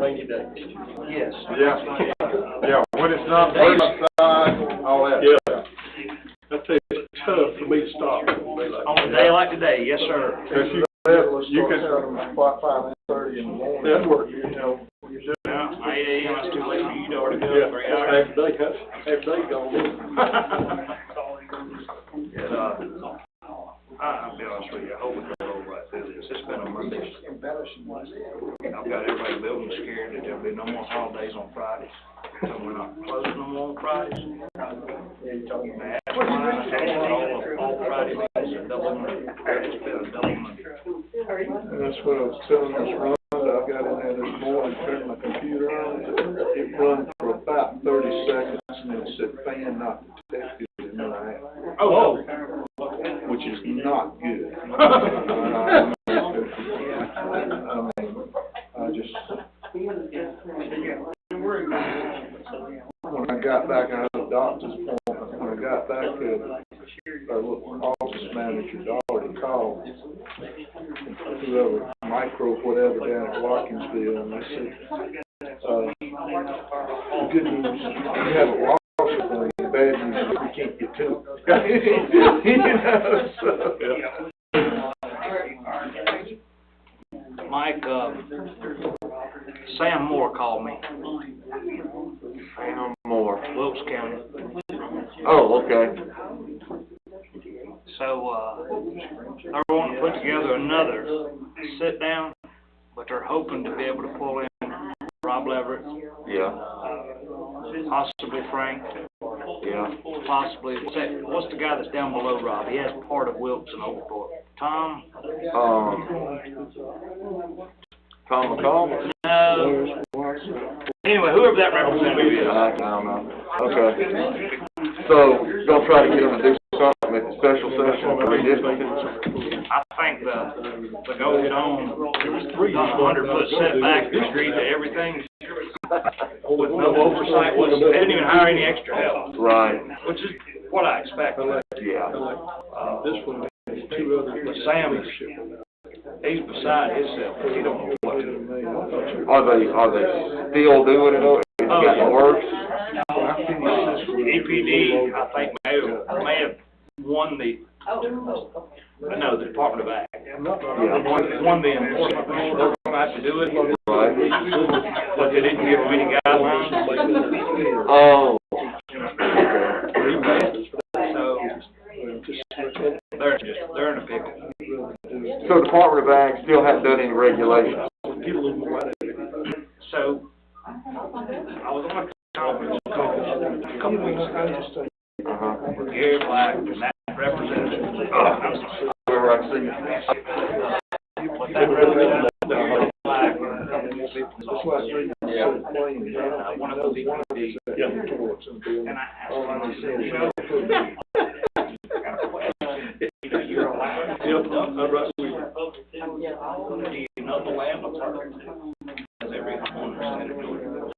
rainy day. Yes. Yeah. Yeah, when it's not blue outside, all that. Yeah. I tell you, it's tough for me to stop. On a day like today, yes, sir. If you can. About 5:30 in the morning. That works. You know, you just. Yeah, 8 a.m. It's too late for you to already go. Yeah, 3 hours. half day gone. I'll be honest with you, I hope we can roll right through this. It's been a Monday. I've got everybody building scared that there'll be no more holidays on Fridays. So we're not closing no more on Fridays. That's why I said all Friday meetings are double Monday. It's been a double Monday. And that's what I was telling this Rhonda. I got in there this morning, turned my computer on. It runs for about 30 seconds, and it said fan not detected in my app. Oh. Which is not good. When I got back, I had a doctor's appointment. When I got back, our office manager already called whoever, micro, whatever, down at Watkinsville, and they said, the good news, you haven't lost anything. The bad news is we can't get to it. You know, so. Mike, Sam Moore called me. Sam Moore. Wilkes County. Oh, okay. So, they're wanting to put together another sit down, but they're hoping to be able to pull in Rob Leverett. Yeah. Possibly Frank. Yeah. Possibly, what's the guy that's down below Rob? He has part of Wilkes and Oglethorpe. Tom? Tom McCall? No. Anyway, whoever that representative is. I don't know. Okay. So, gonna try to get them to do something at the special session for redistricting? I think the Golden Dome, 100-foot setback, agreed to everything with no oversight. They didn't even hire any extra help. Right. Which is what I expected. Yeah. This one has two other. But Sam is, he's beside himself. He don't know what to do. Are they still doing it? It's getting worse? EPD, I think, may have won the, no, the Department of Ag. Yeah. Won the enforcement. They're going to have to do it. Right. But they didn't give them any guidelines. Oh. So, they're in a pickle. So Department of Ag still hasn't done any regulations? So, I was on a conference a couple weeks ago. With Gary Black and that representative. I'm sorry. Where I see. But that representative, Black, and a couple more people. One of those EPD. And I asked him, I said, you know, you're allowed to build up. Do you know the land of her? Because every homeowner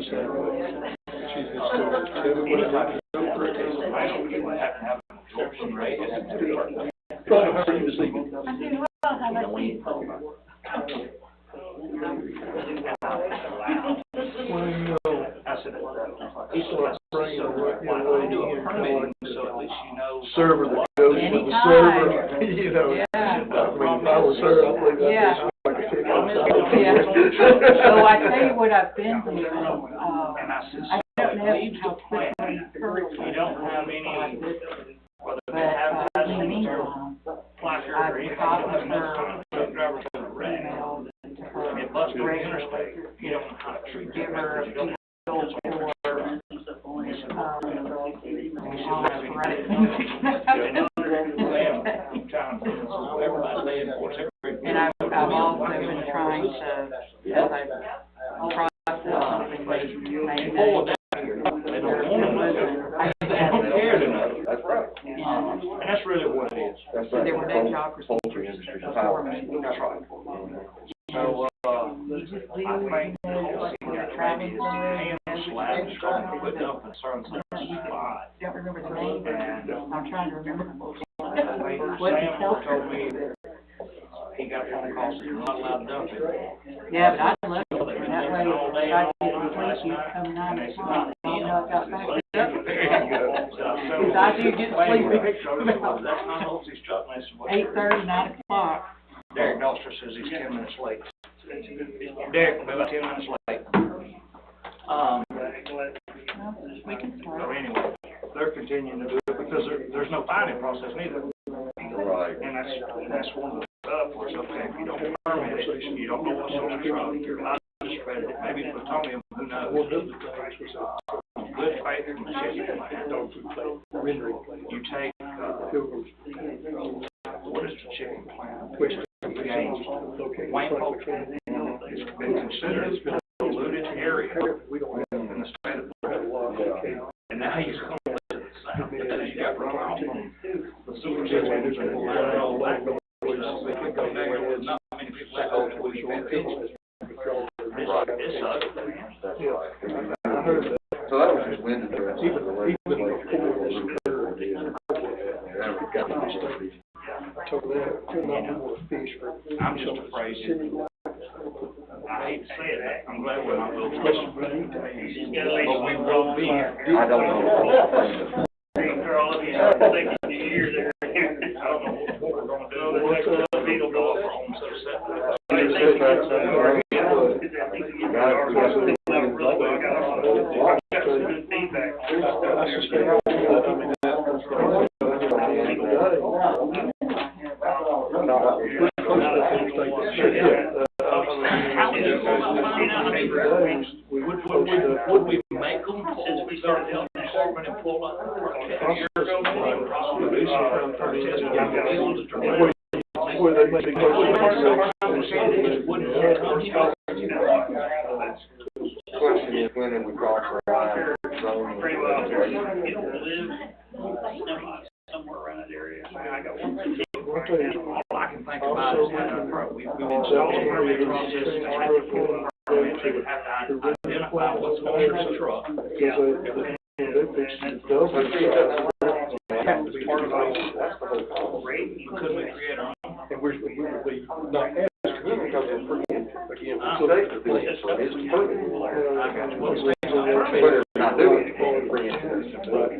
said it. Server that goes with the server, you know. Yeah. I mean, if I was her, I believe that'd be like a ticket. Yeah. So I tell you what I've been doing, And I said, I don't know leave how the plant. quickly You don't have any, whether but they have in the meantime, placard or I've anything, talked you don't to have enough her, time. Truck drivers on the wreck. emailed to her, It busts through the interstate. You don't know how to treat give them. her a You don't bill for, and I've also been trying to, as I process something, they That's right. And that's really what it is. so there were no job procedures before me. That's right. So, I think the whole thing that Travis is hand slab starting to put up in certain spots. Don't remember the name, I'm trying to remember. What Sam told me he got a phone call, so you're not allowed to dump it. Yeah, but I love it. afraid if I didn't sleep, you'd come 9 o'clock, and you know, I got back up. Because I do get sleepy about That's not Holtzy's truck, that's what. 8:30, 9 o'clock. Derek Nostra says he's 10 minutes late. Derek will be about 10 minutes late. Well, we can So start. anyway, they're continuing to do it because there's no fining process neither. Right. And that's one of the stuff where it's okay, if you don't permit it, you don't know what's on the truck, you're allowed to discredit it, maybe plutonium, who knows? Good faith from the shipping plant. You take, what is the chicken plant? Wayne Poultry. It's been considered a polluted area in the state of Florida. And now he's going to the south, because you got runoff from the sewer systems and all that. We could go back there with not many people that go to we can't fix it. It's ugly, man. I heard that. So that was just wind address. I told them, could not be more fish for. I'm just afraid. I hate to say it, I'm glad we're not building. But we will be. I don't know. I don't know what we're gonna do. Beetle dog for home set. Would we make them pull, we started the health department and pull up a year ago, Where they make Question is, when did we cross the line, zoning, regulation? You don't live somewhere around that area. I got one thing. All I can think about is that we've installed a permit process and had to pull a permit. They would have to identify what's on the truck. Yeah. They fixed it double. Part of our rate, could we create our own? And we would be not asking them because they're again, So they, it's perfect. I got you. What's the But they're not doing it, bring it to us.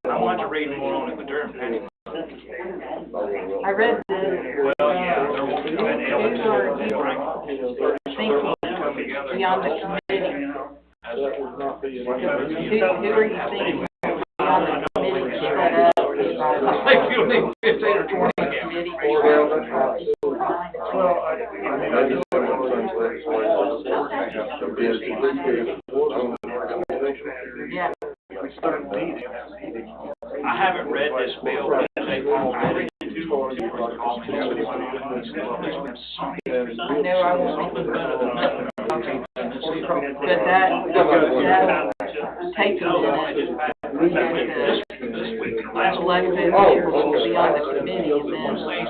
I want to read more on it, but during panic. I read this. Well, yeah, there won't be Who are you thinking beyond the committee? That would not be an. Who are you thinking beyond the committee set up? I think you'll need 15 or 20. Well, that's right. Well, I just don't want to say legislation, some bids, Yeah. I haven't read this bill, but they already call me. I know I won't. Something better than nothing. But that takes a minute. This week, Elected officials will be on the committee, and then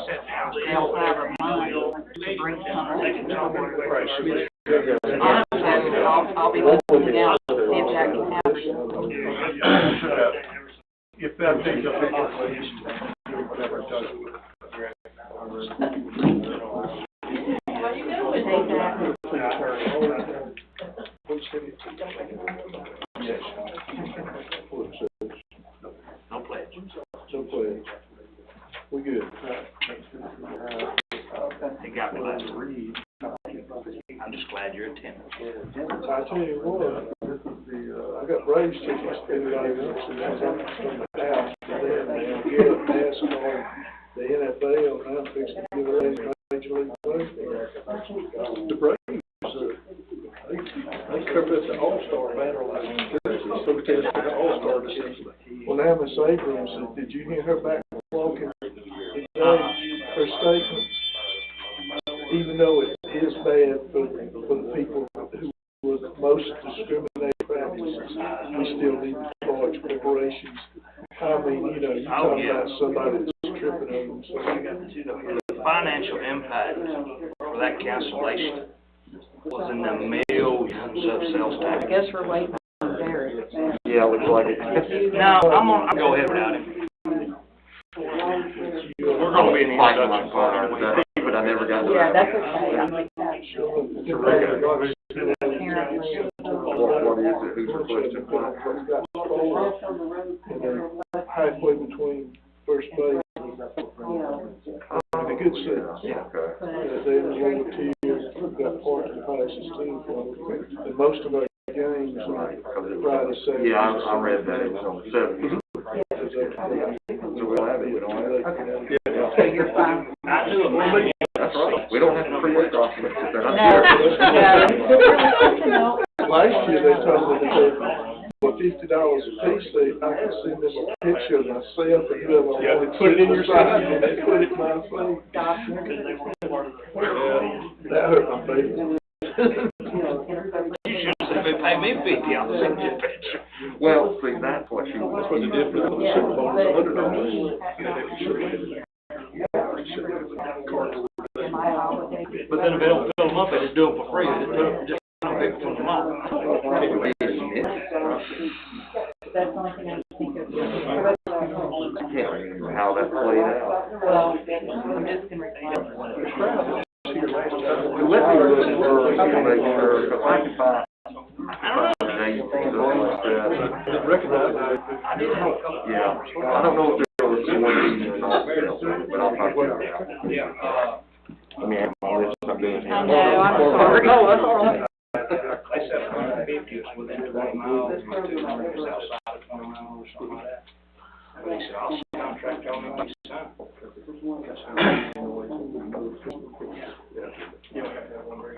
they'll have a month to bring something forward. Honestly, I'll be looking out to see if that can happen. If that takes up No pledge. So pledge. We good. They got me last week. I'm just glad you're attending. I tell you what, I got Braves tickets everybody wants, and that's from the house, and then get up NASCAR, the NFL, and I'm fixing to give away Major League Baseball. The Braves, they covered up the All-Star banner last year, so we did the All-Star decision. Well, now Miss Abrams, did you hear her back walking today, her statement? Even though it is bad for the people who were the most discriminated practices, we still need to charge corporations. I mean, you know, you talk about somebody that's tripping over themselves. The financial impact for that cancellation was in the millions of sales I tax. guess we're waiting on Derek. Yeah, looks like it. Now, I'll go ahead without him. We're gonna be in the Fighting introduction my part, part. but I never got to Yeah, that. that's okay. Apparently. What is it, who's requesting what? And then halfway between first base, and a good set. Yeah. Okay. They enrolled 2 years, got parking passes too, and most of our games are Friday, Saturday. Yeah, I read that, it was on the 70th. So we'll have it, we don't have it. So you're fine. I do it. That's right, we don't have to create documents if they're not No, here. no. Last year, they told me that for $50 a piece, I could send them a picture of myself and whoever. Yeah, they put it in your side, and they put it in my face. That hurt my feelings. You should have said, pay me 50, I'll send you a picture. Well, see, that's what you. That's what the difference was. Yeah, but for me, my holiday. But then if they don't fill them up, they just do it for free, they just put them, just pick from them up. That's the only thing I can think of. I can't remember how that played out. Well, I'm just gonna reply. Let me look early to make sure, because I can find dates and stuff like that. Recognize it. Yeah, I don't know if there was one evening on, but I'll talk to you. Yeah, Let me have my list, I'm doing here. I know, I'm sorry. No, that's all right. they said 150 was within 20 miles, 200 was outside of 20 miles or something like that. And they said, I'll contract y'all in this time.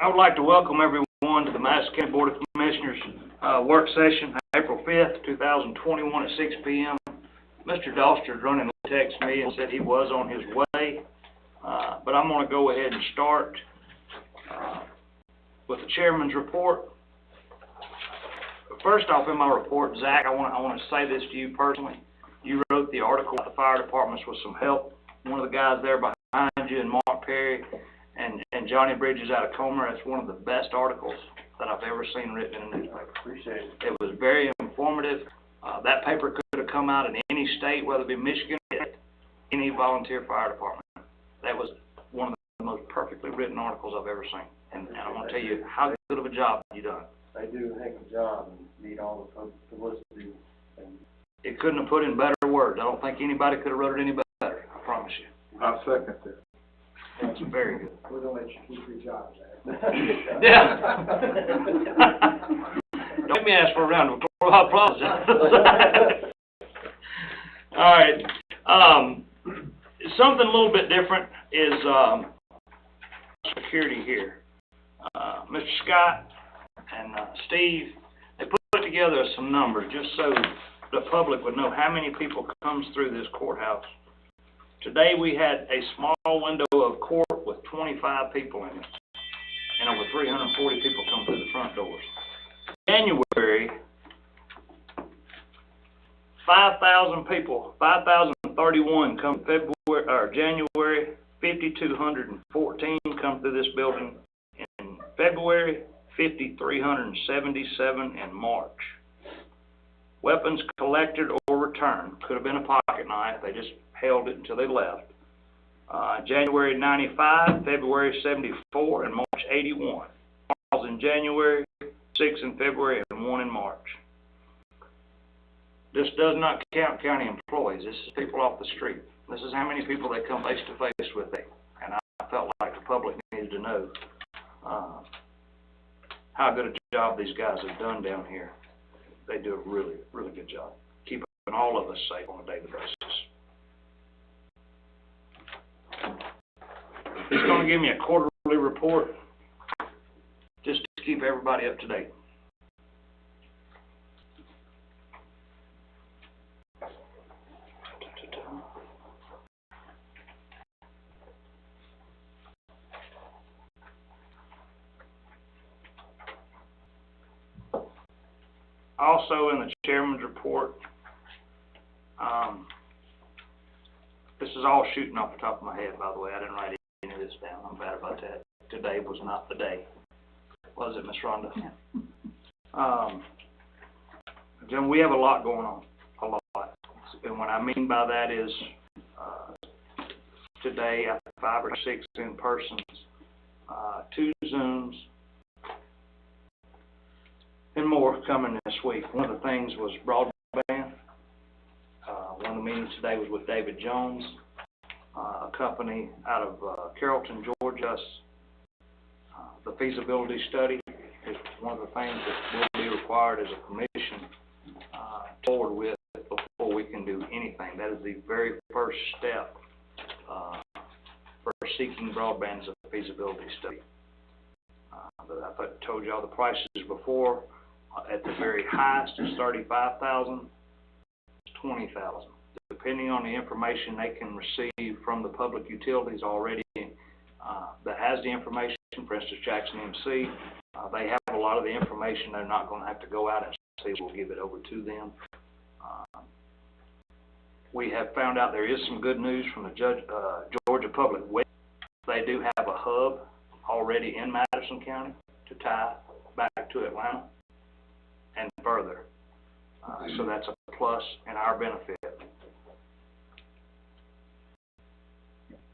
I would like to welcome everyone to the Madison County Board of Commissioners, work session, April 5th, 2021 at 6 p.m. Mr. Doster's running, texted me and said he was on his way, but I'm going to go ahead and start with the chairman's report. First off in my report, Zach, I want to say this to you personally. You wrote the article about the fire departments with some help. One of the guys there behind you, and Mark Perry, and Johnny Bridges out of Comer, that's one of the best articles that I've ever seen written in a newspaper. Appreciate it. It was very informative. That paper could have come out in any state, whether it be Michigan, any volunteer fire department. That was one of the most perfectly written articles I've ever seen. And I want to tell you how good of a job you done. They do a heck of a job and need all the publicity. And It couldn't have put in better words. I don't think anybody could have wrote it any better. I promise you. I second that. It's very good. we're gonna let you keep your job, Zach. Yeah. Don't let me ask for a round of applause. All right. Something a little bit different is security here. Mr. Scott and Steve, they put together some numbers just so the public would know how many people comes through this courthouse. Today we had a small window of court with 25 people in it, and over 340 people come through the front doors. January, 5,000 people, 5,031 come February or January, 5,214 come through this building in February, 5,377 in March. Weapons collected or returned, could have been a pocket knife, they just held it until they left. January 95, February 74, and March 81. Calls in January, 6 in February, and 1 in March. This does not count county employees. This is people off the street. This is how many people they come face to face with. And I felt like the public needed to know how good a job these guys have done down here. They do a really, really good job keeping all of us safe on a daily basis. It's going to give me a quarterly report just to keep everybody up to date. Also in the chairman's report, this is all shooting off the top of my head, by the way. I didn't write any of this down. I'm bad about that. Today was not the day. Was it, Miss Rhonda? Yeah. Jim, we have a lot going on, a lot. And what I mean by that is, today I have 5 or 6 in-persons 2 Zooms, and more coming this week. One of the things was broadband. One of the meetings today was with David Jones, a company out of Carrollton, Georgia. The feasibility study is one of the things that will be required as a commission forward with before we can do anything. That is the very first step for seeking broadband as a feasibility study. I told y'all the prices before. At the very highest is $35,000, $20,000. Depending on the information they can receive from the public utilities already that has the information, for instance, Jackson MC, they have a lot of the information. They're not going to have to go out and say we'll give it over to them. We have found out there is some good news from the Georgia Public Web. They do have a hub already in Madison County to tie back to Atlanta and further. So that's a plus in our benefit.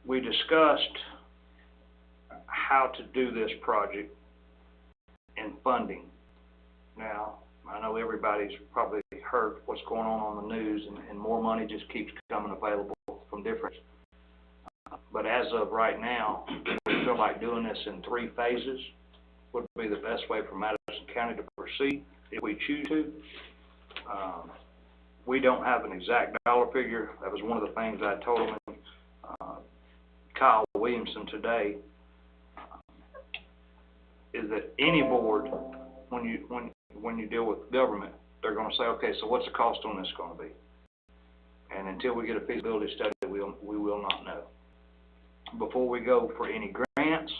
We discussed how to do this project and funding. Now, I know everybody's probably heard what's going on the news, and more money just keeps coming available from different. But as of right now, we feel like doing this in 3 phases would be the best way for Madison County to proceed if we choose to. We don't have an exact dollar figure. That was one of the things I told him, Kyle Williamson today, is that any board, when you deal with government, they're going to say, okay, so what's the cost on this going to be? And until we get a feasibility study, we will not know. Before we go for any grants,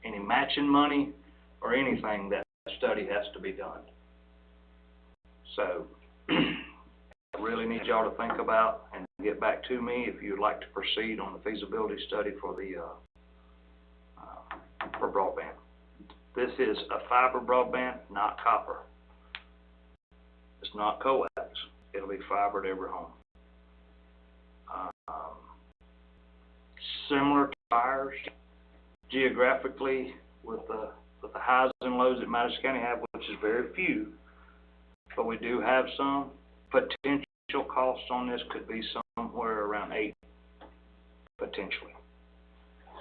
any matching money, or anything, that study has to be done. So I really need y'all to think about and get back to me if you'd like to proceed on the feasibility study for the for broadband. This is a fiber broadband, not copper. It's not coax. It'll be fiber to every home. Similar to ours, geographically, with the highs and lows that Madison County have, which is very few, but we do have some. Potential costs on this could be somewhere around 8, potentially.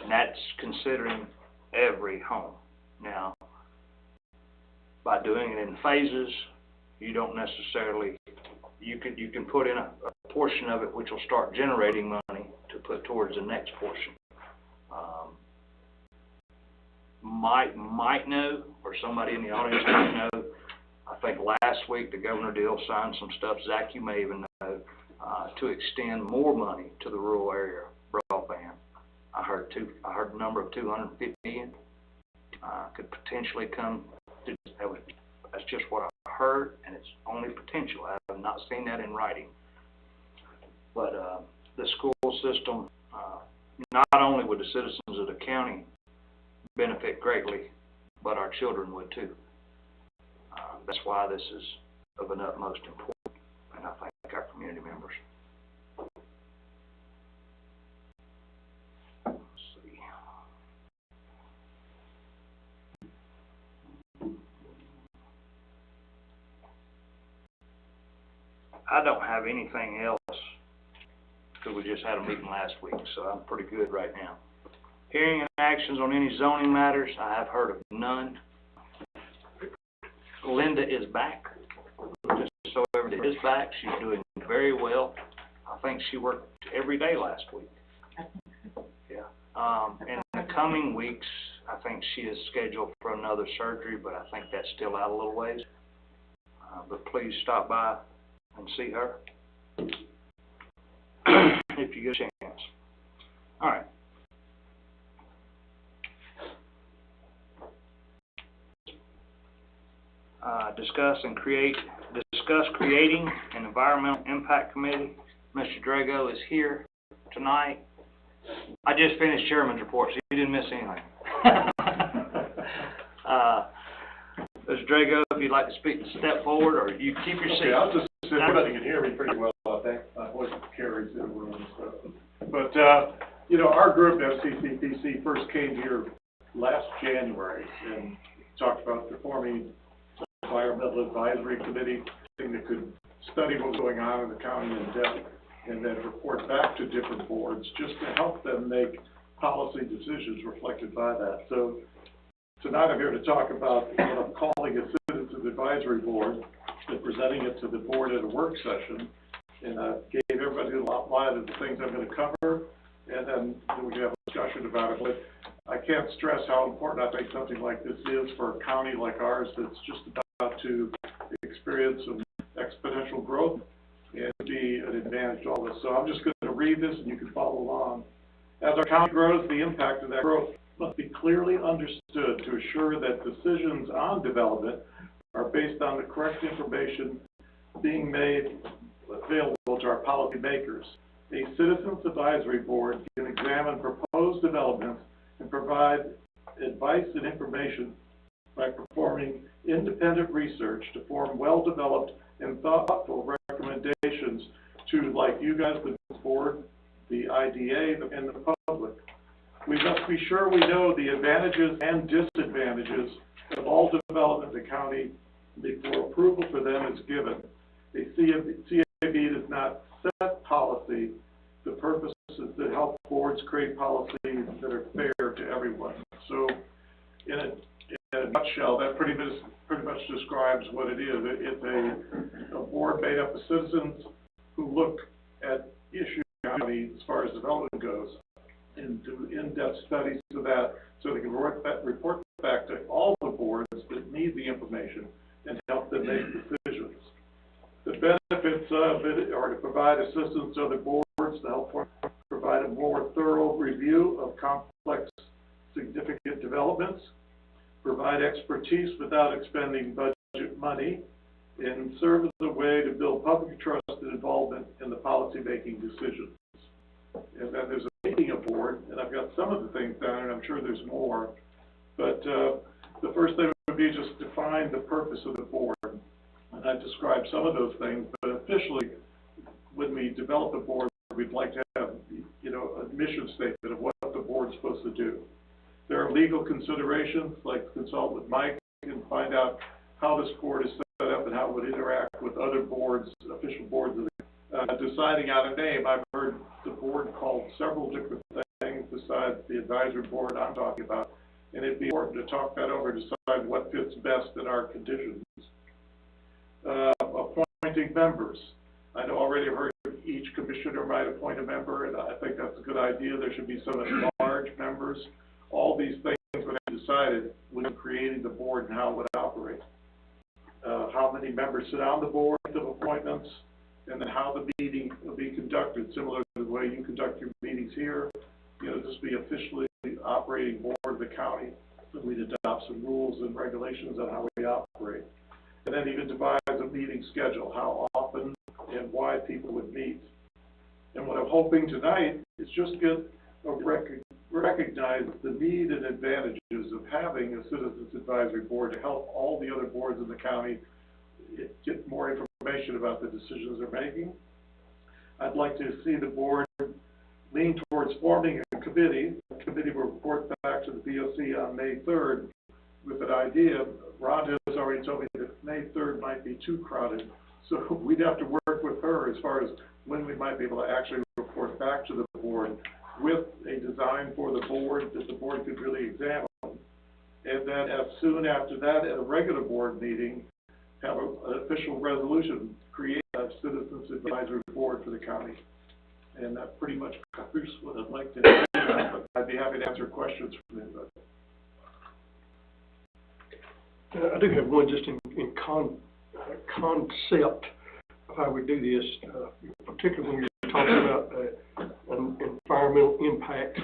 And that's considering every home. Now, by doing it in phases, you don't necessarily, you can put in a portion of it which will start generating money to put towards the next portion. Might know, or somebody in the audience might know, I think last week the governor deal signed some stuff, Zach, you may even know, to extend more money to the rural area broadband. I heard the number of 250 million could potentially come. That's just what I heard, and it's only potential. I have not seen that in writing. But the school system, not only would the citizens of the county benefit greatly, but our children would too. That's why this is of an utmost importance, and I thank our community members. Let's see. I don't have anything else because we just had a meeting last week, so I'm pretty good right now. Hearing and actions on any zoning matters, I have heard of none. Linda is back. Just so everybody is back. She's doing very well. I think she worked every day last week. Yeah. In the coming weeks, I think she is scheduled for another surgery, but I think that's still out a little ways. But please stop by and see her if you get a chance. All right. Discuss creating an environmental impact committee. Mr. Drago is here tonight. I just finished chairman's report, so you didn't miss anything. Mr. Drago, if you'd like to step forward, or you keep your seat. Okay, I'll just sit. Everybody can hear me pretty well, I think. My voice carries in the room and stuff. But, you know, our group, FCCPC, first came here last January and talked about forming an environmental advisory committee, thing that could study what was going on in the county in depth and then report back to different boards just to help them make policy decisions reflected by that. So tonight I'm here to talk about what I'm calling a citizens advisory board and presenting it to the board at a work session. And I gave everybody a outline of the things I'm going to cover, and then we can have a discussion about it. But I can't stress how important I think something like this is for a county like ours that's just about to experience some exponential growth and be an advantage to all of us. So I'm just going to read this and you can follow along. As our county grows, the impact of that growth must be clearly understood to assure that decisions on development are based on the correct information being made available to our policymakers. A citizens advisory board can examine proposed developments and provide advice and information by performing independent research to form well-developed and thoughtful recommendations to, like you guys, the board, the IDA, and the public. We must be sure we know the advantages and disadvantages of all development in the county before approval for them is given. A CAB does not set policy. The purpose is to help boards create policies that are fair to everyone. So, in a nutshell, that pretty much describes what it is. It's a board made up of citizens who look at issues as far as development goes and do in-depth studies of that so they can report back to all the boards that need the information and help them make decisions. The benefits of it are to provide assistance to other boards to help provide a more thorough review of complex, significant developments, provide expertise without expending budget money, and serve as a way to build public trust and involvement in the policy-making decisions. And then there's a meeting of board, and I've got some of the things down, and I'm sure there's more. But the first thing would be just define the purpose of the board. And I've described some of those things, but officially, when we develop a board, we'd like to have, a mission statement of what the board's supposed to do. There are legal considerations, like consult with Mike and find out how this board is set up and how it would interact with other boards, official boards. Deciding on a name, I've heard the board called several different things besides the advisory board I'm talking about, and it'd be important to talk that over and decide what fits best in our conditions. Appointing members. I know already I've heard each commissioner might appoint a member, and I think that's a good idea. There should be some large members. All these things would have decided when creating the board and how it would operate. How many members sit on the board of appointments, and then how the meeting will be conducted, similar to the way you conduct your meetings here. This be officially the operating board of the county, and we'd adopt some rules and regulations on how we operate. And then even devise a meeting schedule, how often and why people would meet. And what I'm hoping tonight is just get recognize the need and advantages of having a citizens advisory board to help all the other boards in the county get more information about the decisions they're making. I'd like to see the board lean towards forming a committee. The committee will report back to the BOC on May 3rd with an idea. Rhonda has already told me that May 3rd might be too crowded, so we'd have to work with her as far as when we might be able to actually report back to the board with a design for the board that the board could really examine. And then as soon after that, at a regular board meeting, have an official resolution, create a citizens advisory board for the county. And that pretty much covers what I'd like to do, but I'd be happy to answer questions from anybody. I do have one just in concept of how we do this, particularly when you're talking about an environmental impact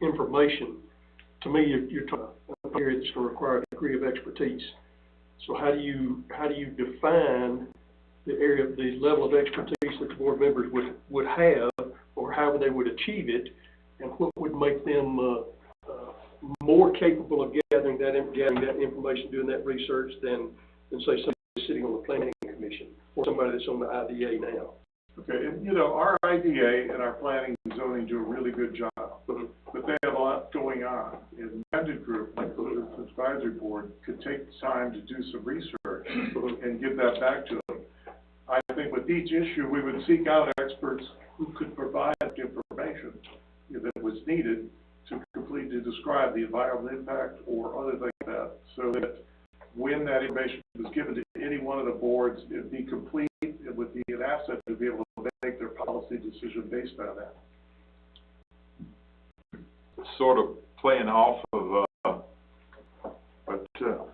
information. To me, you're talking about a period that's going to require a degree of expertise. So how do you define the area, the level of expertise that the board members would have, or how they would achieve it, and what would make them more capable of gathering that information, doing that research than say somebody sitting on the planning commission or somebody that's on the IDA now? Okay, and our IDA and our planning and zoning do a really good job, but but they have a lot going on. An amended group, like the Citizens Advisory Board, could take time to do some research and give that back to them. I think with each issue, we would seek out experts who could provide information that was needed to completely describe the environmental impact or other things like that, so that when that information was given to any one of the boards, it'd be complete, it would be an asset to be able to make their policy decision based on that. Sort of playing off of what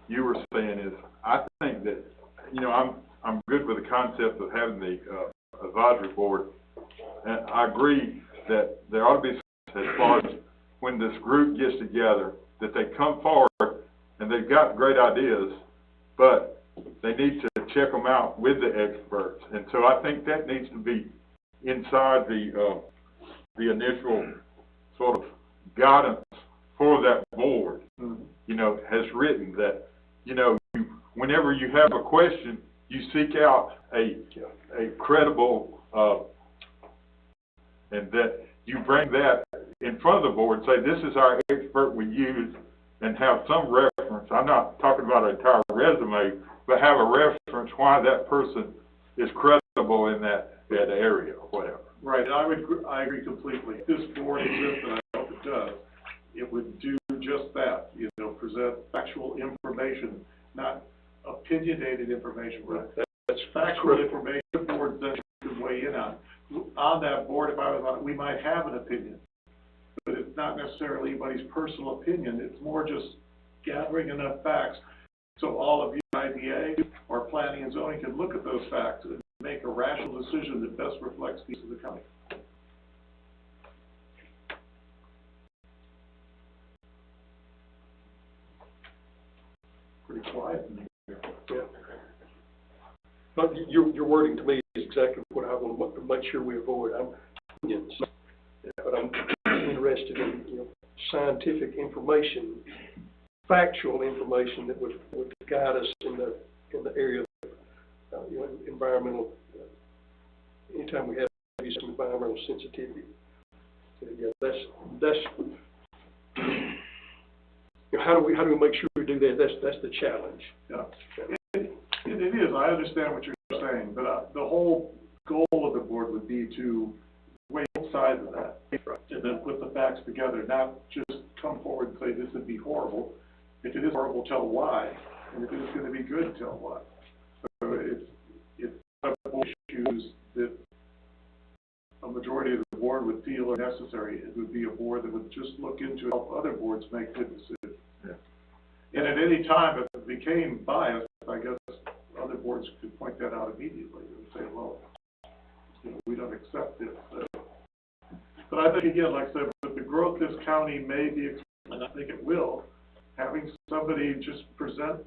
you were saying is, I think that, you know, I'm good with the concept of having the advisory board, and I agree that there ought to be, as far as when this group gets together, that they come forward and they've got great ideas, but they need to check them out with the experts, and so I think that needs to be inside the initial sort of guidance for that board. You know, has written that, you know, whenever you have a question, you seek out a credible, and that you bring that in front of the board, say, this is our expert we use, and have some reference. I'm not talking about an entire resume, but have a reference why that person is credible in that area or whatever. Right, and I agree completely. If this board exists, and I hope it does, it would do just that, you know, present factual information, not opinionated information, but that's factual information the board then can weigh in on. On that board, if I was on it, we might have an opinion, but it's not necessarily anybody's personal opinion. It's more just gathering enough facts so all of you, IDA or planning and zoning, can look at those facts and make a rational decision that best reflects the needs of the county. Pretty quiet in here. Yeah. But your wording to me is exactly what I want to make sure we avoid. I'm opinions, but I'm interested in, you know, scientific information, factual information that would guide us in the area of you know, environmental. Anytime we have some environmental sensitivity, so, yeah, that's you know, how do we make sure we do that? That's the challenge. Yeah. It is. I understand what you're saying, but the whole goal of the board would be to weigh both sides of that, and then put the facts together, not just come forward and say this would be horrible. If it is horrible, tell why, and if it is going to be good, tell why. So it's issues that a majority of the board would feel are necessary. It would be a board that would just look into it, help other boards make good decisions. Yeah. And at any time, if it became biased, I guess other boards could point that out immediately and say, well, you know, we don't accept this. But I think, again, like I said, with the growth this county may be, and I think it will, having somebody just present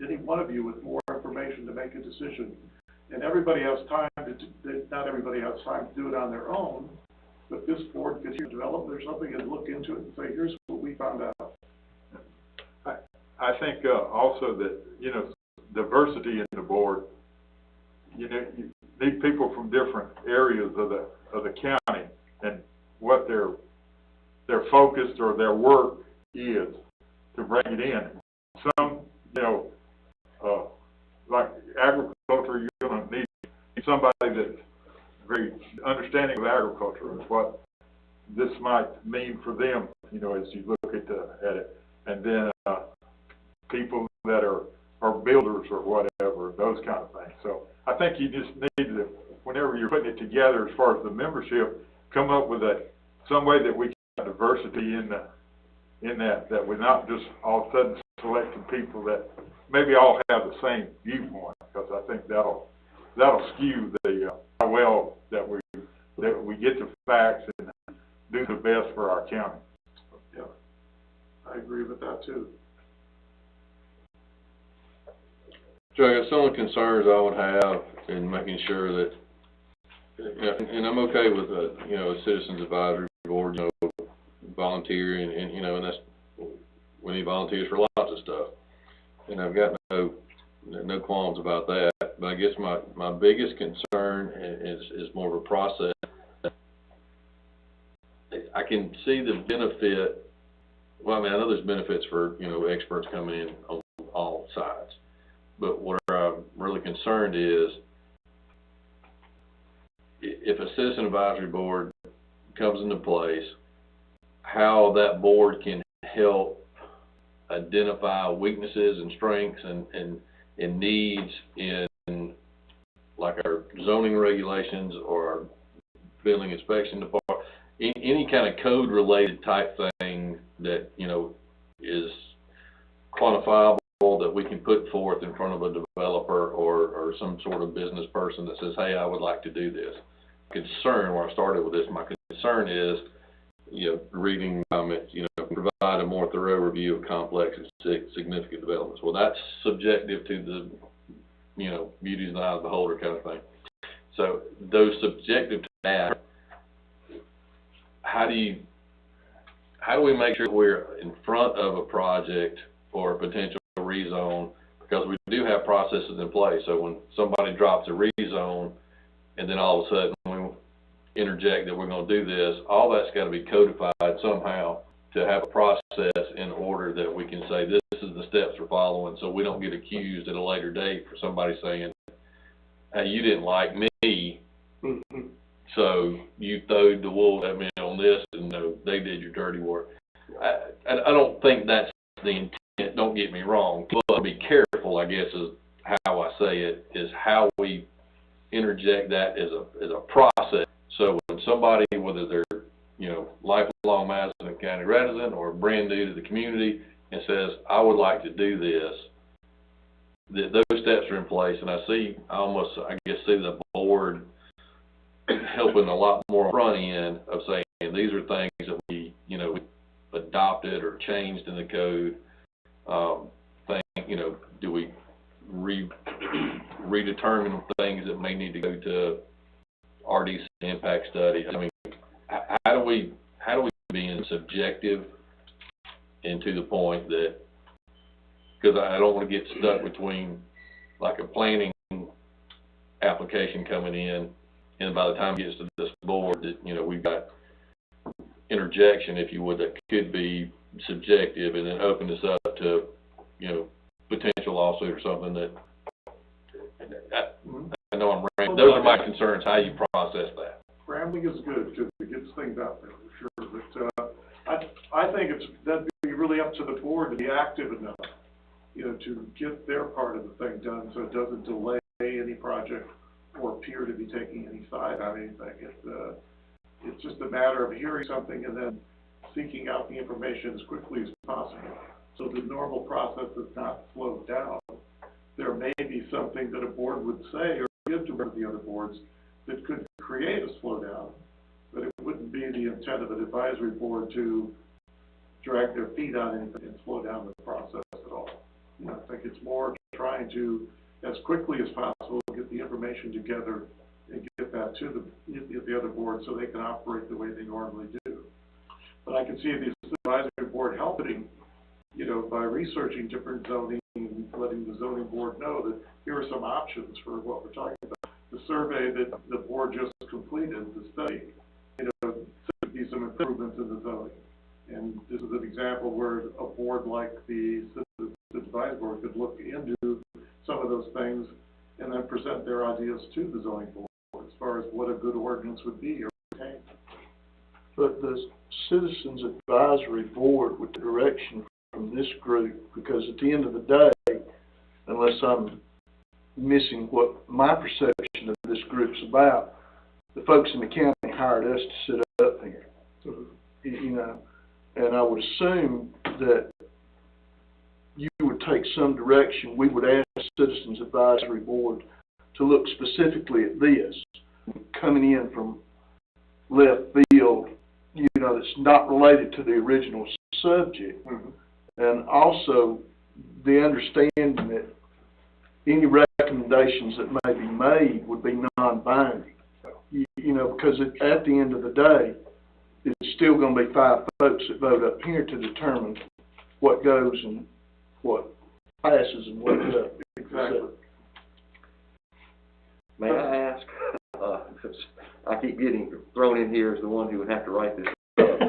any one of you with more information to make a decision. And everybody has time not everybody has time to do it on their own, but this board could develop there's something and look into it and say, here's what we found out. I think also that, you know, diversity in the board, you know, you need people from different areas of the county and what their focus or their work is to bring it in. Some, you know, like agriculture, you're going to need somebody that's very understanding of agriculture and what this might mean for them, you know, as you look at it. And then people that are builders or whatever, those kind of things. So I think you just need to, whenever you're putting it together as far as the membership, come up with some way that we can have diversity in that we're not just all of a sudden selecting people that maybe all have the same viewpoint, because I think that'll skew how well that we get the facts and do the best for our county. Yeah, I agree with that too. Joe, some of the concerns I would have in making sure that, and I'm okay with you know, a citizens advisory board, you know, volunteering, and you know, and that's, we need volunteers for lots of stuff, and I've got no qualms about that. But I guess my biggest concern is more of a process. I can see the benefit, well, I mean, I know there's benefits for, you know, experts coming in on all sides. But where I'm really concerned is, if a citizen advisory board comes into place, how that board can help identify weaknesses and strengths and needs in, like, our zoning regulations or our building inspection department, any kind of code-related type thing that, you know, is quantifiable, that we can put forth in front of a developer or some sort of business person that says, hey, I would like to do this. Concern, where I started with this, my concern is, you know, reading comments, you know, provide a more thorough review of complex and significant developments. Well, that's subjective to the, you know, beauty's in the eye of the beholder kind of thing. So those subjective to that, how do we make sure we're in front of a project or a potential rezone? Because we do have processes in place. So when somebody drops a rezone and then all of a sudden we interject that we're going to do this, all that's got to be codified somehow to have a process in order that we can say this is the steps we're following, so we don't get accused at a later date for somebody saying, hey, you didn't like me, so you throwed the wool at me on this, and no, they did your dirty work. I don't think that's the intent, don't get me wrong, but be careful, I guess, is how I say it, is how we interject that as a process. So when somebody, whether they're, you know, lifelong Madison County resident or brand new to the community, and says, I would like to do this, those steps are in place, and I see the board helping a lot more front end of saying, these are things that we, you know, adopted or changed in the code. You know, do we redetermine things that may need to go to RDC impact study? I mean, how do we be subjective and to the point that, because I don't want to get stuck between like a planning application coming in, and by the time it gets to this board, that, you know, we've got interjection, if you would, that could be subjective, and then open this up to, you know, potential lawsuit or something. That I know I'm rambling. Those are my concerns. How you process that? Rambling is good because it gets things out there for sure. But I think that'd be really up to the board to be active enough, you know, to get their part of the thing done, so it doesn't delay any project or appear to be taking any side on anything. It's just a matter of hearing something and then seeking out the information as quickly as possible. So the normal process is not slowed down. There may be something that a board would say or give to one of the other boards that could create a slowdown, but it wouldn't be the intent of an advisory board to drag their feet on anything and slow down the process at all. You know, I think it's more trying to, as quickly as possible, get the information together and get that to the other board so they can operate the way they normally do. But I can see the advisory board helping, you know, by researching different zoning and letting the zoning board know that here are some options for what we're talking about. The survey that the board just completed, the study, you know, should be some improvements in the zoning. And this is an example where a board like the advisory board could look into some of those things and then present their ideas to the zoning board as far as what a good ordinance would be or retain. But the Citizens Advisory Board with the direction from this group, because at the end of the day, unless I'm missing what my perception of this group's about, the folks in the county hired us to sit up here, you know, and I would assume that you would take some direction. We would ask the Citizens Advisory Board to look specifically at this, coming in from left field, you know, that's not related to the original subject. And also the understanding that any recommendations that may be made would be non-binding. You know, because at the end of the day, it's still going to be 5 folks that vote up here to determine what goes and what passes and what doesn't. Exactly. May I ask, I keep getting thrown in here as the one who would have to write this up.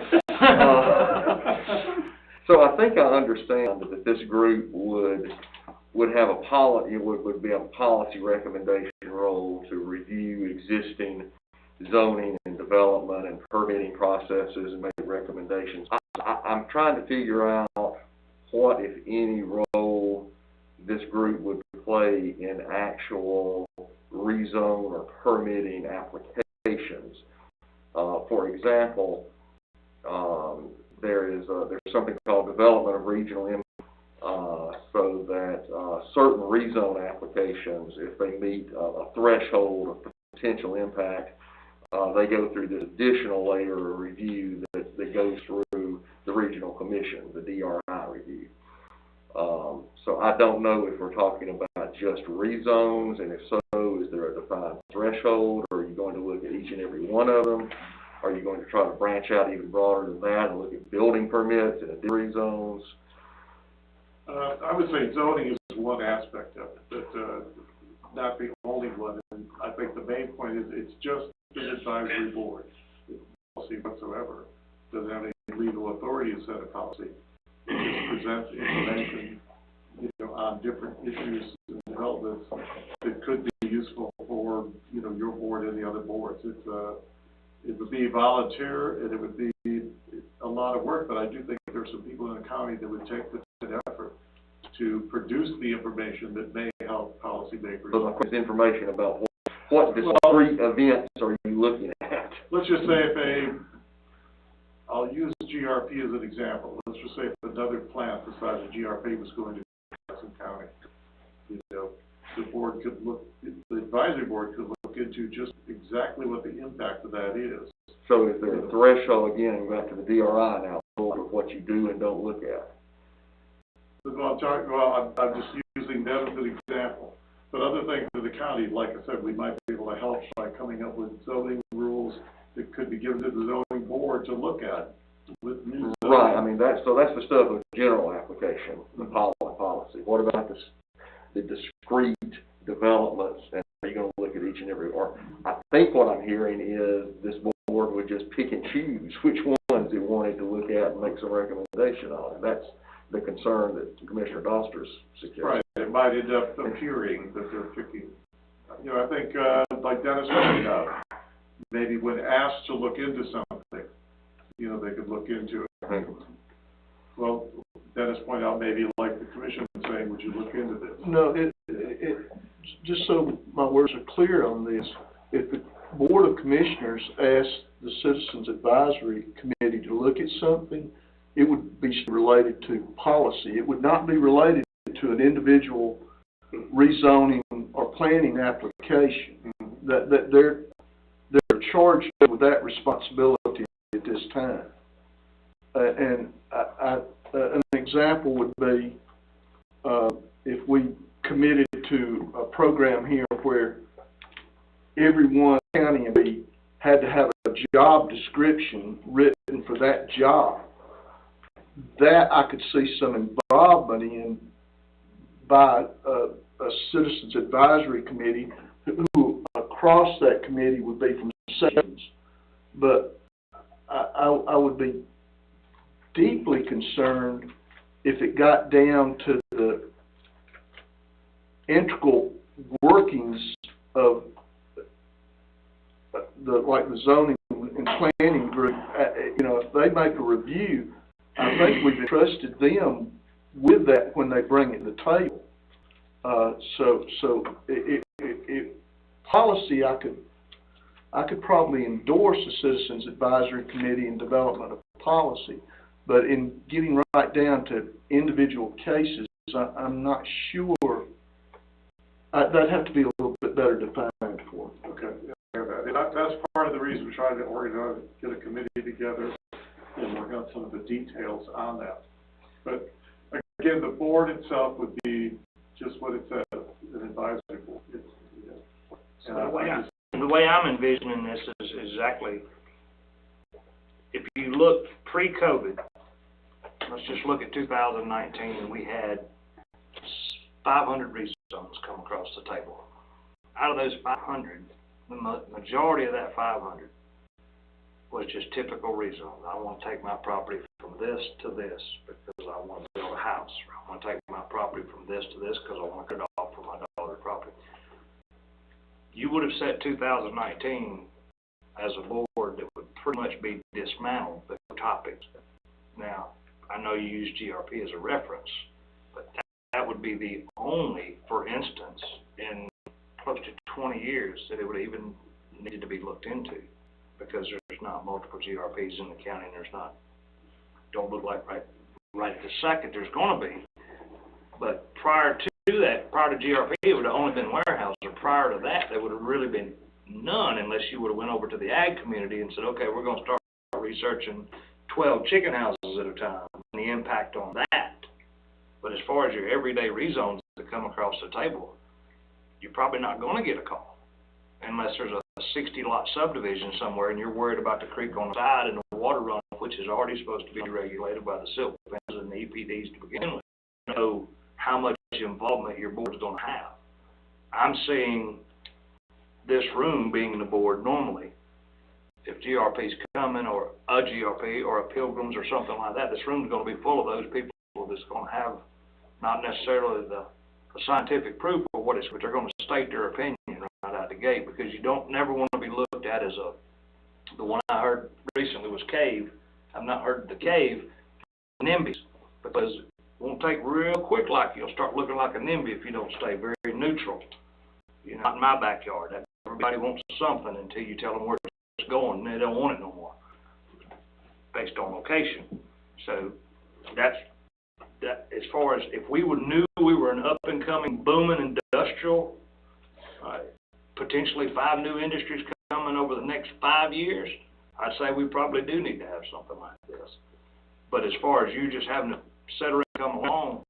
So I think I understand that this group would have a policy, would be a policy recommendation role to review existing zoning and development and permitting processes and make recommendations. I'm trying to figure out what, if any, role this group would play in actual rezone or permitting applications. For example, there's something called development of regional impact, so that certain rezone applications, if they meet a threshold of potential impact, they go through this additional layer of review that goes through the regional commission, the DRI review. So I don't know if we're talking about just rezones, and if so, is there a defined threshold, or are you going to look at each and every one of them? Are you going to try to branch out even broader than that and look at building permits and additional zones? I would say zoning is one aspect of it, but not the only one. And I think the main point is it's just an advisory board. Policy whatsoever. Doesn't have any legal authority to set a policy. It just presents information, on different issues and developments that could be useful for, your board and the other boards. It would be volunteer, and it would be a lot of work, but I do think there's some people in the county that would take the effort to produce the information that may help policymakers. So the information about what discrete events are you looking at? Let's just say I'll use GRP as an example. Let's just say if another plant besides the GRP was going to Madison County, the board could the advisory board could look into just exactly what the impact of that is. So is there a threshold, again, back to the DRI now, of what you do and don't look at? I'm just using that as an example. But other things in the county, like I said, we might be able to help by coming up with zoning rules that could be given to the zoning board to look at. With new zoning. Right, that's the stuff of general application, the policy. What about the discrete developments, and are you going to look at each and every, or I think what I'm hearing is this board would just pick and choose which ones it wanted to look at and make some recommendation on, and that's the concern that Commissioner Doster's suggesting. Right, it might end up appearing that they're picking. I think, like Dennis pointed out, maybe when asked to look into something, they could look into it. Mm-hmm. Well, Dennis pointed out maybe like the commission saying, would you look into this? No, just so my words are clear on this, if the Board of Commissioners asked the Citizens Advisory Committee to look at something, it would be related to policy. It would not be related to an individual rezoning or planning application. Mm-hmm. That they're charged with that responsibility at this time. And an example would be if we committed to a program here where everyone in the county had to have a job description written for that job, that I could see some involvement in by a Citizens Advisory Committee who across that committee would be from sections. But I would be deeply concerned if it got down to the integral workings of the zoning and planning group. If they make a review, I think we've entrusted them with that when they bring it to the table. So policy, I could probably endorse the Citizens Advisory Committee in development of policy, but in getting right down to individual cases, I'm not sure. That'd have to be a little bit better defined for me. Okay, that's part of the reason we're trying to organize, get a committee together and work out some of the details on that. But again, the board itself would be just what it says, an advisory board. So the way I'm envisioning this is exactly, if you look pre-COVID, let's just look at 2019, and we had 500 rezones come across the table. Out of those 500, the majority of that 500 was just typical rezone. I want to take my property from this to this because I want to build a house. Or I want to take my property from this to this because I want to cut it off for my daughter's property. You would have set 2019 as a board that would pretty much be dismantled the topics. Now, I know you use GRP as a reference, but that would be the only, for instance, in close to 20 years that it would even needed to be looked into, because there's not multiple GRPs in the county, and there's not, don't look like right at the second there's gonna be. But prior to that, prior to GRP, it would have only been warehouses, or prior to that, there would have really been none, unless you would have went over to the ag community and said, okay, we're gonna start researching 12 chicken houses at a time, and the impact on that. But as far as your everyday rezones that come across the table, you're probably not gonna get a call, unless there's a 60-lot subdivision somewhere and you're worried about the creek on the side and the water runoff, which is already supposed to be regulated by the silt fence and the EPDs to begin with. You know how much involvement your board's going to have. I'm seeing this room being the board normally. If GRP's coming, or a GRP, or a Pilgrims, or something like that, this room's going to be full of those people that's going to have not necessarily the scientific proof of what it's, but they're going to state their opinion right out the gate, because you don't never want to be looked at as the one I heard recently was cave. I've not heard the cave, NIMBYs, because it won't take real quick like you'll start looking like a NIMBY if you don't stay very neutral. You're not in my backyard. Everybody wants something until you tell them where it's going, and they don't want it no more, based on location. So that's that. As far as if we knew we were an up-and-coming, booming industrial, potentially 5 new industries coming over the next 5 years, I'd say we probably do need to have something like this. But as far as you just having to sit around and come along,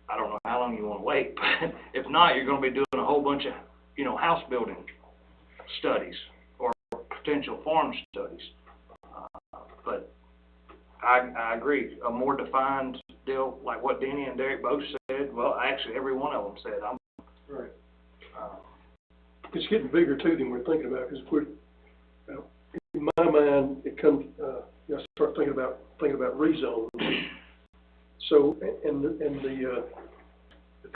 I don't know how long you want to wait. But if not, you're going to be doing a whole bunch of, house building studies or potential farm studies. But I agree. A more defined deal, like what Denny and Derek both said. Well, actually, every one of them said. Right. It's getting bigger too than we're thinking about, because in my mind, it comes. I start thinking about rezone. So, and the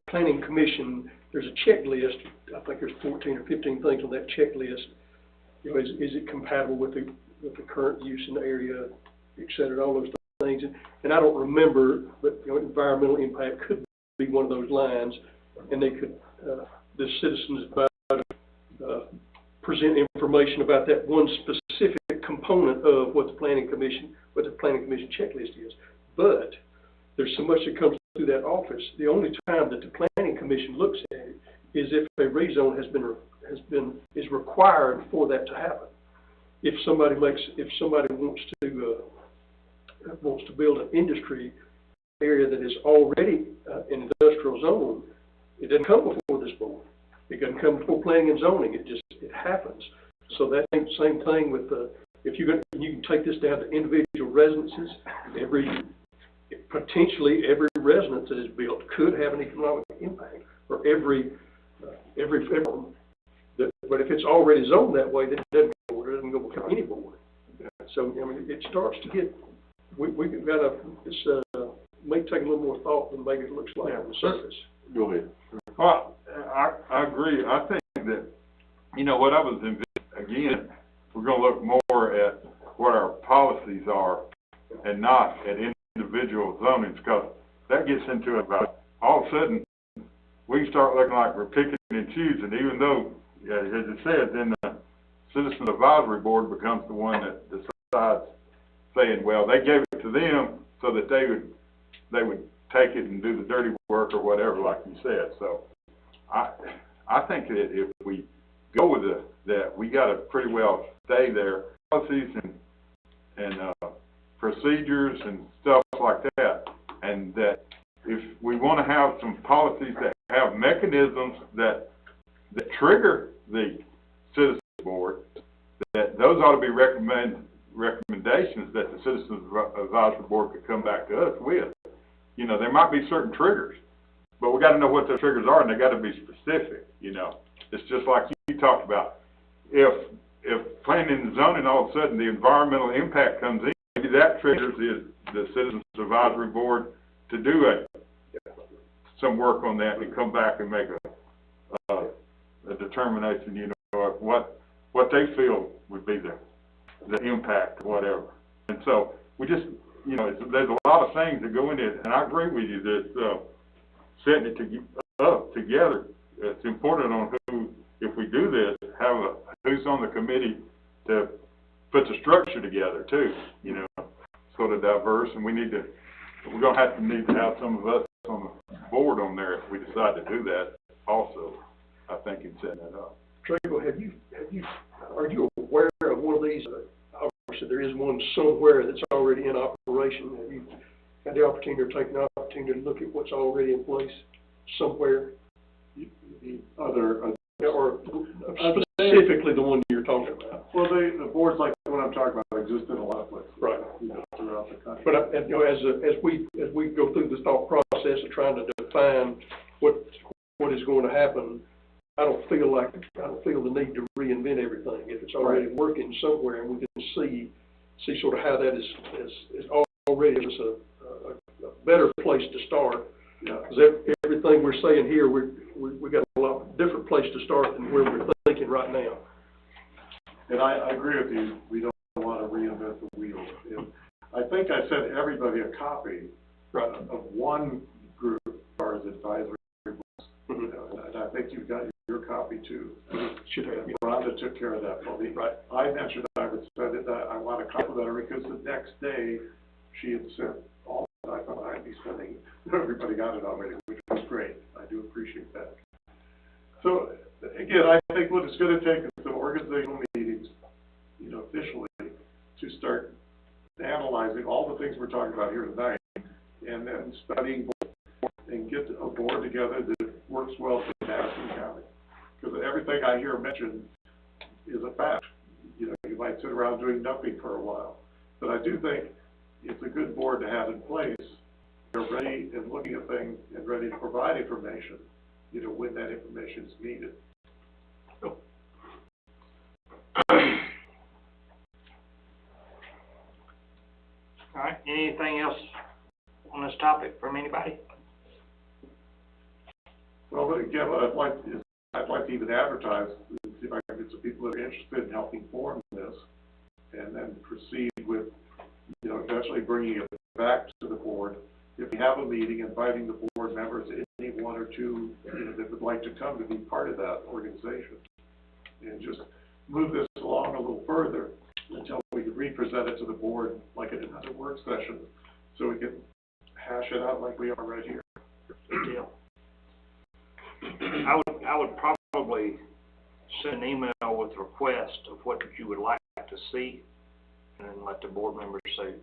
planning commission, there's a checklist. I think there's 14 or 15 things on that checklist. Is it compatible with the current use in the area, et cetera, all those things. And I don't remember, but environmental impact could be one of those lines, and they could the citizens present information about that one specific component of what the planning commission checklist is. But there's so much that comes through that office. The only time that the planning commission looks at it is if a rezone is required for that to happen. If somebody wants to build an industry area that is already an industrial zone, it doesn't come before this board. It doesn't come before planning and zoning. It happens. So that same thing with if you can take this down to individual residences. Potentially every residence that is built could have an economic impact, or every farm. But if it's already zoned that way, then it doesn't go before any board. So it starts to get. We've got to may take a little more thought than maybe it looks like on the surface. Go ahead. Well, I agree. I think that, what I was again, we're going to look more at what our policies are and not at individual zonings, because that gets into about all of a sudden we can start looking like we're picking and choosing, even though, as it said, then the Citizen Advisory Board becomes the one that decides, saying, well, they gave it to them so that they would take it and do the dirty work or whatever, like you said. So I think that if we go with that, we got to pretty well stay there. Policies and procedures and stuff like that, and that if we want to have some policies that have mechanisms that trigger the Citizens Board, that those ought to be recommendations that the Citizens Advisory Board could come back to us with. There might be certain triggers, but we got to know what those triggers are, and they got to be specific. It's just like you talked about. If if planning and zoning, all of a sudden, the environmental impact comes in, maybe that triggers the Citizens Advisory Board to do some work on that and come back and make a determination, you know, of what they feel would be the impact, or whatever. And so, we just, you know, there's a lot of things that go into it, and I agree with you that, setting it up together, it's important on who, if we do this, who's on the committee to put the structure together too, you know, sort of diverse, and we're gonna need to have some of us on the board on there if we decide to do that also, I think, in setting that up. Trevor, are you aware of one of these? Obviously, there is one somewhere that's already in operation. Have you had the opportunity or taken the opportunity to look at what's already in place somewhere? The other, Or specifically the one you're talking about? well, the boards like what I'm talking about exist in a lot of places. Right. You know, throughout the country. But, you know, as we go through this thought process of trying to define what is going to happen, I don't feel the need to reinvent everything. If it's already working somewhere and we can see sort of how that is already just a better place to start. Yeah. Because everything we're saying here, we got a lot different place to start than where we're thinking right now. And I agree with you, we don't want to reinvent the wheel. And I think I sent everybody a copy of one group as far as advisory books. You know, and I think you've got your copy too. Should have. Rhonda took care of that for me. Right. I mentioned I would send it, I want a copy of that because the next day she had sent all, I thought I'd be sending, everybody got it already, which was great. I do appreciate that. So, again, I think what it's going to take is some organizational meetings, you know, officially, to start analyzing all the things we're talking about here tonight, and then studying and get a board together that works well for Madison County. Because everything I hear mentioned is a fact. You know, you might sit around doing nothing for a while. But I do think it's a good board to have in place. They're ready and looking at things and ready to provide information, you know, when that information is needed. All right, anything else on this topic from anybody? Well, but again, what I'd like to even advertise, and see if I can get some people that are interested in helping form this, and then proceed with, you know, eventually bringing it back to the board. If we have a meeting, inviting the board members, any one or two, you know, that would like to come to be part of that organization, and just move this along a little further until we can re-present it to the board like in another work session, so we can hash it out like we are right here. Good deal. I would probably send an email with a request of what you would like to see, and then let the board members say,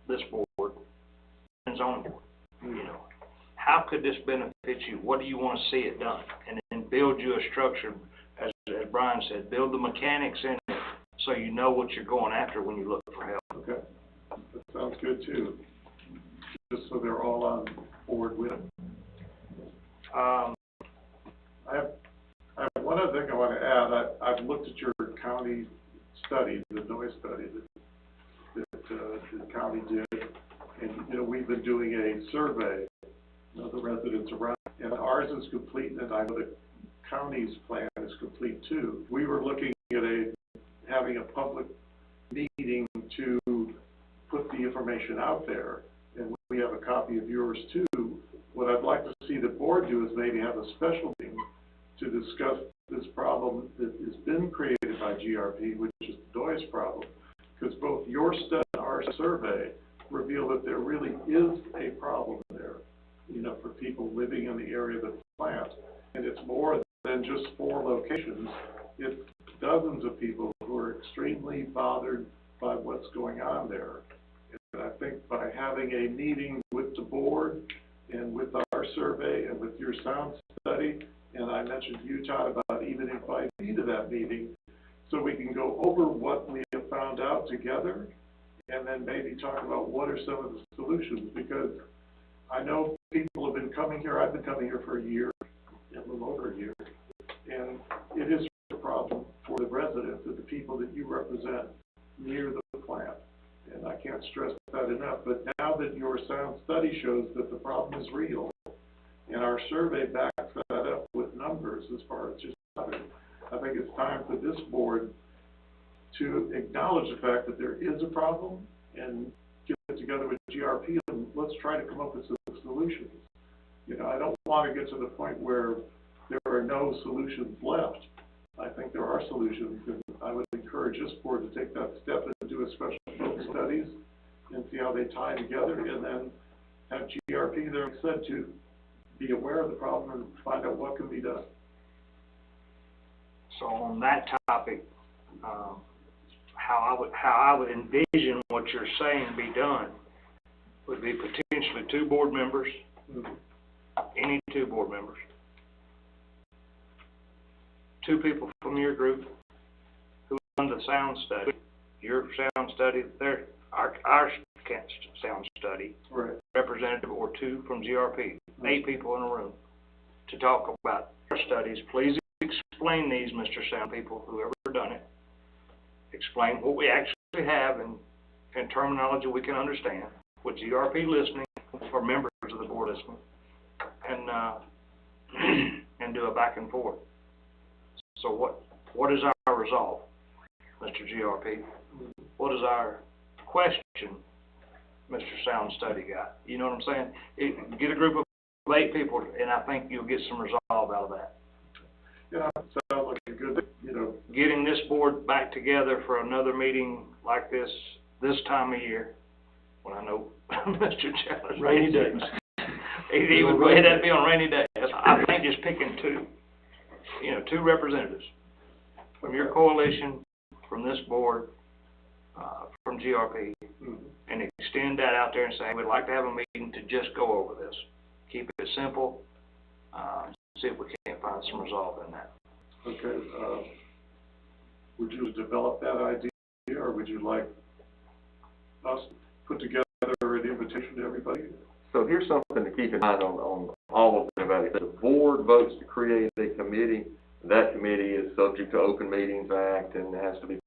this board, and zoning board, you know, how could this benefit you? What do you want to see it done? And then build you a structure, as Brian said, build the mechanics in it so you know what you're going after when you look for help. Okay, that sounds good too. Just so they're all on board with it. I have one other thing I want to add. I've looked at your county study, the noise study that the county did, and you know we've been doing a survey of the residents around, and ours is complete, and I know the county's plan is complete too. We were looking at having a public meeting to put the information out there, and we have a copy of yours too. What I'd like to see the board do is maybe have a special meeting to discuss this problem that has been created by GRP, which is the noise problem, because both your study and our survey reveal that there really is a problem there, you know, for people living in the area of the plant. And it's more than just 4 locations. It's dozens of people who are extremely bothered by what's going on there. And I think by having a meeting with the board and with our survey and with your sound study, and I mentioned Utah about even inviting you to that meeting, so we can go over what we have found out together, and then maybe talk about what are some of the solutions, because I know people have been coming here, I've been coming here for a year, a little over a year, and it is a problem for the residents and the people that stress that enough, but now that your sound study shows that the problem is real, and our survey backs that up with numbers as far as just, I think it's time for this board to acknowledge the fact that there is a problem and get together with GRP and let's try to come up with some solutions. You know, I don't want to get to the point where there are no solutions left. I think there are solutions, and I would encourage this board to take that step and do a special focus studies and see how they tie together, and then have GRP there said to be aware of the problem and find out what can be done. So on that topic, how I would envision what you're saying be done would be potentially 2 board members, any 2 board members, 2 people from your group who run the sound study, your sound study, our sound study, Right. representative or 2 from GRP, 8 people in a room to talk about our studies. Please explain these, Mr. Sound people, whoever done it. Explain what we actually have in terminology we can understand, with GRP listening, or members of the board listening, and do a back and forth. So what is our resolve, Mr. GRP? What is our question, Mr. Sound Study Guy? You know what I'm saying? Get a group of 8 people, and I think you'll get some resolve out of that. Yeah, sounds like a good, you know. Getting this board back together for another meeting like this time of year, when I know Mr. Challis. Rainy days. He would go ahead and be on rainy days. I think just picking 2 representatives from your coalition, from this board, from GRP, and extend that out there and say, we'd like to have a meeting to just go over this. Keep it simple, see if we can't find some resolve in that. Okay, would you develop that idea, or would you like us to put together an invitation to everybody? So here's something to keep in mind on all of them. If the board votes to create a committee, that committee is subject to Open Meetings Act and has to be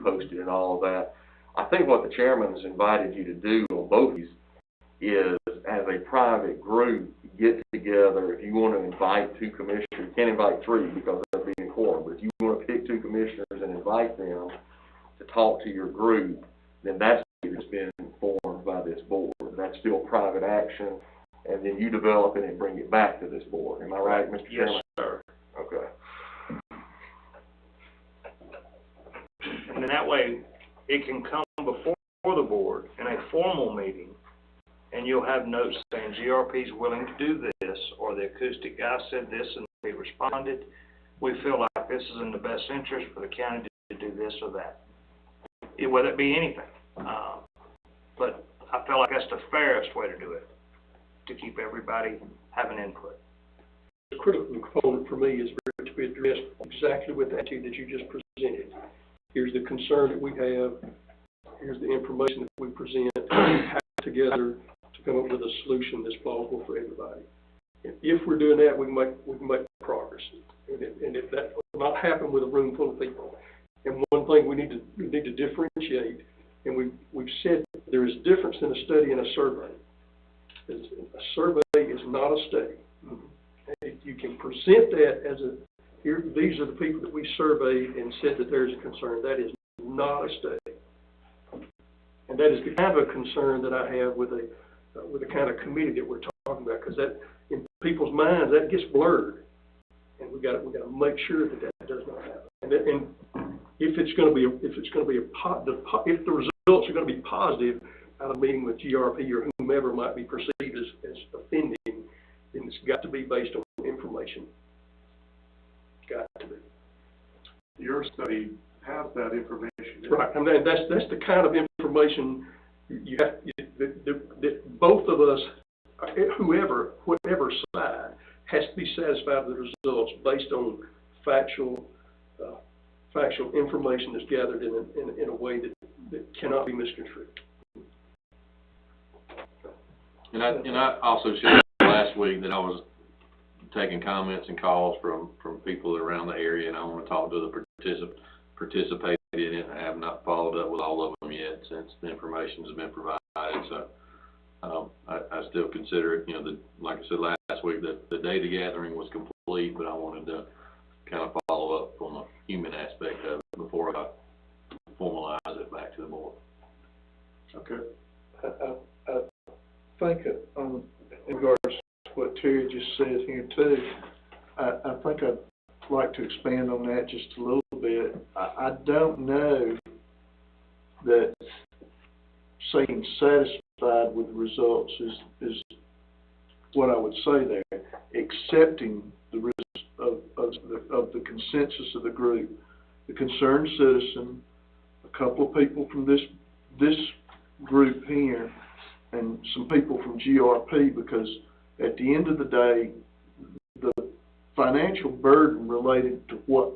posted and all of that. I think what the chairman has invited you to do on both of these is, as a private group, get together. If you want to invite 2 commissioners, you can't invite 3 because that'd be in quorum, but if you want to pick 2 commissioners and invite them to talk to your group, then that's been informed by this board. That's still private action, and then you develop it and bring it back to this board. Am I right, Mr. Chairman? Yes, sir. Okay. And then that way, it can come before the board in a formal meeting, and you'll have notes saying GRP's willing to do this, or the acoustic guy said this and we responded. We feel like this is in the best interest for the county to do this or that. Whether it be anything. But I feel like that's the fairest way to do it, to keep everybody having input. The critical component for me is for it to be addressed exactly with the attitude that you just presented. Here's the concern that we have, here's the information that we present, have together to come up with a solution that's plausible for everybody. If we're doing that, we can make progress. And if that will not happen with a room full of people. And one thing we need to differentiate, and we've said there is a difference in a study and a survey. A survey is not a study. You can present that as these are the people that we surveyed and said that there's a concern. That is not a study. And that is the kind of a concern that I have with the kind of committee that we're talking about, because that, in people's minds, that gets blurred. And we got to make sure that does not happen. And if it's going to be if the results are going to be positive out of a meeting with GRP or whomever might be perceived as offending, then it's got to be based on information. It's got to be. Your study has that information. Right, and that's the kind of information you have that both of us, whatever side, has to be satisfied with the results based on factual information that's gathered in a way that cannot be misconstrued. And I also shared last week that I was taking comments and calls from people around the area, and I want to talk to the participated in it. I have not followed up with all of them them yet, since the information's been provided, so, I still consider it, you know, like I said last week, the data gathering was complete, but I wanted to kind of follow up on the human aspect of it before I formalize it back to the board. Okay. I think, in regards to what Terry just said here too, I think I'd like to expand on that just a little bit. I don't know that saying satisfied with the results is what I would say there. Accepting the results of the consensus of the group, the concerned citizen, a couple of people from this group here, and some people from GRP, because at the end of the day, the financial burden related to what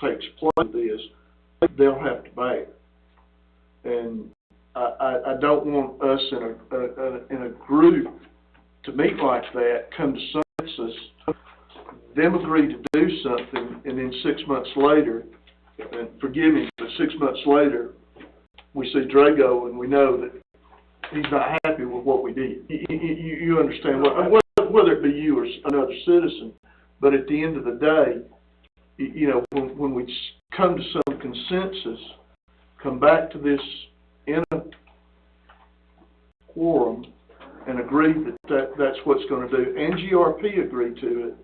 takes place is they'll have to bear. And I don't want us in a group to meet like that, come to census, them agree to do something, and then 6 months later, and forgive me, but 6 months later, we see Drago and we know that he's not happy with what we did. You understand whether it be you or another citizen, but at the end of the day, you know, when we come to some consensus, come back to this in a quorum and agree that's what's going to do, and GRP agree to it,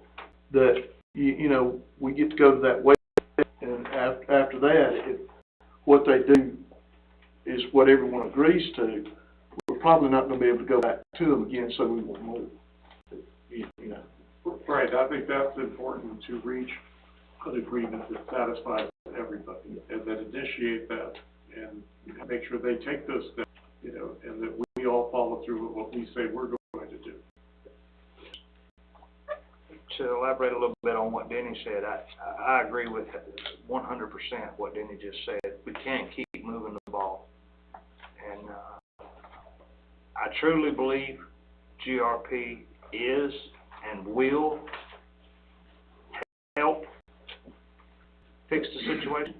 that, you know, we get to go to that way, and after that, if what they do is what everyone agrees to, we're probably not going to be able to go back to them again, so we won't move. You know. Right, I think that's important, to reach an agreement that satisfies everybody, and then initiate that, and make sure they take those steps, you know, and that we all follow through with what we say we're going to do. To elaborate a little bit on what Denny said, I agree with 100% what Denny just said. We can't keep moving the ball. And I truly believe GRP is and will help fix the situation.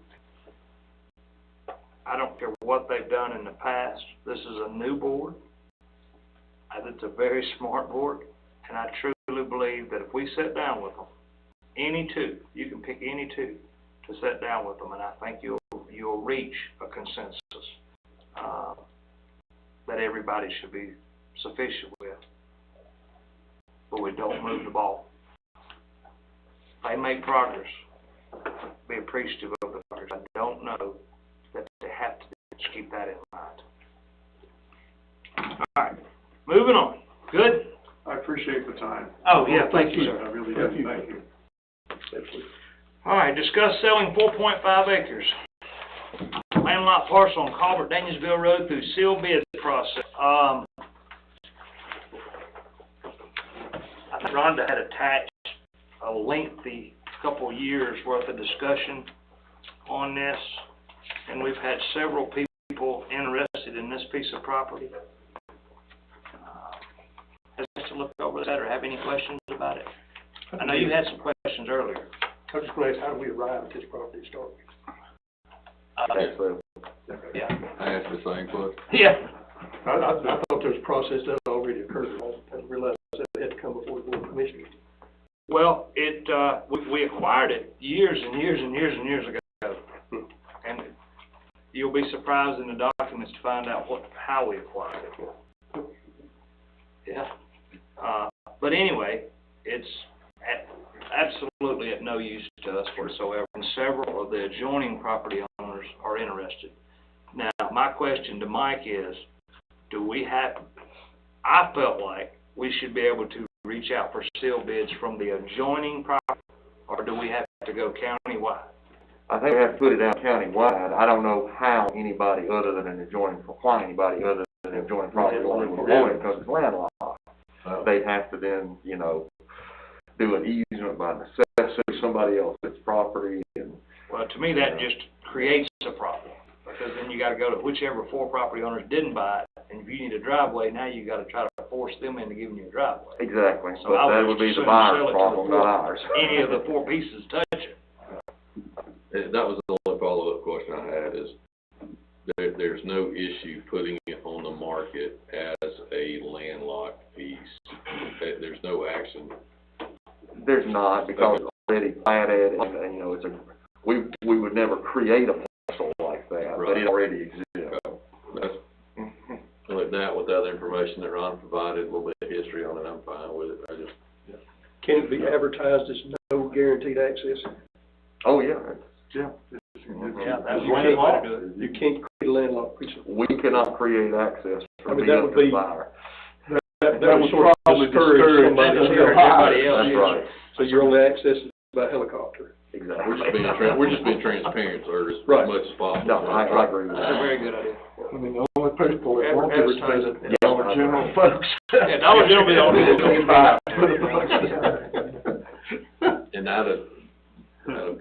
I don't care what they've done in the past. This is a new board. It's a very smart board, and I truly believe that if we sit down with them, any two, you can pick any two to sit down with them, and I think you'll reach a consensus that everybody should be sufficient with. But we don't move the ball. They make progress. Be appreciative of the progress. I don't know that they have to just keep that in mind. All right, moving on. Good? I appreciate the time. Oh, yeah, thank you, sir. I really do, thank you. All right, discuss selling 4.5 acres. Landlocked parcel on Colbert Danielsville Road through sealed bid process. I think Rhonda had attached a lengthy couple of years worth of discussion on this, and we've had several people interested in this piece of property. Has to look over that or have any questions about it? I know you had some questions earlier. I was just going to ask, how do we arrive at this property to start with? Yeah. I asked the same question. Yeah. I thought there was a process that already occurred. I didn't realize that it had to come before the board of commissioners. Well, we acquired it years and years and years and years ago. And you'll be surprised in the documents to find out how we acquired it. Yeah. But anyway, it's absolutely at no use to us whatsoever. And several of the adjoining property owners are interested. Now, my question to Mike is, I felt like we should be able to reach out for sealed bids from the adjoining property, or do we have to go countywide? I think we have to put it out countywide. I don't know how anybody other than an adjoining, why anybody other than an adjoining property owner would want it, because it's landlocked. They'd have to then, you know, do an easement by necessity, somebody else's property, and. Well, to me, that just creates a problem, because then you gotta go to whichever 4 property owners didn't buy it, and if you need a driveway, now you gotta try to force them into giving you a driveway. Exactly, So but I that would would be just the as soon sell buyer's it to the problem, not ours. Any of the 4 pieces touch it. That was the only follow-up question I had is, there's no issue putting it on the market as a landlocked piece. There's no action. There's not, because it's already platted, and, you know, we would never create a parcel like that, but it already exists. That's, like that, with the other information that Ron provided, a little bit of history on it, I'm fine with it. Can it be advertised as no guaranteed access? Oh, yeah. Yeah. Yeah, that's You the way can't- to do it. You can't create a landlocked piece of. We cannot create access I for mean, the that would be- buyer. That would sort of probably discourage somebody else. everybody else. That's right, So your only access is by helicopter. exactly. We're just being transparent, sir, as Right. much as possible. No, I agree with That's a that. very good idea. I mean, the only people that won't Advertise advertise it. it, Dollar General folks. Yeah, Dollar General be the only people that buy And out of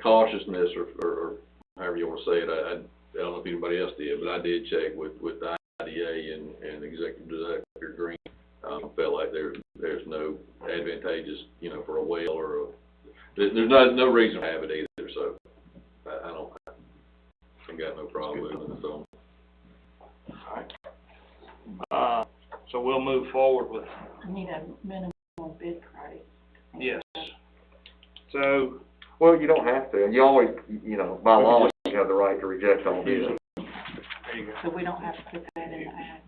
cautiousness, or however you want to say it, I don't know if anybody else did, but I did check with the IDA and Executive Director Green. Felt like there's no advantageous, you know, for a well or there's no reason to have it either, so I got no problem with it, so. So we'll move forward with, We need a minimum bid price. yes. So, Well, you don't have to, you always, you know, by law, you have the right to reject all bids. there you go. So we don't have to put that in the ad.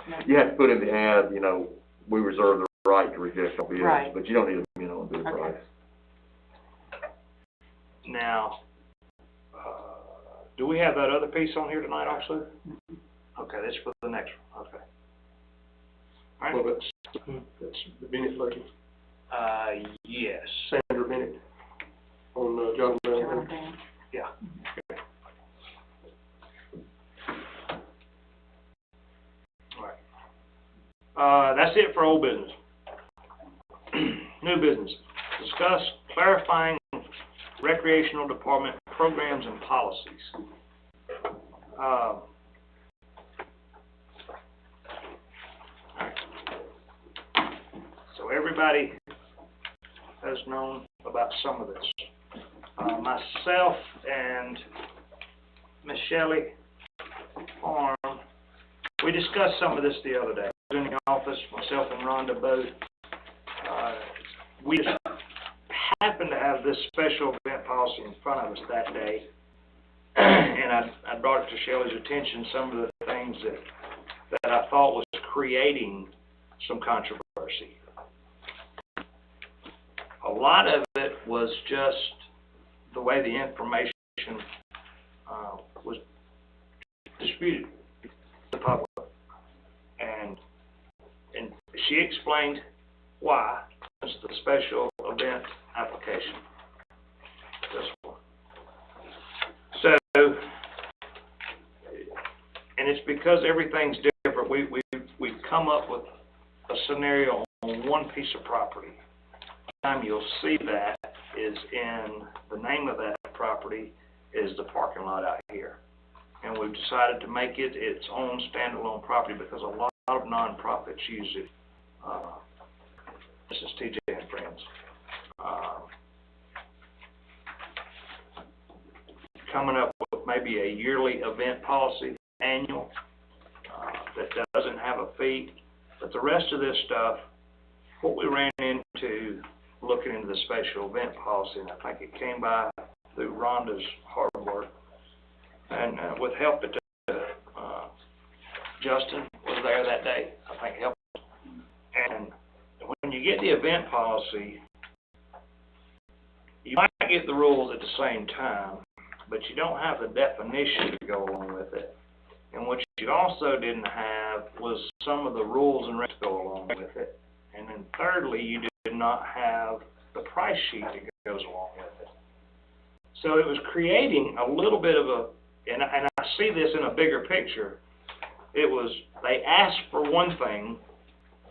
No. You have to put in the ad, you know, we reserve the right to reject all bids, Right. but you don't need a minimum bid Okay. price. Now, do we have that other piece on here tonight also? Okay, that's for the next one, okay. All Well, right, that's the Bennett lady, yes. Sandra Bennett, on, John Brown. Jonathan. Yeah. All right. That's it for old business. New business. Discuss clarifying recreational department programs and policies. So everybody has known about some of this. Myself and Miss Shelley Farm, we discussed some of this the other day. I was in the office, myself and Rhonda both. We just happened to have this special event policy in front of us that day. And I brought it to Shelley's attention, some of the things that I thought was creating some controversy. A lot of it was just the way the information was disputed to the public. And she explained why. It's the special event application. This one. So, and it's because everything's different. We've come up with a scenario on one piece of property. The time you'll see that is in the name of that property is the parking lot out here. And we've decided to make it its own standalone property because a lot of nonprofits use it. This is TJ and Friends. Coming up with maybe a yearly event policy, annual, that doesn't have a fee. But the rest of this stuff, what we ran into looking into the special event policy, and I think it came by through Rhonda's hard work, and with help at Justin was there that day, I think helped. And when you get the event policy, you might get the rules at the same time, but you don't have the definition to go along with it. And what you also didn't have was some of the rules and regs to go along with it. And then thirdly, you did not have the price sheet that goes along with it. So it was creating a little bit of a, and I see this in a bigger picture, it was, they asked for one thing,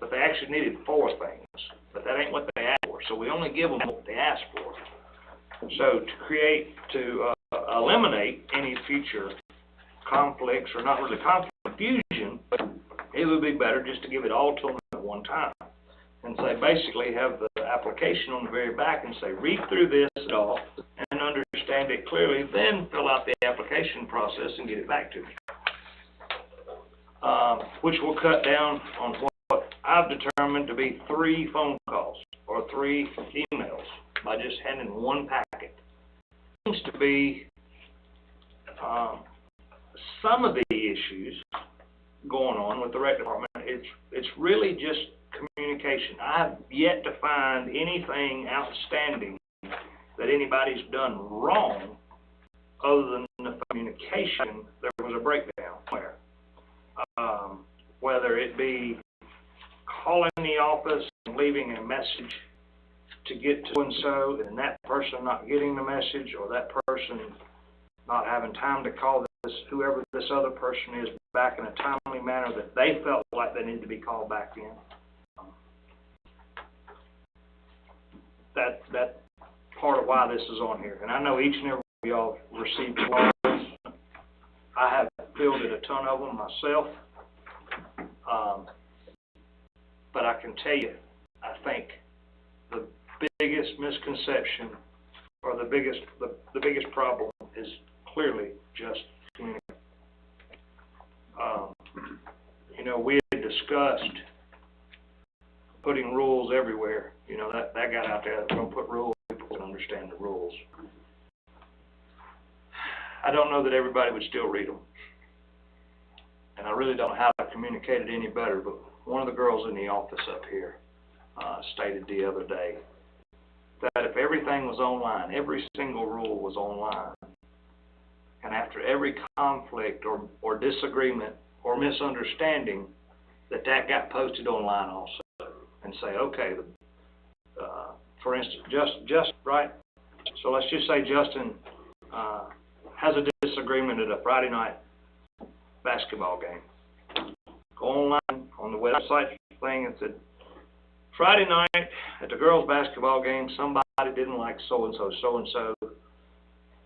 but they actually needed 4 things. But that ain't what they asked for, so we only give them what they asked for. So to eliminate any future conflicts, or not really confusion, but it would be better just to give it all to them at one time. And say, basically have the application on the very back and say, read through this at all and understand it clearly, then fill out the application process and get it back to me. which will cut down on what I've determined to be 3 phone calls or 3 emails by just handing one packet. Seems to be some of the issues going on with the rec department. It's really just communication. I've yet to find anything outstanding that anybody's done wrong other than the communication. There was a breakdown somewhere. Whether it be calling the office and leaving a message to get to so-and-so, and that person not getting the message, or that person not having time to call whoever this other person is back in a timely manner that they felt like they needed to be called back in. That's part of why this is on here. And I know each and every one of y'all received calls. I have fielded a ton of them myself. But I can tell you, I think the biggest misconception or the biggest problem is clearly just communication. You know, we had discussed putting rules everywhere. You know, that got out there. We're going to put rules, people can understand the rules. I don't know that everybody would still read them. And I really don't know how to communicate it any better, but one of the girls in the office up here stated the other day that if everything was online, every single rule was online, and after every conflict or disagreement or misunderstanding, that got posted online also, and say, okay, for instance, just right, so let's just say Justin has a disagreement at a Friday night basketball game. Go online on the website thing and said, Friday night at the girls' basketball game, somebody didn't like so-and-so, so-and-so,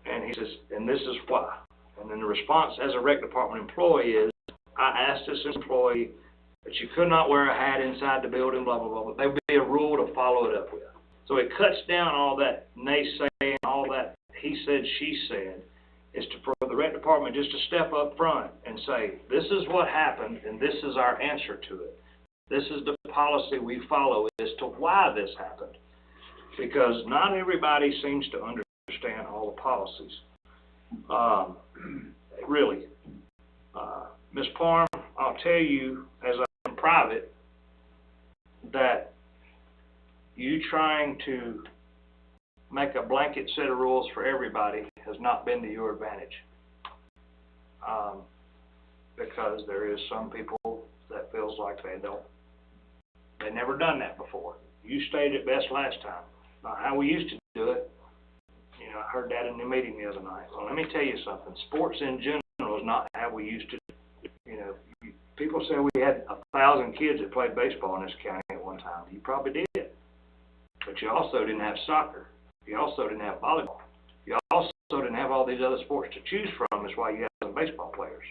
and he says, and this is why. And then the response as a rec department employee is, I asked this employee that you could not wear a hat inside the building, blah, blah, blah, but there would be a rule to follow it up with. So it cuts down all that naysaying, all that he said, she said, is for the rec department just to step up front and say, this is what happened, and this is our answer to it. This is the policy we follow as to why this happened. Because not everybody seems to understand all the policies. Really. Ms. Parham, I'll tell you, as I'm private, that you trying to make a blanket set of rules for everybody has not been to your advantage. Because there is some people that feels like they never done that before. You stated it best last time. Now, how we used to do it, you know, I heard that in the meeting the other night. Well, let me tell you something. Sports in general is not how we used to do it. You know, people say we had 1,000 kids that played baseball in this county at one time. You probably did. But you also didn't have soccer. You also didn't have volleyball. You also didn't have all these other sports to choose from. That's why you have some baseball players.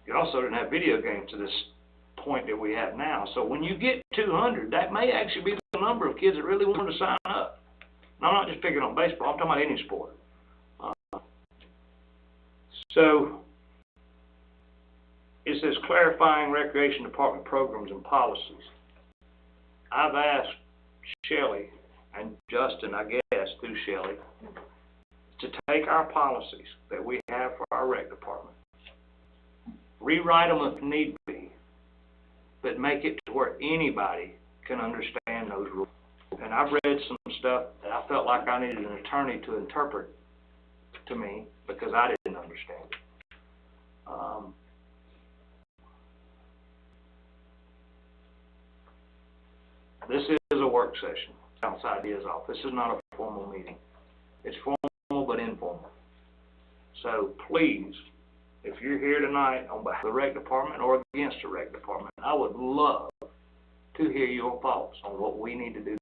You also didn't have video games to this point that we have now. So when you get 200, that may actually be the number of kids that really want to sign up. And I'm not just picking on baseball. I'm talking about any sport. So it says clarifying recreation department programs and policies. I've asked Shelley and Justin, I guess, through Shelley, to take our policies that we have for our rec department, rewrite them if need be, but make it to where anybody can understand those rules. And I've read some stuff that I felt like I needed an attorney to interpret to me because I didn't understand it. This is a work session outside his office. This is not a formal meeting. It's formal but informal. So please, if you're here tonight on behalf of the rec department or against the rec department, I would love to hear your thoughts on what we need to do.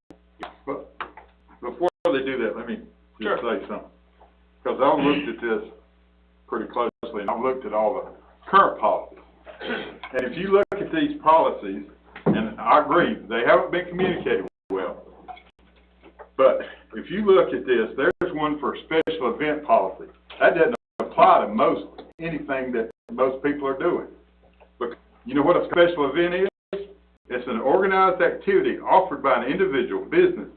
But before they do that, let me Sure. just say something. Because I've looked at this pretty closely, and I've looked at all the current policies. And if you look at these policies, and I agree, they haven't been communicated well. But if you look at this, there's one for special event policy. That doesn't apply to most anything that most people are doing. Because You know what a special event is? It's an organized activity offered by an individual, business,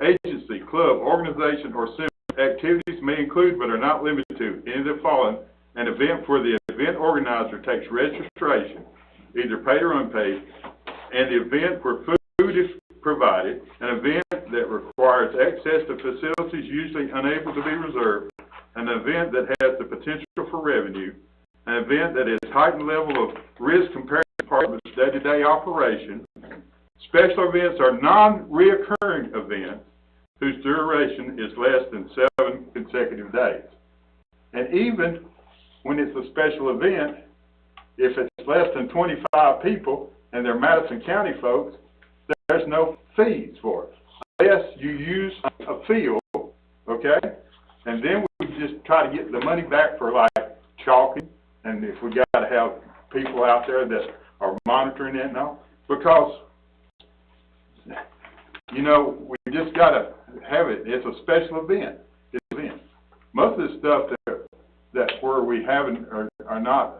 agency, club, organization, or assembly. Activities may include, but are not limited to, any of the following: an event where the event organizer takes registration, either paid or unpaid, and the event where food is provided, an event that requires access to facilities usually unable to be reserved, an event that has the potential for revenue, an event that has heightened level of risk compared to department's day-to-day operation. Special events are non-reoccurring events whose duration is less than 7 consecutive days. And even when it's a special event, if it's less than 25 people and they're Madison County folks, there's no fees for it, unless you use a field, okay? And then we just try to get the money back for like chalking, and if we got to have people out there that are monitoring it and all, because, you know, we just got to have it. It's a special event. It's an event. Most of the stuff that where we haven't are not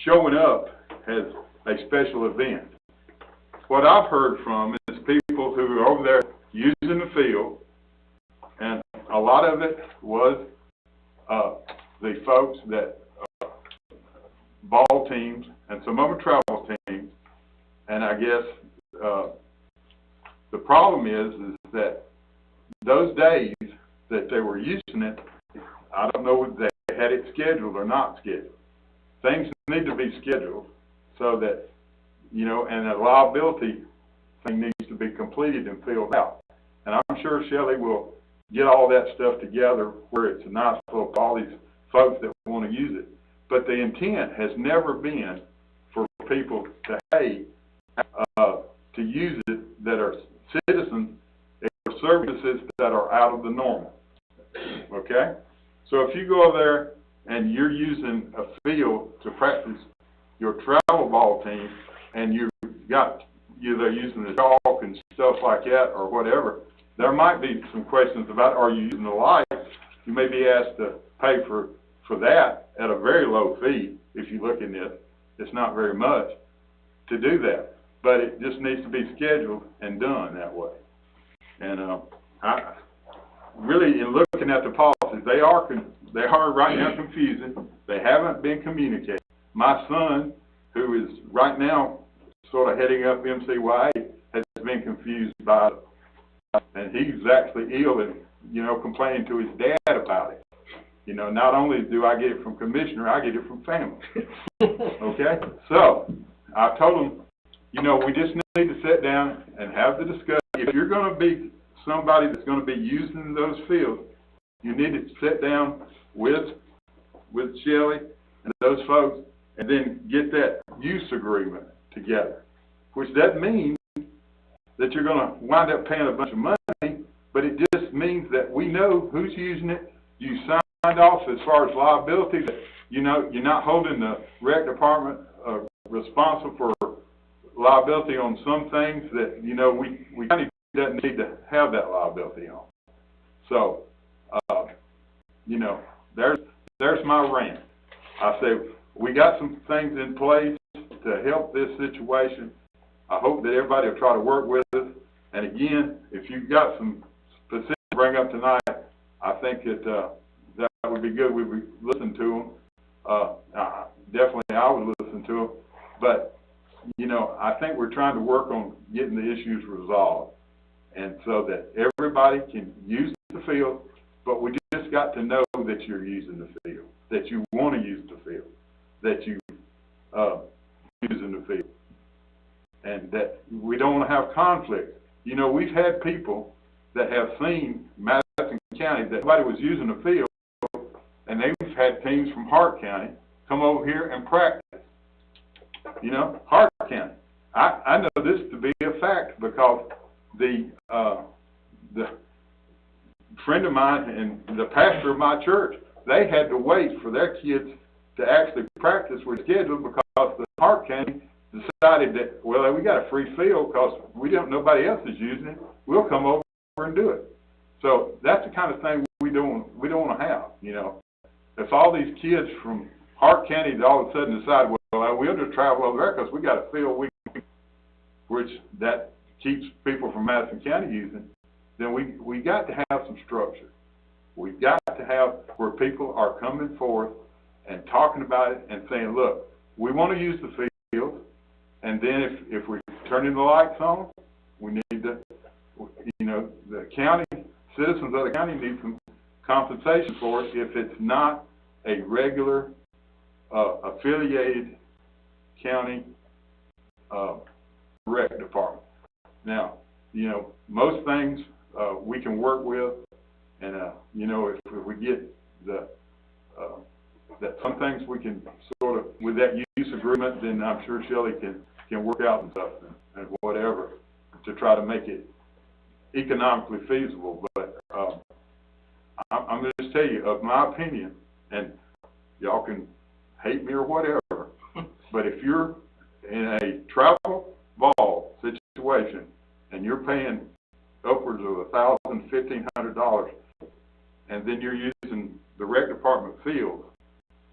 showing up as a special event. What I've heard from is people who are over there using the field, and a lot of it was the folks that ball teams and some of them travel teams, and I guess the problem is that those days that they were using it, I don't know if they had it scheduled or not scheduled. Things need to be scheduled so that, you know, and a liability thing needs to be completed and filled out. And I'm sure Shelley will get all that stuff together where it's a nice little for all these folks that want to use it. But the intent has never been for people to pay to use it that are citizens for services that are out of the normal. Okay? So if you go over there and you're using a field to practice your travel ball team, and you're using the chalk and stuff like that or whatever, there might be some questions about, are you using the lights? You may be asked to pay for that at a very low fee. If you look in this, it's not very much to do that, but it just needs to be scheduled and done that way. And I really, in looking at the policies, they are right now confusing. They haven't been communicated. My son, who is right now sort of heading up MCYA, has been confused by it. And he's actually ill and, you know, complaining to his dad about it. You know, not only do I get it from commissioner, I get it from family. Okay? So, I told him, you know, we just need to sit down and have the discussion. If you're going to be somebody that's going to be using those fields, you need to sit down with Shelley and those folks and then get that use agreement together, which that means that you're going to wind up paying a bunch of money, but it just means that we know who's using it. You signed off as far as liability that, you know, you're not holding the rec department responsible for liability on some things that, you know, we kind of doesn't need to have that liability on. So, you know, there's my rant. I say we got some things in place to help this situation. I hope that everybody will try to work with us. And again, if you've got some specifics to bring up tonight, I think that that would be good. We would listen to them. Definitely, I would listen to them. But you know, I think we're trying to work on getting the issues resolved, and so that everybody can use the field. But we just got to know that you're using the field, that you want to use the field, that you using the field, and that we don't want to have conflict. You know, we've had people that have seen Madison County that nobody was using the field, and they've had teams from Hart County come over here and practice. You know, Hart County. I know this to be a fact because the friend of mine and the pastor of my church, they had to wait for their kids to actually practice with schedule because the Hart County decided that, well, we got a free field because nobody else is using it. We'll come over and do it. So that's the kind of thing we don't want to have. You know, if all these kids from Hart County all of a sudden decided, well, we'll just travel over there because we got a field which that keeps people from Madison County using, then we got to have some structure. We've got to have where people are coming forth and talking about it and saying, look, we want to use the field, and then if we're turning the lights on, we need to, you know, the county, citizens of the county need some compensation for it if it's not a regular, affiliated county, rec department. Now, you know, most things, we can work with, and, you know, if we get that some things we can sort of, with that use agreement, then I'm sure Shelley can work out and stuff and whatever to try to make it economically feasible. But, I'm going to just tell you, of my opinion, and y'all can hate me or whatever, but if you're in a travel ball situation and you're paying upwards of $1,000, $1,500, and then you're using the rec department field,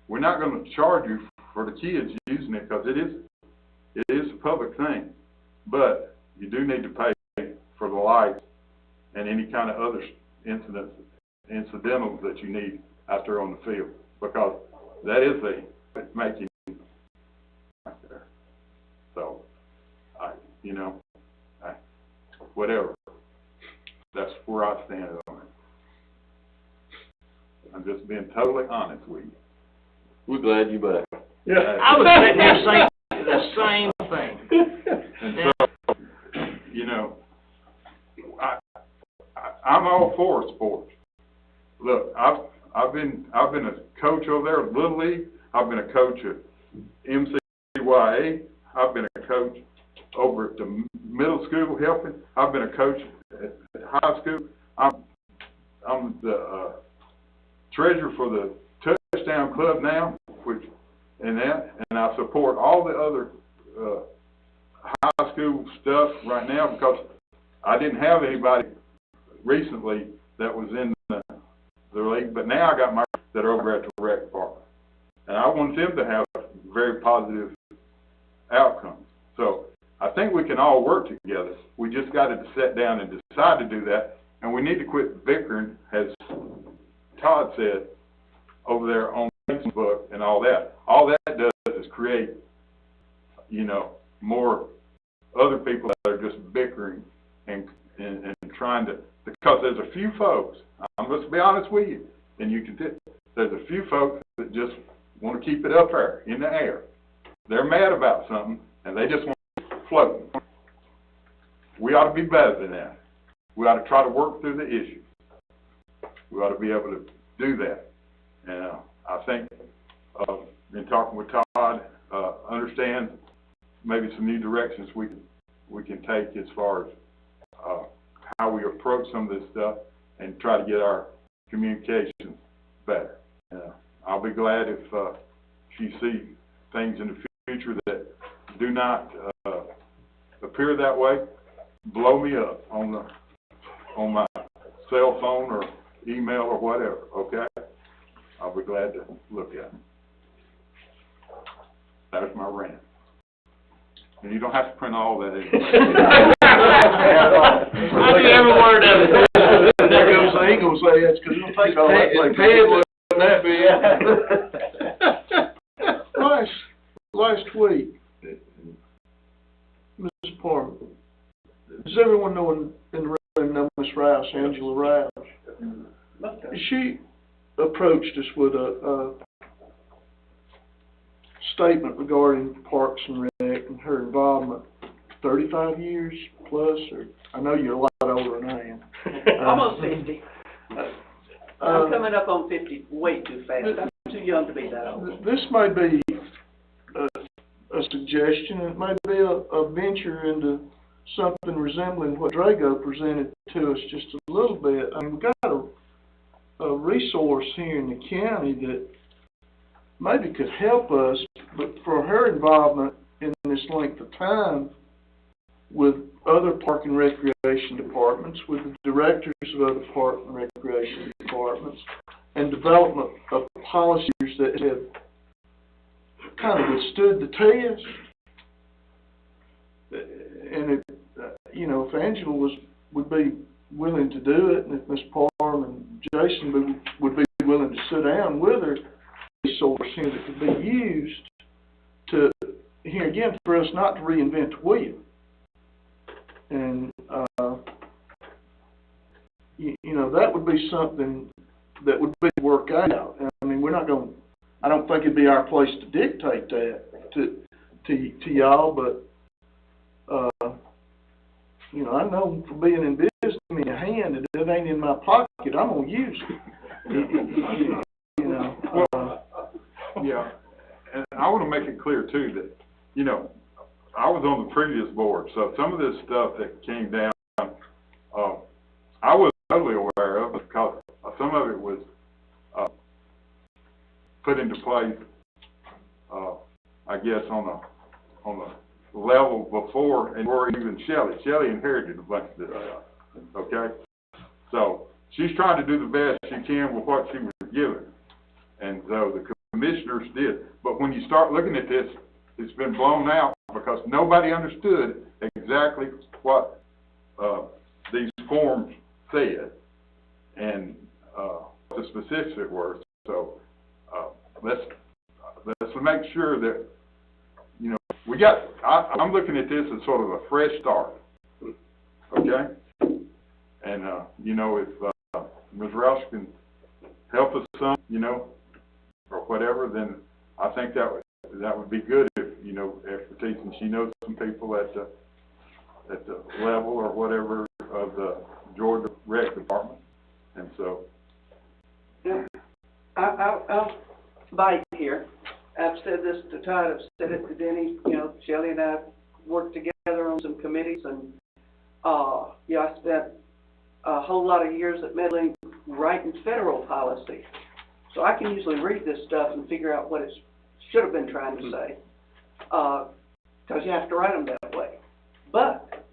we're not going to charge you for the kids using it because it is a public thing, but you do need to pay for the lights and any kind of other incidentals that you need out there on the field, because that is making right there. So, you know, whatever. That's where I stand on it. I'm just being totally honest with you. We're glad you back. Yeah. I was sitting there saying the same thing. And so, you know, I'm all for sports. Look, I've been a coach over there at Little League. I've been a coach at MCYA. I've been a coach over at the middle school helping. I've been a coach at high school. I'm the treasurer for the Touchdown Club now, and I support all the other high school stuff right now because I didn't have anybody recently that was in the league, but now I got my that are over at the rec department, and I want them to have very positive outcomes. So I think we can all work together. We just got to sit down and decide to do that, and we need to quit bickering, as Todd said, over there on Facebook and all that. All that does is create, you know, more other people that are just bickering and trying to, because there's a few folks, I'm going to be honest with you, and you can there's a few folks that just want to keep it up there in the air. They're mad about something, and they just want to float. We ought to be better than that. We ought to try to work through the issues. We ought to be able to do that. And I think, in talking with Todd, understand maybe some new directions we can take as far as how we approach some of this stuff and try to get our communications better. I'll be glad if you see things in the future that do not appear that way. Blow me up on my cell phone or email or whatever. Okay, I'll be glad to look at it. That's my rant. And you don't have to print all that in. I do every word of it. There goes, I ain't gonna say that's because it'll take all that. Last week, Mrs. Parman, does everyone know in the room know Miss Rouse, Angela Rouse? She approached us with a statement regarding Parks and Rec and her involvement, 35 years plus, or I know you're a lot older than I am. Almost 50. I'm coming up on 50 way too fast. I'm too young to be that old. This may be a suggestion, it may be a venture into something resembling what Drago presented to us just a little bit. I mean, we've got a resource here in the county that maybe could help us, but for her involvement in this length of time with other park and recreation departments, with the directors of other park and recreation departments, and development of policies that have kind of withstood the test. And if, you know, if Angela would be willing to do it, and if Ms. Parham and Jason would be willing to sit down with her, resource here that could be used to, here again, for us not to reinvent the wheel. And, you know, that would be something that would be worked out. I mean, we're not going to, I don't think it'd be our place to dictate that to y'all, but, you know, I know from being in business, I mean, a hand, if it ain't in my pocket, I'm going to use it. You know, Yeah, and I want to make it clear too that, you know, I was on the previous board, so some of this stuff that came down, I was totally aware of because some of it was put into place, I guess, on the level before, and or even Shelley inherited a bunch of this stuff, okay? So she's trying to do the best she can with what she was given, and so the commissioners did. But when you start looking at this, it's been blown out because nobody understood exactly what these forms said and the specifics were. So let's make sure that, you know, I'm looking at this as sort of a fresh start, okay? And you know, if Ms. Roush can help us some, you know, or whatever, then I think that would be good if, you know, expertise, and she knows some people at the level or whatever of the Georgia Rec Department, and so. Yeah, I'll bite here. I've said this to Todd, I've said it to Denny, you know, Shelley and I worked together on some committees, and, yeah, I spent a whole lot of years at Medellin writing federal policy. So I can usually read this stuff and figure out what it should have been trying to say, because you have to write them that way. But,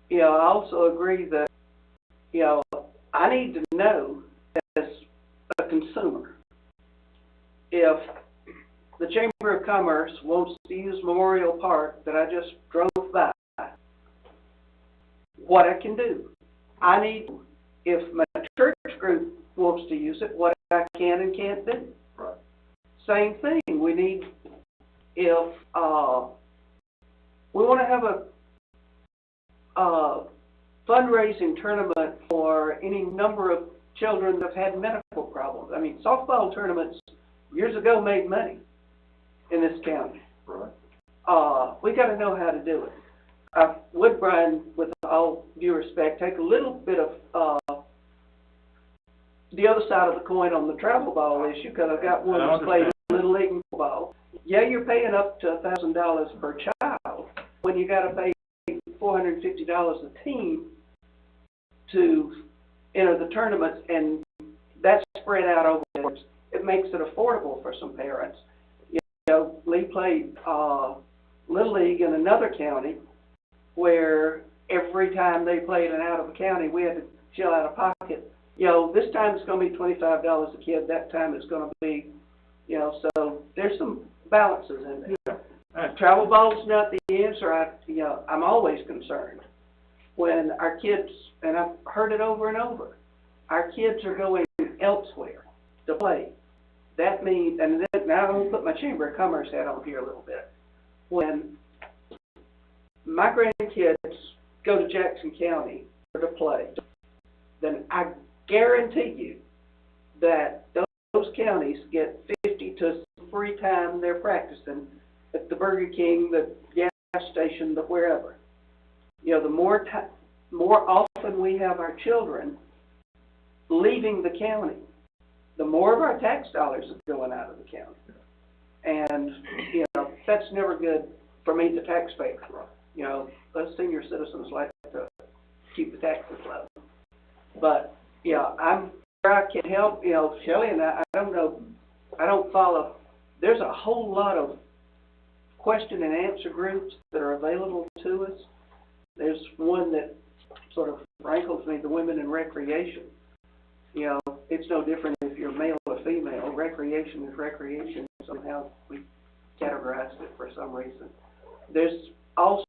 you know, I also agree that, you know, I need to know as a consumer, if the Chamber of Commerce wants to use Memorial Park that I just drove by, what I can do. I need, if my church group wants to use it, what I can and can't do. Right. Same thing, we need, if we want to have a fundraising tournament for any number of children that have had medical problems. I mean, softball tournaments years ago made money in this county. Right. We got to know how to do it. I would, Brian, with all due respect, take a little bit of the other side of the coin on the travel ball issue, because I've got one that's playing Little League and football. Yeah, you're paying up to $1,000 per child when you got to pay $450 a team to enter the tournaments, and that's spread out over. It makes it affordable for some parents. You know, Lee played Little League in another county where every time they played an out of the county, we had to shell out of pocket. You know, this time it's going to be $25 a kid. That time it's going to be, you know, so there's some balances in there. Travel ball's not the answer. I'm always concerned when our kids, and I've heard it over and over, our kids are going elsewhere to play. That means, and then, now I'm going to put my Chamber of Commerce hat on here a little bit. When my grandkids go to Jackson County to play, then I guarantee you that those counties get 50 to free time they're practicing at the Burger King, the gas station, the wherever. You know, the more often we have our children leaving the county, the more of our tax dollars are going out of the county. And, you know, that's never good for me, the taxpayer. You know, us senior citizens like to keep the taxes low. But, yeah, where I can help, you know, Shelley and I don't know, I don't follow. There's a whole lot of question and answer groups that are available to us. There's one that sort of rankles me, the Women in Recreation. You know, it's no different if you're male or female. Recreation is recreation. Somehow we categorized it for some reason. There's also,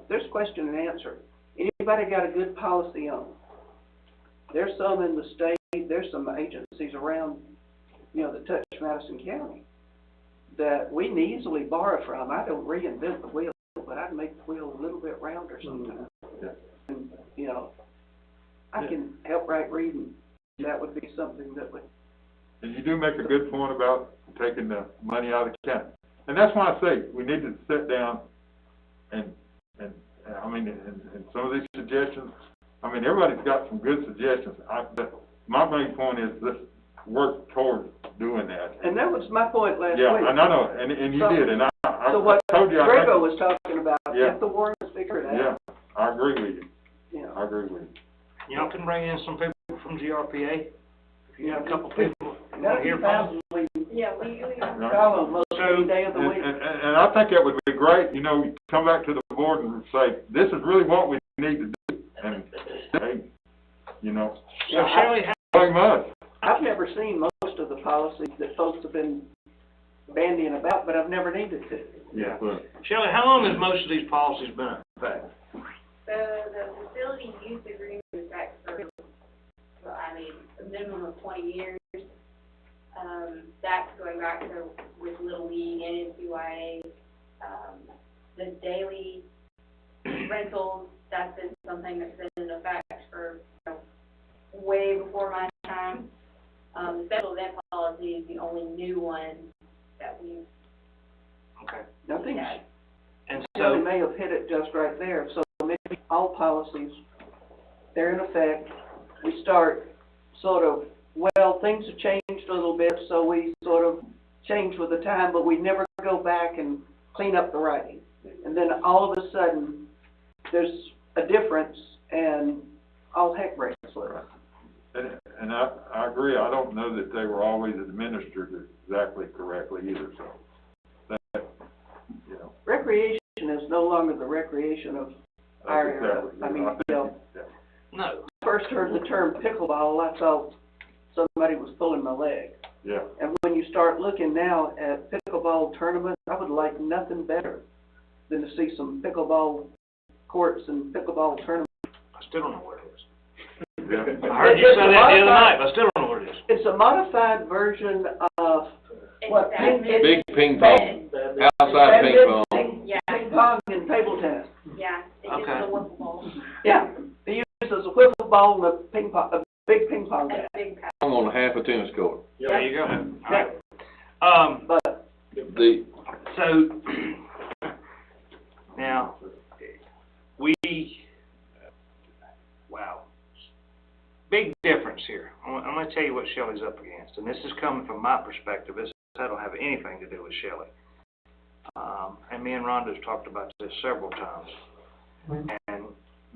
there's question and answer. Anybody got a good policy on? There's some in the state, there's some agencies around, that touch Madison County that we can easily borrow from. I don't reinvent the wheel, but I'd make the wheel a little bit rounder sometimes. And, I can help write reading. That would be something that would. And you do make a good point about taking the money out of the county. And that's why I say, we need to sit down and some of these suggestions, everybody's got some good suggestions. But my main point is, let's work towards doing that. And that was my point last week. Yeah, I know, and you did, and I So what told you, Grego was talking about, Yeah. get the warrants figured out. Yeah, I agree with you. Yeah. I agree with you. Y'all can bring in some people from GRPA, if you have a couple people you wanna hear That'd from. be fabulous. Yeah, we Call them most any day of the And, week. and I think that would be great, you come back to the board and say, this is really what we need to do, and, hey, So Yeah, Shelley, blame us. I've never seen most of the policies that folks have been bandying about, but I've never needed to. Yeah. Shelley, how long has most of these policies been in effect? So the facility use agreement is back for, a minimum of 20 years. That's going back to with Little League and NCYA. The daily rentals, that's been something that's been in effect for, way before my time. The special event policy is the only new one that we've Okay. I think had. And Shelley so, may have hit it just right there. So maybe all policies, they're in effect. We start sort of, things have changed a little bit, so we sort of change with the time, but we never go back and clean up the writing. And then all of a sudden, there's a difference, and all heck breaks loose. And I agree, I don't know that they were always administered exactly correctly either, so, that, Recreation is no longer the recreation of our era. no, First heard the term pickleball, I thought somebody was pulling my leg. yeah. And when you start looking now at pickleball tournaments, I would like nothing better than to see some pickleball courts and pickleball tournaments. I still don't know where it is. Yeah. I heard you say that the other night, but I still don't know where it is. It's a modified version of what? Big ping pong, outside ping pong. Yeah, Ping pong and table tennis. yeah, it's just Okay. a wiffle ball, Yeah, they use it as a wiffle ball and a big ping pong a bat. big pack. I'm on half a tennis court. There you go. Yeah. All right. But So, now, wow, big difference here. I'm going to tell you what Shelley's up against, and this is coming from my perspective. I don't have anything to do with Shelley. And me and Rhonda's talked about this several times. And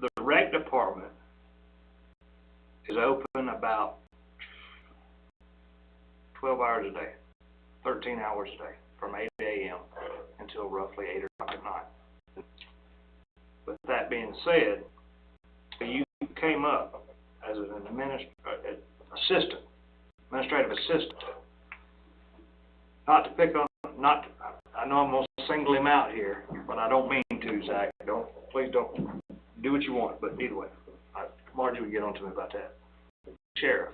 the rec department is open about 12 hours a day, 13 hours a day, from 8 a.m. until roughly 8 o'clock at night. With that being said, you came up as an administrative assistant. Not to pick on, I know I'm gonna single him out here, but I don't mean to, Zach. Please don't do what you want, but either way, Margie would get on to me about that. Sheriff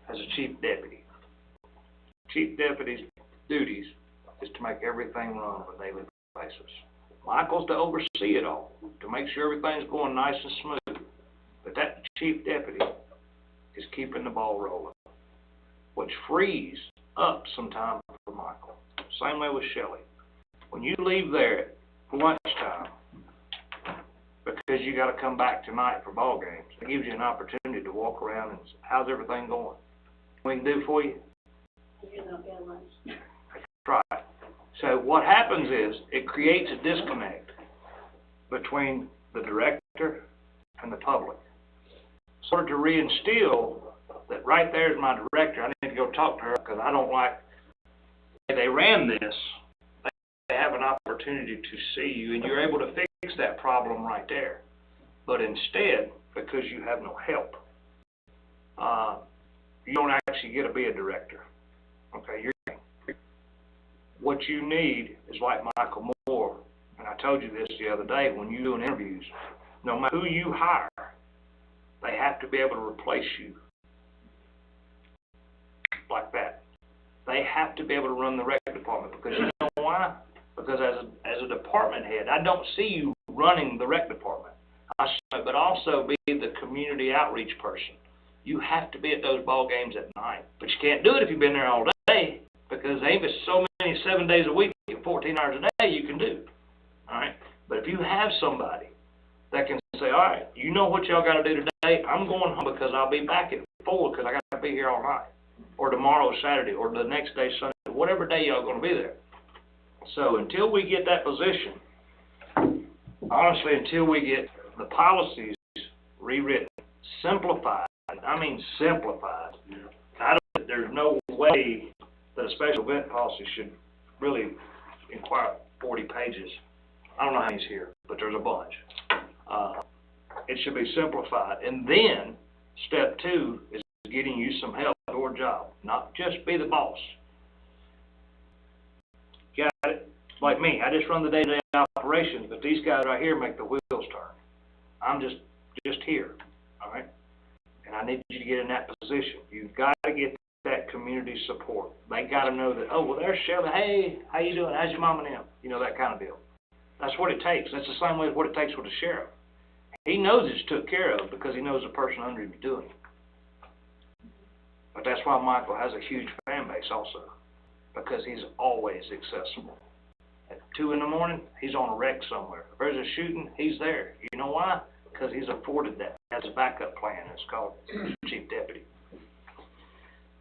as a chief deputy. Chief deputy's duties is to make everything run on a daily basis. Michael's to oversee it all, to make sure everything's going nice and smooth. But that chief deputy is keeping the ball rolling, which frees up some time for Michael. Same way with Shelley. When you leave there at lunchtime, because you gotta come back tonight for ball games, it gives you an opportunity to walk around and say, how's everything going? We can do for you? You don't get lunch. Right. So what happens is, it creates a disconnect between the director and the public. Sort of to reinstill that right there is my director, I need to go talk to her because I don't like the way they ran this. They have an opportunity to see you and you're able to fix that problem right there. But instead, because you have no help, you don't actually get to be a director. Okay, what you need is like Michael Moore, and I told you this the other day when you're doing interviews, no matter who you hire, they have to be able to replace you like that. They have to be able to run the rec department, because you know why? Because as a department head, I don't see you running the rec department. But also be the community outreach person. You have to be at those ball games at night. But you can't do it if you've been there all day, because there ain't but so many 7 days a week, 14 hours a day you can do. All right? But if you have somebody that can say, all right, you know what y'all got to do today? I'm going home because I'll be back at 4 because I got to be here all night. Or tomorrow Saturday, or the next day Sunday, whatever day y'all going to be there. So until we get that position, honestly, until we get the policies rewritten, simplified, I mean simplified, there's no way that a special event policy should really require 40 pages. I don't know how many's here, but there's a bunch. It should be simplified. And then, step 2 is getting you some help at your job, not just be the boss. Got it? Like me, I just run the day-to-day operations, but these guys right here make the wheels turn. I'm just here, all right? And I need you to get in that position. You've got to get that community support. They got to know that, oh, well, there's Shelley. Hey, how you doing? How's your mom and them? You know, that kind of deal. That's what it takes. That's the same way as what it takes with the sheriff. He knows it's took care of because he knows the person under him is doing it. But that's why Michael has a huge fan base also, because he's always accessible. At 2 in the morning, he's on a wreck somewhere. If there's a shooting, he's there. You know why? Because he's afforded that as a backup plan. It's called Chief Deputy.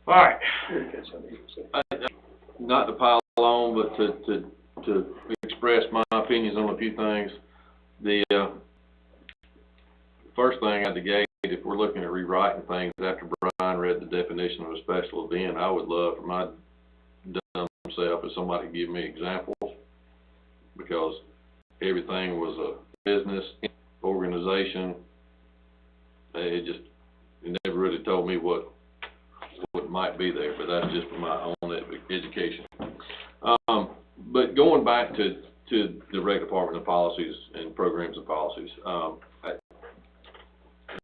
All right. Not to pile on, but to express my opinions on a few things. The first thing out the gate, if we're looking at rewriting things after Brian read the definition of a special event, I would love for my dumb self if somebody give me examples, because everything was a business organization. It never really told me what might be there, but that's just for my own education. But going back to the rec department and policies and programs and policies,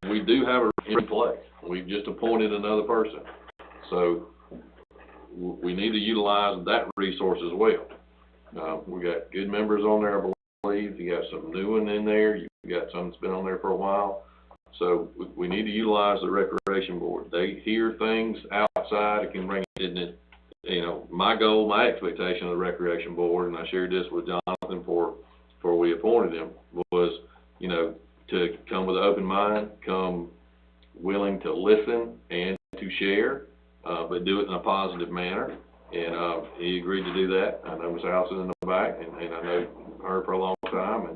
we do have a in play. We've just appointed another person, so we need to utilize that resource as well. We got good members on there, I believe. You got some new one in there. You got some that's been on there for a while. So we need to utilize the recreation board. They hear things outside. It can bring it in. You know, my goal, my expectation of the recreation board, and I shared this with Jonathan before we appointed him, was, you know, to come with an open mind, come willing to listen and to share, but do it in a positive manner. And he agreed to do that. I know Ms. Allison in the back, and I know her for a long time,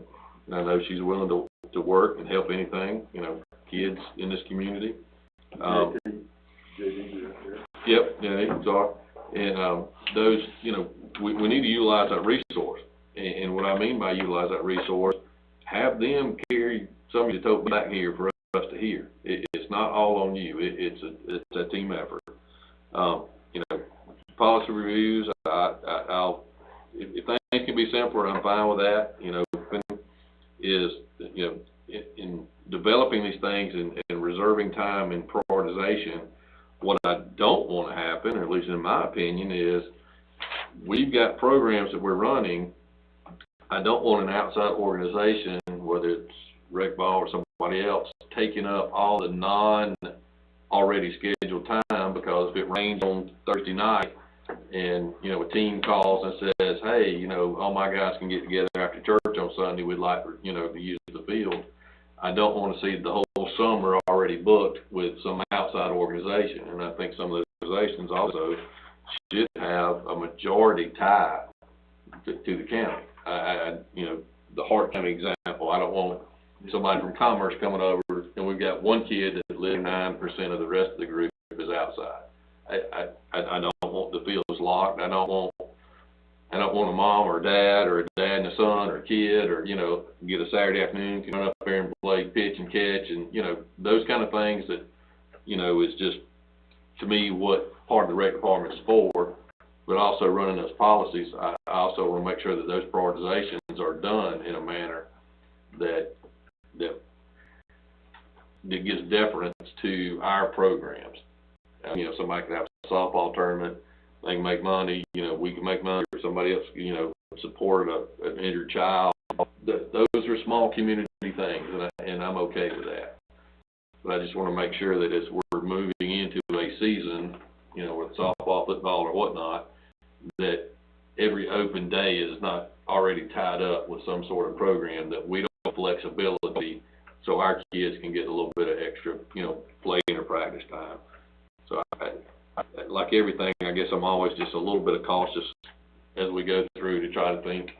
and I know she's willing to work and help anything, you know, kids in this community. Yep, yeah, sorry. And those, you know, we need to utilize that resource. And what I mean by utilize that resource, have them carry some of your tote back here for us to hear. It's not all on you. It's a team effort. You know, policy reviews, if things can be simpler, I'm fine with that. You know, is, you know, in developing these things and reserving time and prioritization, what I don't want to happen, or at least in my opinion, is we've got programs that we're running. I don't want an outside organization, whether it's Rec Ball or somebody else, taking up all the non-already scheduled time, because if it rains on Thursday night and, you know, a team calls and says, hey, you know, all my guys can get together after church on Sunday, we'd like, you know, to use the field. I don't want to see the whole summer already booked with some outside organization. And I think some of those organizations also should have a majority tie to the county. You know, the Hart County example, I don't want somebody from Commerce coming over and we've got one kid that lives 9% of the rest of the group is outside. I don't want the fields locked. I don't want a mom or a dad and a son or a kid, or, you know, get a Saturday afternoon, can run up there and play pitch and catch, and, you know, those kind of things that, you know, is just, to me, what part of the rec department is for. but also running those policies, I also want to make sure that those prioritizations are done in a manner that gives deference to our programs. You know, somebody can have a softball tournament, they can make money, you know, we can make money, or somebody else, you know, support an injured child. Those are small community things, and I'm okay with that. But I just want to make sure that as we're moving into a season, you know, with softball, football, or whatnot, that every open day is not already tied up with some sort of program, that we don't have flexibility so our kids can get a little bit of extra, you know, play or practice time. So like everything, I guess I'm always just a little bit cautious as we go through to try to think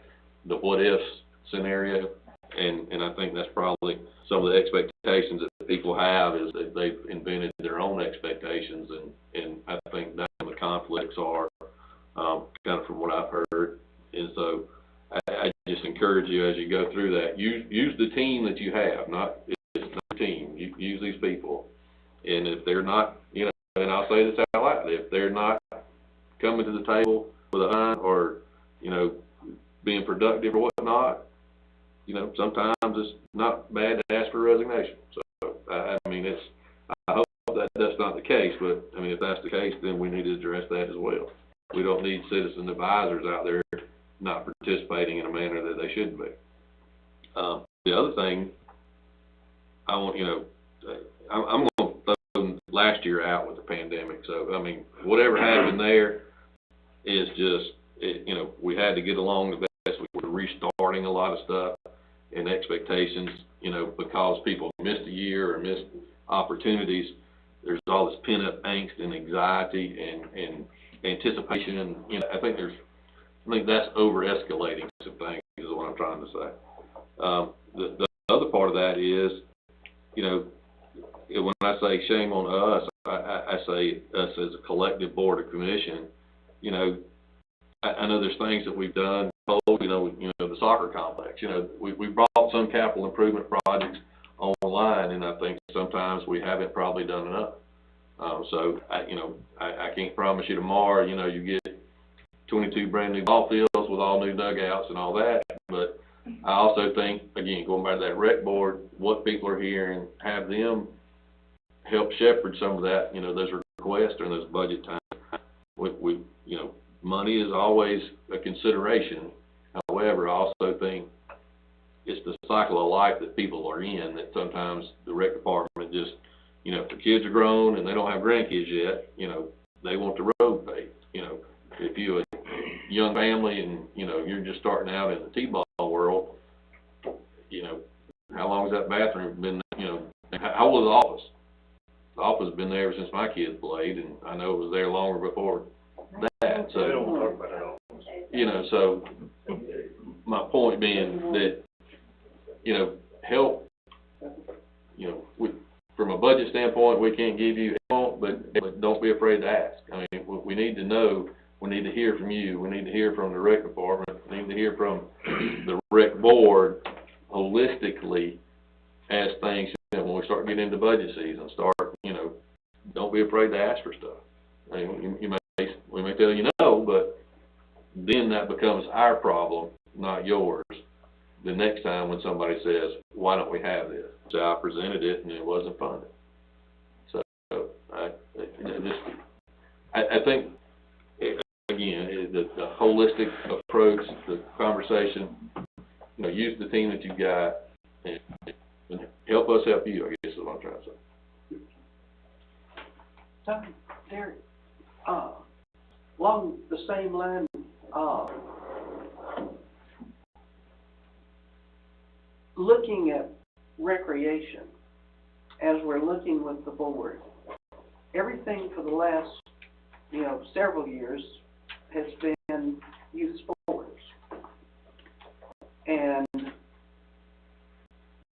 the what ifs scenario, and I think that's probably some of the expectations that people have, is that they've invented their own expectations, and I think that's where the conflicts are, kind of from what I've heard. And so I just encourage you, as you go through that, use the team that you have, not it's not a team. Use these people, and if they're not, you know, and I'll say this out loud, if they're not coming to the table with a hunt, or, you know, being productive or whatnot, you know, sometimes it's not bad to ask for resignation. So, I mean, I hope that that's not the case, but, I mean, if that's the case, then we need to address that as well. We don't need citizen advisors out there not participating in a manner that they shouldn't be. The other thing, I want, you know, I'm going to throw last year out with the pandemic. So, I mean, whatever happened there is just, you know, we had to get along the best. We were restarting a lot of stuff and expectations, you know, because people missed a year or missed opportunities. There's all this pent-up angst and anxiety and anticipation, and, you know, I think that's over-escalating some things, is what I'm trying to say. The other part of that is, you know, when I say shame on us, I say us as a collective board or commission. You know, I know there's things that we've done, you know, the soccer complex, you know, we brought some capital improvement projects online, and I think sometimes we haven't probably done enough. So, I can't promise you tomorrow, you know, you get 22 brand new ball fields with all new dugouts and all that, but I also think, again, going back to that rec board, what people are hearing, have them help shepherd some of that, you know, those requests during those budget times. We you know, money is always a consideration. However, I also think it's the cycle of life that people are in, that sometimes the rec department just, you know, if the kids are grown and they don't have grandkids yet, you know, they want the road paved. You know, if you're a young family and, you know, you're just starting out in the t-ball world, you know, how long has that bathroom been, you know, how old is the office? The office has been there since my kids played, and I know it was there longer before that. So, They don't want to talk about it all. you know, so my point being that, you know, help, you know, from a budget standpoint, we can't give you help, but don't be afraid to ask. I mean, we need to know, we need to hear from you, we need to hear from the rec department, we need to hear from the rec board holistically as things, you know, when we start getting into budget season, you know, don't be afraid to ask for stuff. I mean, we may tell you no, but then that becomes our problem, not yours, the next time when somebody says, why don't we have this? So I presented it and it wasn't funded. So I think, again, the holistic approach, the conversation, you know, use the team that you've got and help us help you, I guess is what I'm trying to say. So, there, along the same line, looking at recreation, as we're looking with the board, everything for the last, you know, several years has been youth sports. And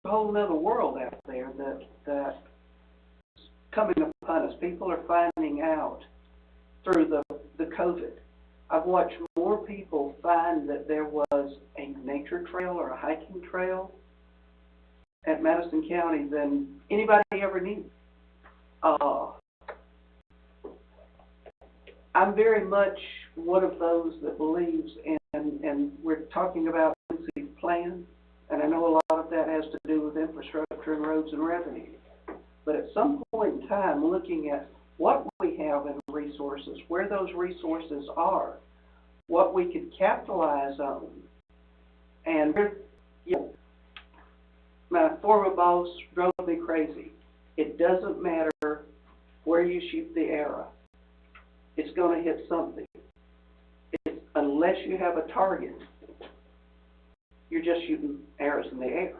a whole other world out there that's coming upon us. People are finding out through the COVID. I've watched more people find that there was a nature trail or a hiking trail at Madison County than anybody ever knew. I'm very much one of those that believes and we're talking about the plan, and I know a lot of that has to do with infrastructure and roads and revenue. But at some point in time, looking at what we have in resources, where those resources are, what we could capitalize on, and, you know, my former boss drove me crazy. It doesn't matter where you shoot the arrow. It's gonna hit something. Unless you have a target, you're just shooting arrows in the air.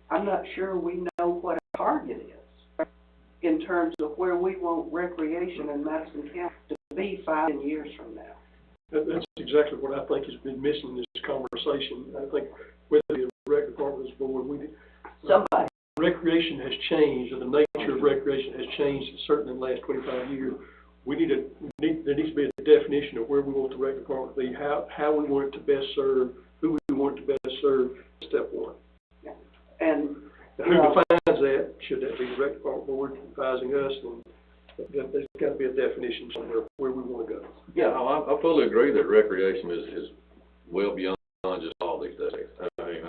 I'm not sure we know what a target is in terms of where we want recreation in Madison County to be 5 years from now. That's exactly what I think has been missing in this conversation. I think whether the rec department's board, Somebody. recreation has changed, or the nature of recreation has changed, certainly in the last 25 years. There needs to be a definition of where we want the rec department to be, how we want it to best serve, who we want it to best serve, step one. Yeah. And Who defines that? Should that be the rec department board advising us? And there's got to be a definition somewhere where we want to go. Yeah, I fully agree that recreation is well beyond just all these days. I mean,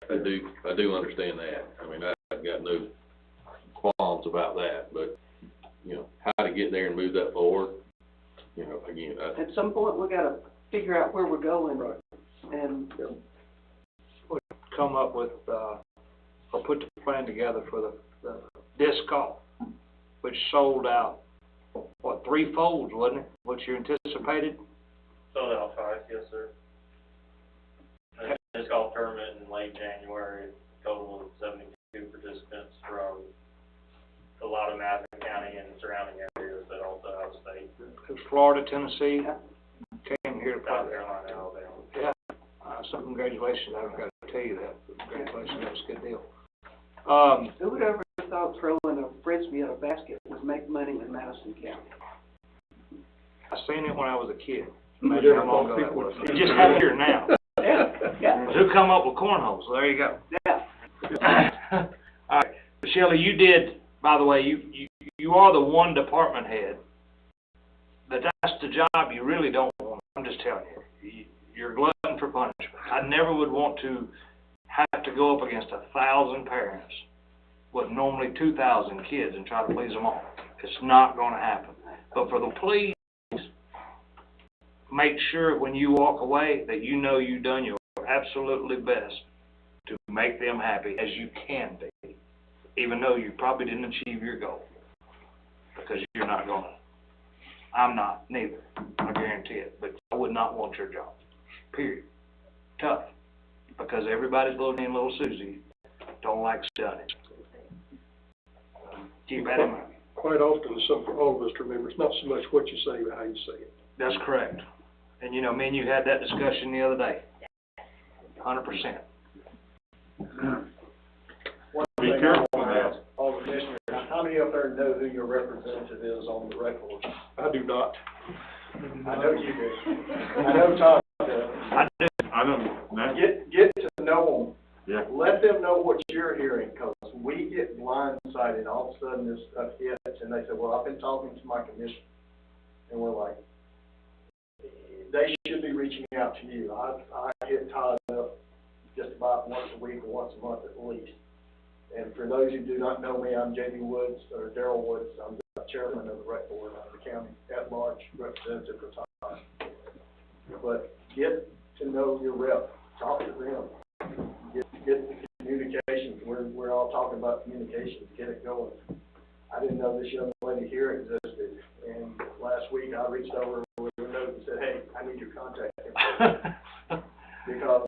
I do understand that. I mean, I've got no qualms about that, but, you know, how to get there and move that forward, you know, again, at some point, we gotta figure out where we're going. Right. And Come up with, or put the plan together for the disc golf, which sold out, what, 3 folds, wasn't it, what you anticipated? Sold out 5, yes, sir. This golf tournament in late January, total of 72 participants from a lot of Madison County and surrounding areas, but also out of state. Florida, Tennessee, came here to play. South Carolina, Alabama. Yeah, so congratulations, I've got to tell you that, congratulations, that was a good deal. who would ever thought throwing a frisbee at a basket would make money in Madison County? I seen it when I was a kid. Who would Imagine ever how long thought ago that people was. would- It just happened here now. Yeah. Who come up with cornholes? There you go. Yeah. All right, Shelley, you did, by the way, you are the one department head, but that's the job you really don't want. I'm just telling you, you're a glutton for punishment. I never would want to have to go up against 1,000 parents with normally 2,000 kids and try to please them all. It's not going to happen. But for the please, make sure when you walk away that you know you've done your absolutely best to make them happy as you can be, even though you probably didn't achieve your goal, because you're not going to. I'm not, neither. I guarantee it. But I would not want your job, period. Tough, because everybody's little named Little Susie don't like stunning. Keep that in mind. Quite often, for all of us to remember, it's not so much what you say, but how you say it. That's correct. And, you know, me and you had that discussion the other day. 100%. Be careful with that. All the commissioners, how many up there know who your representative is on the rec board? I do not. I know you do. I know Todd does. I do. I don't, that, Get to know yeah. them. Let them know what you're hearing, because we get blindsided. All of a sudden this stuff hits, and they say, well, I've been talking to my commission. And we're like, they should be reaching out to you. I hit Todd up just about once a week or once a month at least. And for those who do not know me, I'm J.D. Woods, or Darrell Woods. I'm the chairman of the rec board. I'm the county at-large representative for Todd. But get to know your rep. Talk to them. Get the communications. We're all talking about communications. Get it going. I didn't know this young lady here existed. And last week I reached over with a note and said, hey, I need your contact information. Because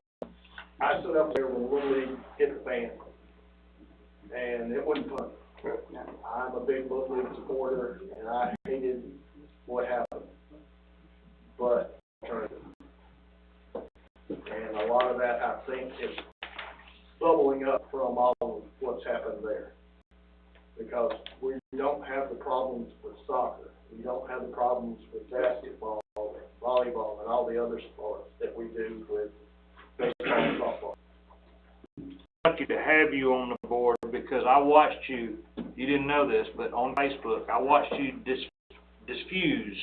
I stood up there when Little League hit the fan. And it wasn't fun. I'm a big Little League supporter, and I hated what happened. But, and a lot of that, I think, is bubbling up from all of what's happened there. Because we don't have the problems with soccer. We don't have the problems with basketball and volleyball and all the other sports that we do with baseball and softball. Lucky to have you on the board, because I watched you didn't know this, but on Facebook, I watched you diffuse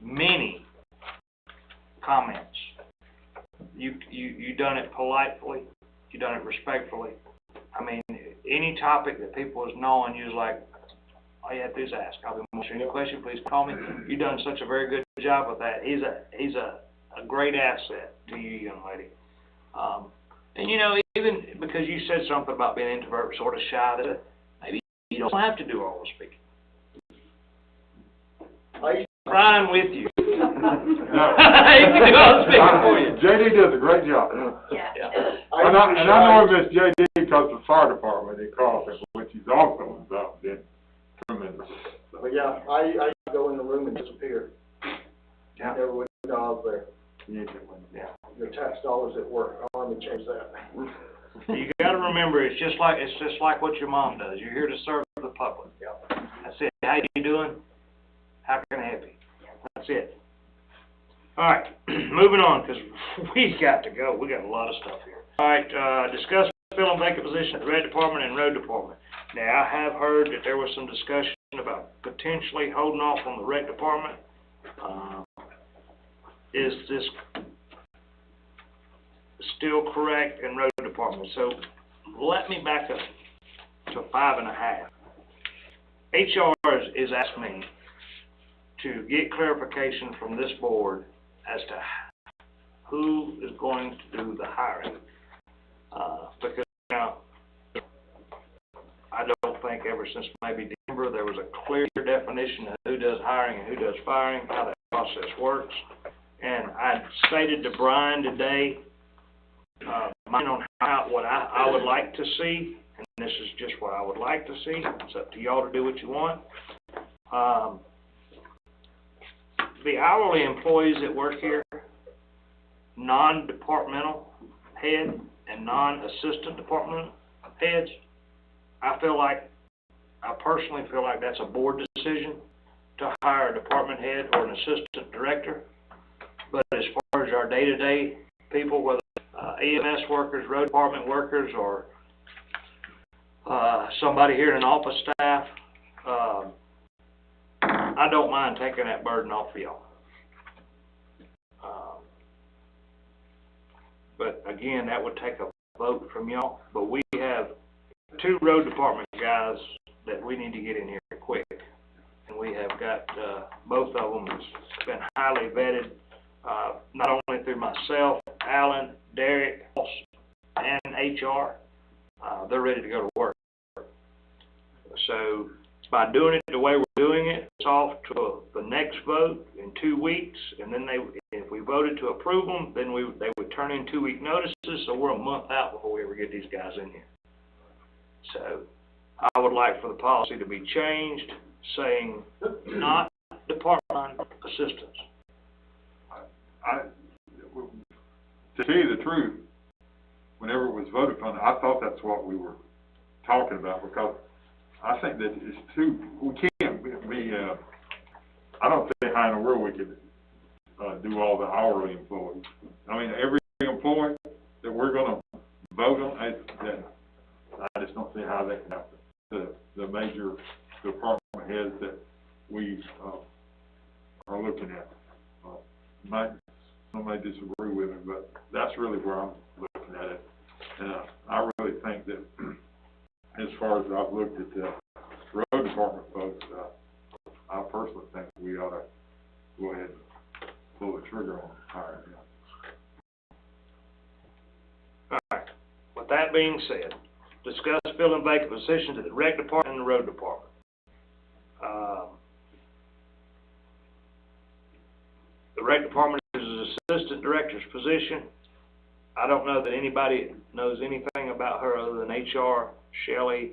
many comments. You done it politely, you done it respectfully. I mean, any topic that people is knowing, you was like, all you have to do is ask. I'll be more sure. Any question, please call me. You done such a very good job with that. He's a great asset to you, young lady. And you know, even because you said something about being introvert, sort of shy, that maybe you don't have to do all the speaking. Ryan with you. He can do all the speaking for you. JD does a great job. Yeah. And I know him as JD because the fire department, they call him, which he's also involved in tremendously. But yeah, I go in the room and disappear. Yeah. Never would know I was there. Yeah. Your tax dollars at work, I want to change that. You gotta remember, it's just like what your mom does. You're here to serve the public. That's it. How you doing? How can I help you? That's it. All right, moving on, because we got to go. We got a lot of stuff here. All right, discuss filling vacant position at the rec department and road department. Now, I have heard that there was some discussion about potentially holding off on the rec department. Is this still correct in road department? So let me back up to 5.5. HR is asking me to get clarification from this board as to who is going to do the hiring. Because now, I don't think ever since maybe Denver, there was a clear definition of who does hiring and who does firing, how that process works. And I stated to Brian today, mine on what I would like to see, and this is just what I would like to see. It's up to y'all to do what you want. The hourly employees that work here, non-departmental head and non-assistant departmental heads, I personally feel like that's a board decision to hire a department head or an assistant director. But as far as our day-to-day people, whether EMS workers, road department workers, or somebody here in an office staff, I don't mind taking that burden off of y'all. But again, that would take a vote from y'all. But we have 2 road department guys that we need to get in here quick. And we have got both of them has been highly vetted, not only through myself, Alan, Derek, and HR. They're ready to go to work. So by doing it the way we're doing it, it's off to the next vote in 2 weeks, and then if we voted to approve them, then they would turn in 2-week notices, so we're a month out before we ever get these guys in here. So I would like for the policy to be changed, saying not department assistants. To tell you the truth, whenever it was voted on, I thought that's what we were talking about, because I think that it's we can't be, I don't see how in the world we could do all the hourly employees. I mean, every employee that we're gonna vote on, I just don't see how that can happen. The major department heads that we are looking at. Some may disagree with me, but that's really where I'm looking at it. And I really think that as far as I've looked at the road department folks, I personally think we ought to go ahead and pull the trigger on hiring them. All right. With that being said, discuss filling vacant positions at the rec department and the road department. The rec department is an assistant director's position. I don't know that anybody knows anything about her other than HR, Shelley,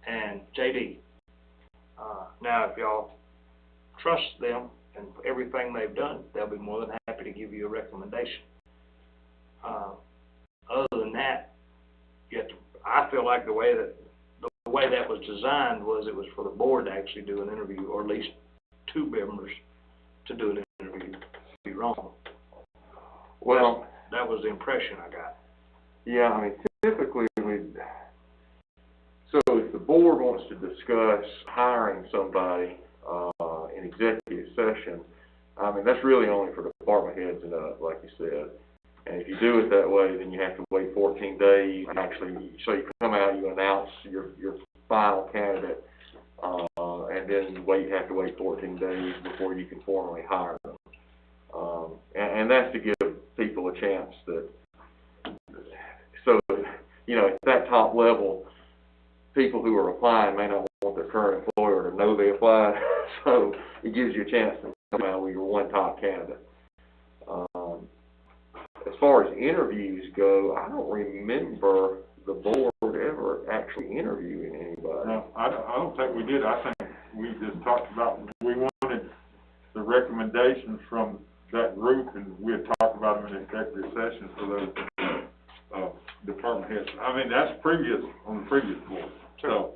and JD. Now, if y'all trust them and everything they've done, they'll be more than happy to give you a recommendation. Other than that, I feel like the way that was designed was it was for the board to actually do an interview, or at least 2 members to do an interview. Be wrong. Well, that was the impression I got. yeah, I mean, typically so if the board wants to discuss hiring somebody in executive session, I mean, that's really only for the department heads and up, like you said. And if you do it that way, then you have to wait 14 days, actually, so you come out, you announce your final candidate, and then have to wait 14 days before you can formally hire them. And that's to give people a chance that, so, you know, at that top level, people who are applying may not want their current employer to know they applied, so it gives you a chance to come out with your one top candidate. As far as interviews go, I don't remember the board ever actually interviewing anybody. No, I don't think we did. I think we just talked about, we wanted the recommendations from that group, and we had talked about them in executive session for those, department heads. I mean, that's previous, on the previous board. So,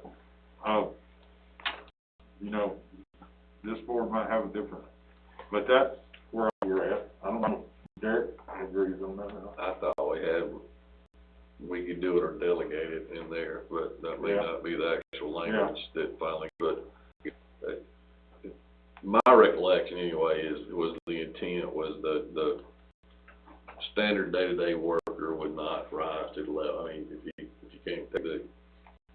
you know, this board might have a different, but that's where we're at. I don't know, Derek agrees on that. I thought we could do it or delegate it in there, but that may not be the actual language that finally, but my recollection anyway was the intent was the standard day-to-day worker would not rise to the level. I mean, if you can't take the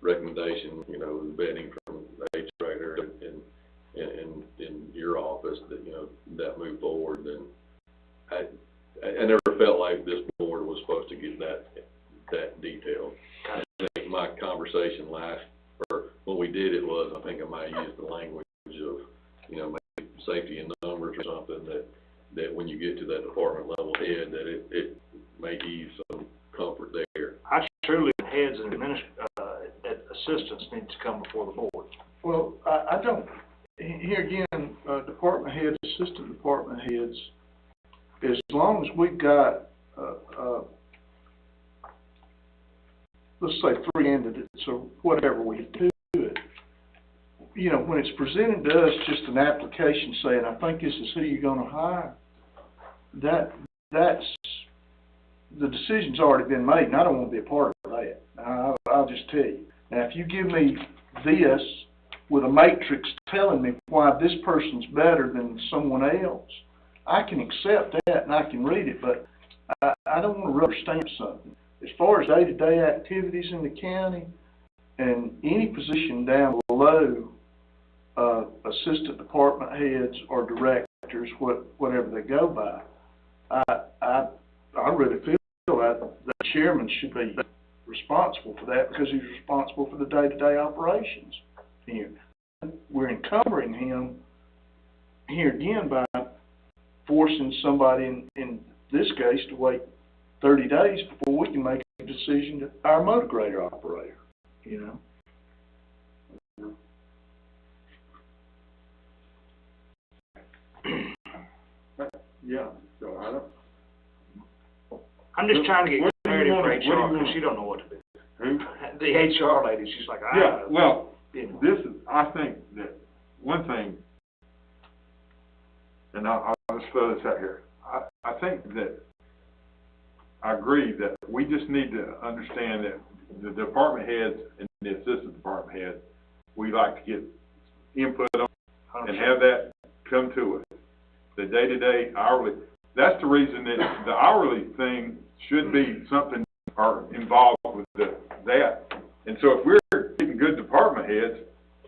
recommendation, you know, vetting from the HR in your office that, you know, that move forward, then I never felt like this board was supposed to get that detailed. I think my conversation when we did it was, I think I might use the language of, you know, maybe safety in numbers or something that when you get to that department level head, that it may ease some comfort there. I surely, heads and assistants need to come before the board. Well, I don't, here again, department heads, assistant department heads, as long as we've got, let's say 3 candidates or whatever we do it, you know, when it's presented to us, just an application saying, I think this is who you're gonna hire, that's, the decision's already been made, and I don't wanna be a part of that. I'll just tell you. Now, if you give me this with a matrix telling me why this person's better than someone else, I can accept that and I can read it, but I don't want to rubber stamp something. As far as day-to-day activities in the county and any position down below assistant department heads or directors, whatever they go by, I really feel that the chairman should be responsible for that because he's responsible for the day-to-day operations here. We're encumbering him here again by forcing somebody in this case to wait 30 days before we can make a decision to hire a motor grader operator, you know. Yeah, so I don't. I'm just trying to get What do you clarity for want- what do you HR, want? because she don't know what to do. Who? The HR lady, she's like, Yeah, well, you know. this is, I think that one thing, and I'll just throw this out here. I think that I agree that we just need to understand that the department heads and the assistant department heads, we like to get input on and have that come to us. The day-to-day hourly, that's the reason that the hourly thing should be something or involved with that. And so if we're getting good department heads,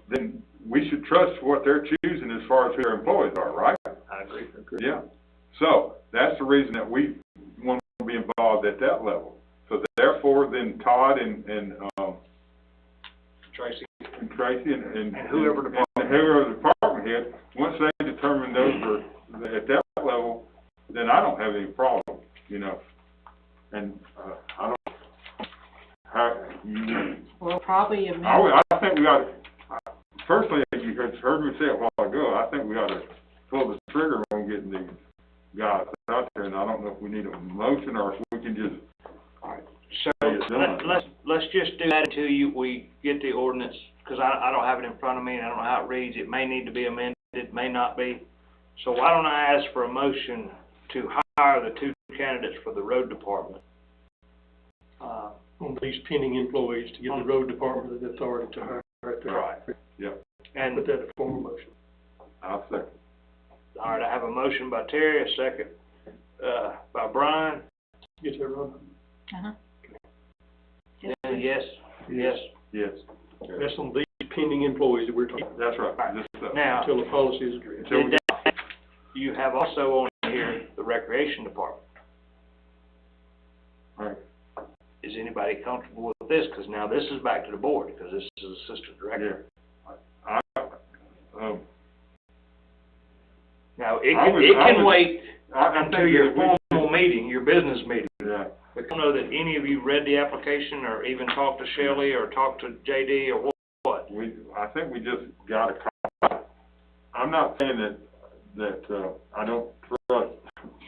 then we should trust what they're choosing as far as who their employees are, right? I agree. Yeah. So that's the reason that we want to be involved at that level. So therefore, then Todd and Tracy. And whoever department head, once they determine those are at that level, then I don't have any problem, you know. And I don't. Well, probably a minute. I think we ought to. Personally, you heard me say it a while ago. I think we ought to pull the trigger on getting these guys out there, and I don't know if we need a motion or if we can just. So let's just do that until we get the ordinance, because I don't have it in front of me and I don't know how it reads. It may need to be amended, it may not be. So why don't I ask for a motion to hire the 2 candidates for the road department? On these pending employees to give the road department the authority to hire right there. Right. Yep. And Put that in form of motion. I'll second. all right, I have have a motion by Terry, a second, by Brian. Get that right? Uh-huh. Yes, yes. Yes, That's on these pending employees that we're talking about, that's right. Just, Now, until the policy is addressed. did that, you have also on here the recreation department. Right. Is anybody comfortable with this? Because now this is back to the board, because this is assistant director. Now, it I can, would- it I can would- wait I until think your that we- formal meeting, your business meeting. Yeah, I don't know that any of you read the application, or even talked to Shelley, or talked to JD, or what. I think we just gotta I'm not saying that I don't trust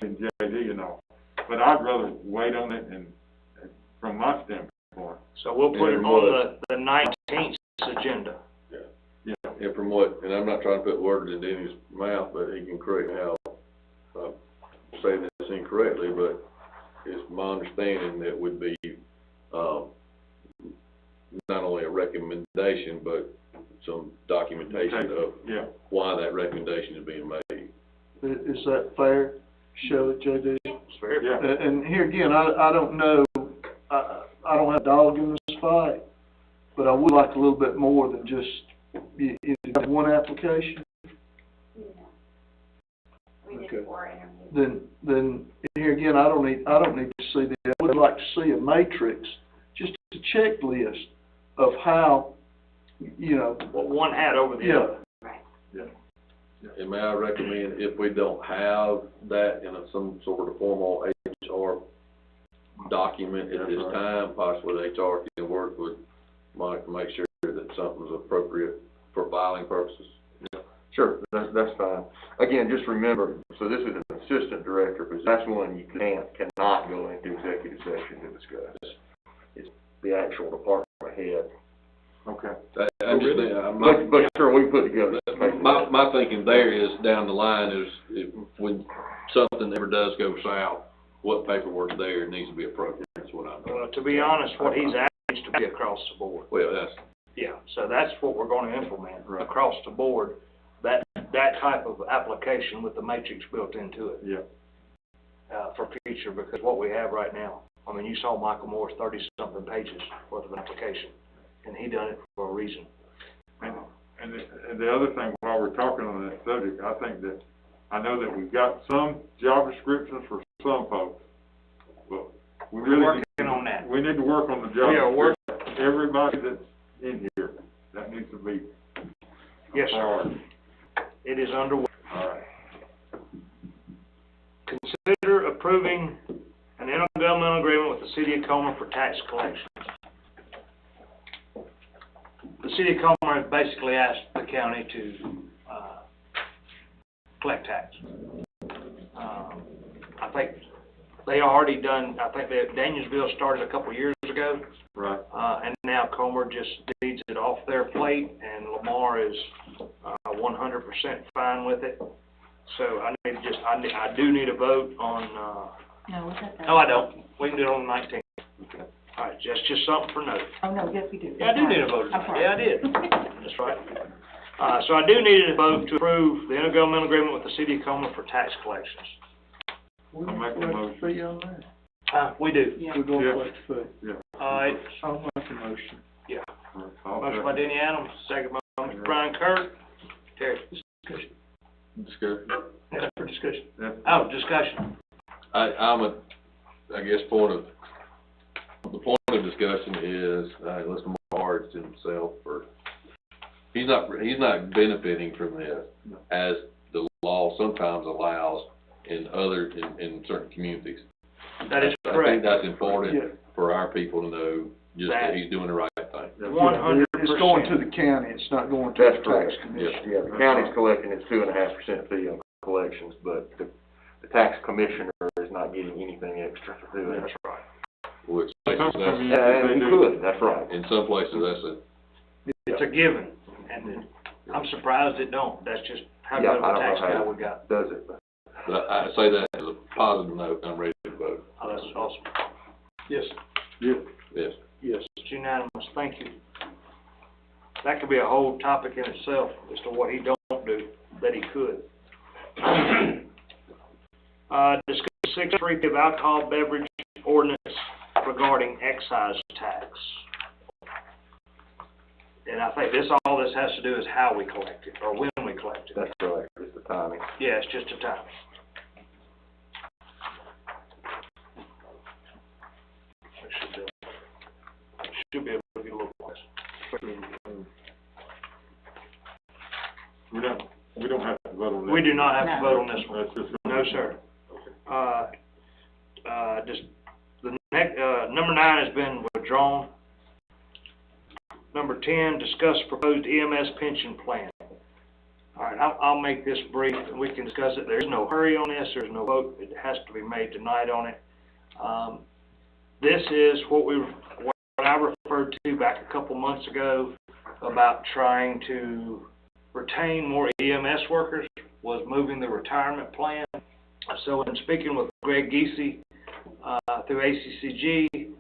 in JD and all, but I'd rather wait on it and from my standpoint. So we'll put it on the 19th agenda. And from what, and I'm not trying to put words in Denny's mouth, but he can correct me how I'm saying this incorrectly, but it's my understanding that would be, not only a recommendation, but some documentation of Yeah, why that recommendation is being made. Is that fair, Shelley, JD? It's very yeah. And here again, I don't know, I don't have a dog in this fight, but I would like a little bit more than just, you have one application, No. We Okay. did 4 interviews. then here again, I don't need to see that. I would like to see a matrix, just a checklist of how, you know, What one had over the yeah, other. And may I recommend, if we don't have that in some sort of formal HR document at this time, possibly HR can work with Mike to make sure that something's appropriate for filing purposes. Sure, that's fine. Again, just remember, so this is an assistant director, but that's one you cannot go into executive session to discuss. It's the actual department head. Okay. I understand, But sure, we can put together. my thinking there is down the line is if when something ever does go south, what paperwork's there needs to be appropriate, that's what I'm doing. Well, to be honest, what he's asked needs to be across the board. Well, that's, Yeah, so that's what we're gonna implement, Right. across the board, that type of application with the matrix built into it. Yeah. For future, because what we have right now, I mean, you saw Michael Moore's 30-something pages worth of an application, and he done it for a reason. And the other thing, while we're talking on that subject, I know that we've got some job descriptions for some folks, but we We're really working on that. we need to work on the job We are working. description. Everybody that's in here, that needs to be Yes, sir. priority. It is underway. All right. Consider approving an intergovernmental agreement with the city of Comer for tax collections. The city of Comer has basically asked the county to, collect tax. I think they already done, Danielsville started a couple years ago, Right. and now Comer just needs it off their plate, and Lamar is, 100% fine with it. So I do need a vote on, No, was that the? no, I don't. We can do it on the 19th. All right, just something for note. Oh, no, yes, we do. Yeah, I do need a vote I'm tonight. sorry. Yeah, I did. That's right. So I do need a vote to approve the intergovernmental agreement with the city of Comer for tax collections. we I'll make a collect motion. a fee on that. We do. Yeah. We're gonna Yeah. collect a fee. Yeah. I'll make a motion. I'll Motion by Denny Adams, second by Mr. Brian Kirk. Terry, discussion. next for discussion. Yeah. Oh, discussion. I guess the point of discussion is, let's Lamar himself for, he's not benefiting from this as the law sometimes allows in certain communities. That is I think correct. that's Yeah. important for our people to know, just that he's doing the right thing. 100%. It's going to the county, it's not going to That's the correct. tax commission. Yeah, the county's collecting its 2.5% fee on collections, but the tax commissioner is not getting anything extra for doing it. That's right. Which Some places that's, communities, And they he do. could, that's right. in some places It's a given, and I'm surprised it don't. That's just how Yeah, good of I a don't know tax how guy it we got. does it, but. but I say that as a positive note, I'm ready to vote. Oh, that's awesome. Yes. Yeah. Yes. Yes. It's unanimous, thank you. That could be a whole topic in itself as to what he don't do, that he could. repeat of alcohol beverage ordinance regarding excise tax. And I think all this has to do is how we collect it, or when we collect it. That's correct, it's the timing. Yeah, it's just a time. Should be able to get a little closer. We don't have to vote on that. We do not have to vote on this one. That's just. No, sir. Just, the next, number 9 has been withdrawn. Number 10, discuss proposed EMS pension plan. All right, I'll make this brief, and we can discuss it. There's no hurry on this, there's no vote, it has to be made tonight on it. This is what I referred to back a couple months ago about trying to retain more EMS workers, was moving the retirement plan. So in speaking with Greg Giese, through ACCG,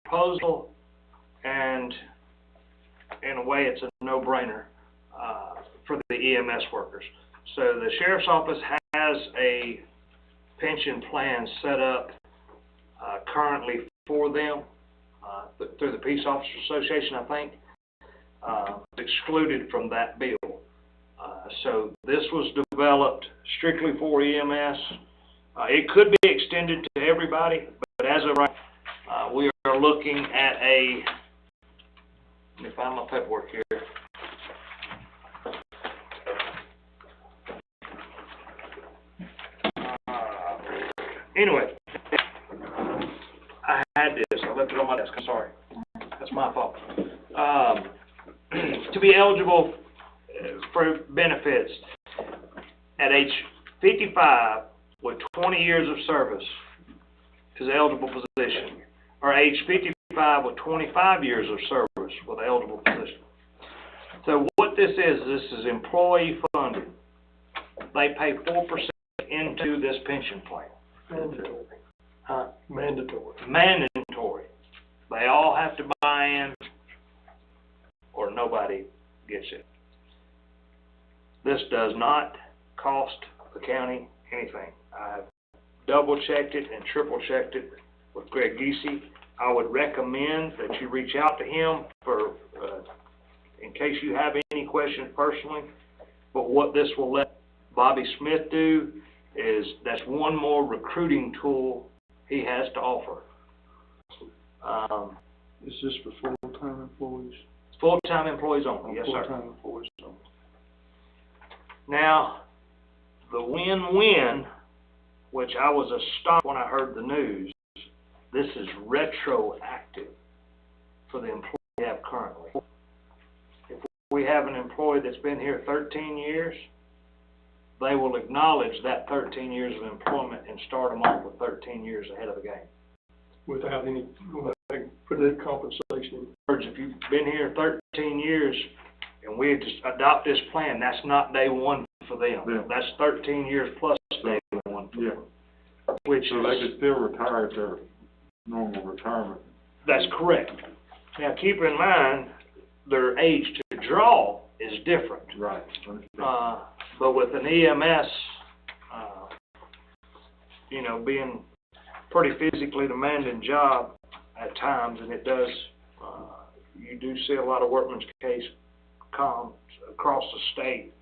proposal, and in a way it's a no-brainer, for the EMS workers. So the Sheriff's Office has a pension plan set up, currently for them, through the Peace Officers Association, I think, excluded from that bill. So this was developed strictly for EMS. It could be extended to everybody, but as of right, we are looking at a, let me find my paperwork here. Anyway, I had this, I left it on my desk, I'm sorry. That's my fault. To be eligible for benefits at age 55 with 20 years of service is an eligible position, or age 55 with 25 years of service with an eligible position. So what this is employee funded. They pay 4% into this pension plan. Mandatory. Huh? Mandatory. Mandatory. They all have to buy in, or nobody gets it. This does not cost the county anything. I've double-checked it and triple-checked it with Greg Giese. I would recommend that you reach out to him for, in case you have any questions personally. But what this will let Bobby Smith do is that's one more recruiting tool he has to offer. Is this for full-time employees? Full-time employees only, yes, sir. Full-time employees only. Now, the win-win, which I was astonished when I heard the news, this is retroactive for the employee we have currently. If we have an employee that's been here 13 years, they will acknowledge that 13 years of employment and start them off with 13 years ahead of the game. Without any, put any compensation. If you've been here 13 years and we just adopt this plan, that's not day one for them. Yeah. That's 13 years plus day one for them. Which So they could still retire at their normal retirement. That's correct. Now, keep in mind, their age to draw is different. Right. But with an EMS, being pretty physically demanding job at times, and it does, you do see a lot of workman's case come across the state.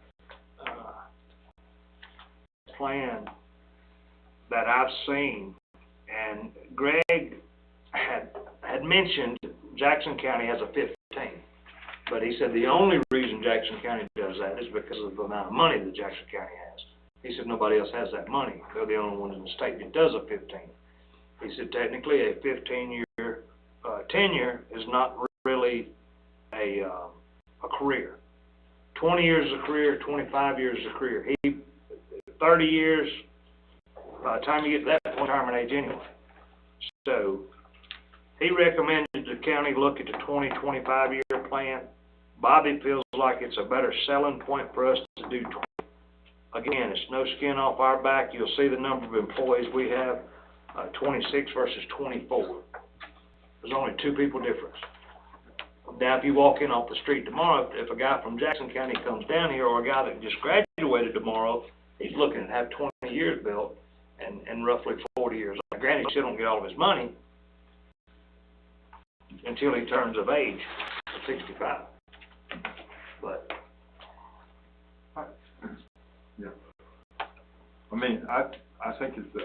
Plan that I've seen, and Greg had mentioned Jackson County has a 15, but he said the only reason Jackson County does that is because of the amount of money that Jackson County has. He said nobody else has that money. They're the only ones in the state that does a 15. He said technically a 15-year tenure is not really a career. 20 years is a career, 25 years is a career. 30 years, by the time you get to that point, retirement age anyway. So, he recommended the county look at the 25-year plan. Bobby feels like it's a better selling point for us to do 20. Again, it's no skin off our back. You'll see the number of employees we have, 26 versus 24. There's only 2 people difference. Now, if you walk in off the street tomorrow, if a guy from Jackson County comes down here, or a guy that just graduated tomorrow, he's looking to have 20 years built, and roughly 40 years old. Granted, he still don't get all of his money until he turns of age, 65. But Yeah. I mean, I think it's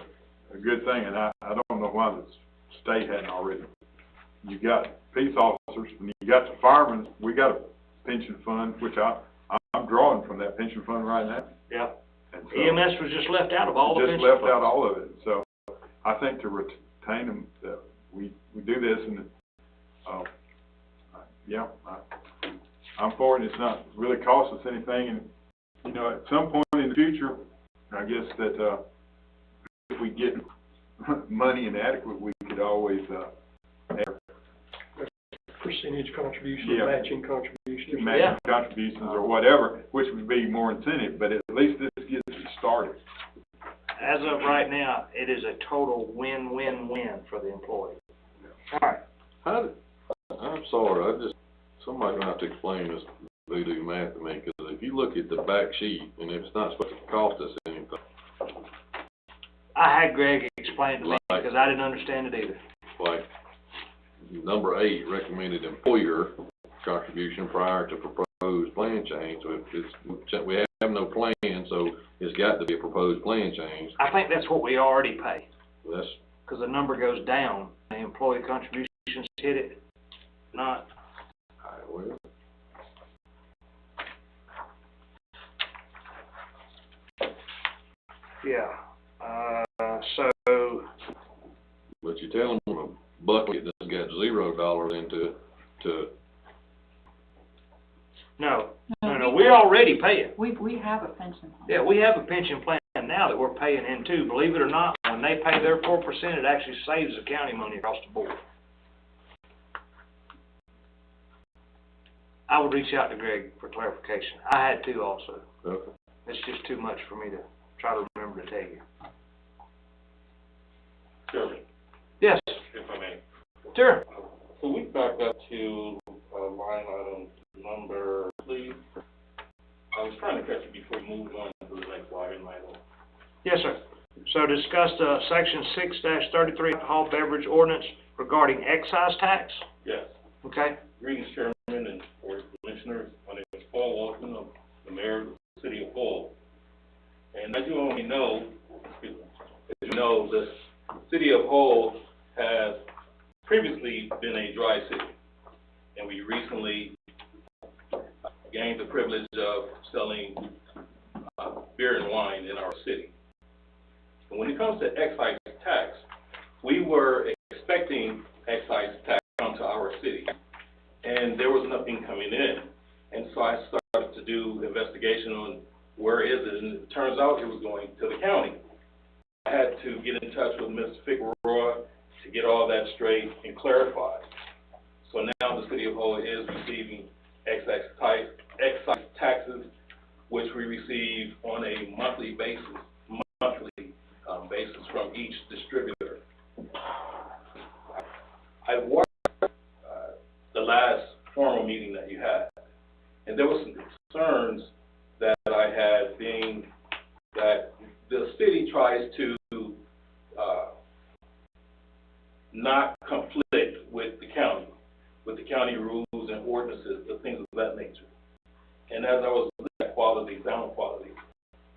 a good thing, and I don't know why the state hadn't already. You got peace officers, and you got the firemen. We got a pension fund, which I'm drawing from that pension fund right now. yeah, And so EMS was just left out of all the pension just left funds. out all of it. So I think to retain them, that we do this, and yeah, I'm for it. It's not really cost us anything, and you know, at some point in the future, I guess that if we get money inadequate, we could always add Percentage contribution, Yeah. matching contributions. matching contributions or whatever, which would be more incentive, but at least this gets it started. As of right now, it is a total win-win-win for the employee. All right. I'm sorry, somebody's gonna have to explain this voodoo math to me, because if you look at the back sheet, and it's not supposed to cost us anything. I had Greg explain to me, Right. because I didn't understand it either. Like, number 8, recommended employer contribution prior to proposed plan change, so we have no plan, so it's got to be a proposed plan change. I think that's what we already pay, That's, because the number goes down, the employee contributions hit it, not. well, Yeah, so, but you tell them a bucket that's got $0 into it, no, we already pay it. We have a pension plan. Yeah, we have a pension plan now that we're paying into. Believe it or not, when they pay their 4%, it actually saves the county money across the board. I would reach out to Greg for clarification. I had to also. okay. It's just too much for me to try to remember to tell you. Sure, Yes, if I may. sure. So we back up to, line item number, please. I was trying to catch you before you moved on to the next line item. Yes, sir. So discuss, section 6-33 alcohol beverage ordinance regarding excise tax, Yes. okay? Greetings, Chairman and Board of Commissioners. My name is Paul Walton. I'm the mayor of the city of Hull. And as you already know, the city of Hull has previously been a dry city. And we recently gained the privilege of selling beer and wine in our city. And when it comes to excise tax, we were expecting excise tax to come to our city, and there was nothing coming in. And so I started to do investigation on where is it, and it turns out it was going to the county. I had to get in touch with Mr. Figueroa to get all that straight and clarified. So now the city of Hull is receiving excise taxes, which we receive on a monthly basis from each distributor. I watched the last formal meeting that you had, and there were some concerns that I had, being that the city tries to not conflict with the county rules and ordinances, the things of that nature. And as I was looking at quality, sound quality,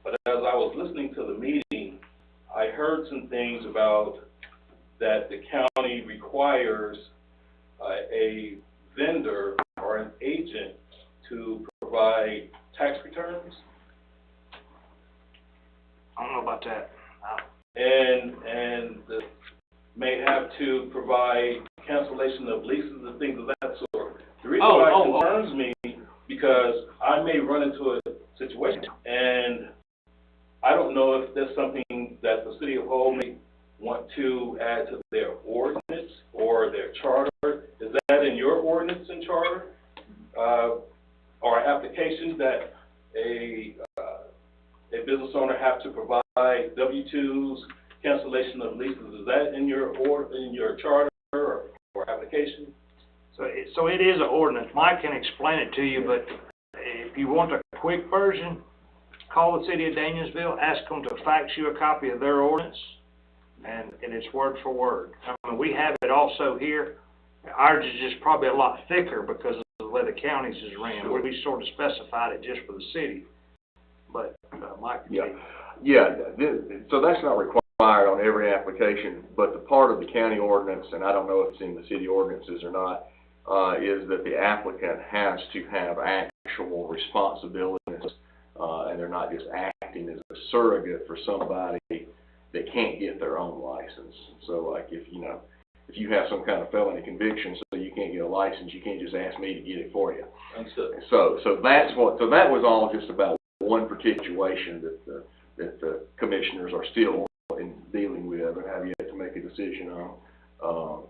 but as I was listening to the meeting, I heard some things about that the county requires a vendor or an agent to provide tax returns. I don't know about that. And may have to provide cancellation of leases and things of that sort. The reason why it concerns me, because I may run into a situation, and I don't know if there's something that the city of Hull may want to add to their ordinance or their charter. Is that in your ordinance and charter? Or applications that a business owner have to provide W-2s, cancellation of leases? Is that in your charter or application? So it is an ordinance. Mike can explain it to you, but if you want a quick version, call the city of Danielsville, ask them to fax you a copy of their ordinance, and it's word for word. I mean, we have it also here. Ours is just probably a lot thicker because of the way the counties is ran. We sort of specified it just for the city. But, Mike? So that's not required on every application, but the part of the county ordinance, and I don't know if it's in the city ordinances or not, is that the applicant has to have actual responsibilities, and they're not just acting as a surrogate for somebody that can't get their own license. So like if you have some kind of felony conviction, so you can't get a license, you can't just ask me to get it for you. Understood. So that was all just about one particular situation that the commissioners are still in dealing with and have yet to make a decision on.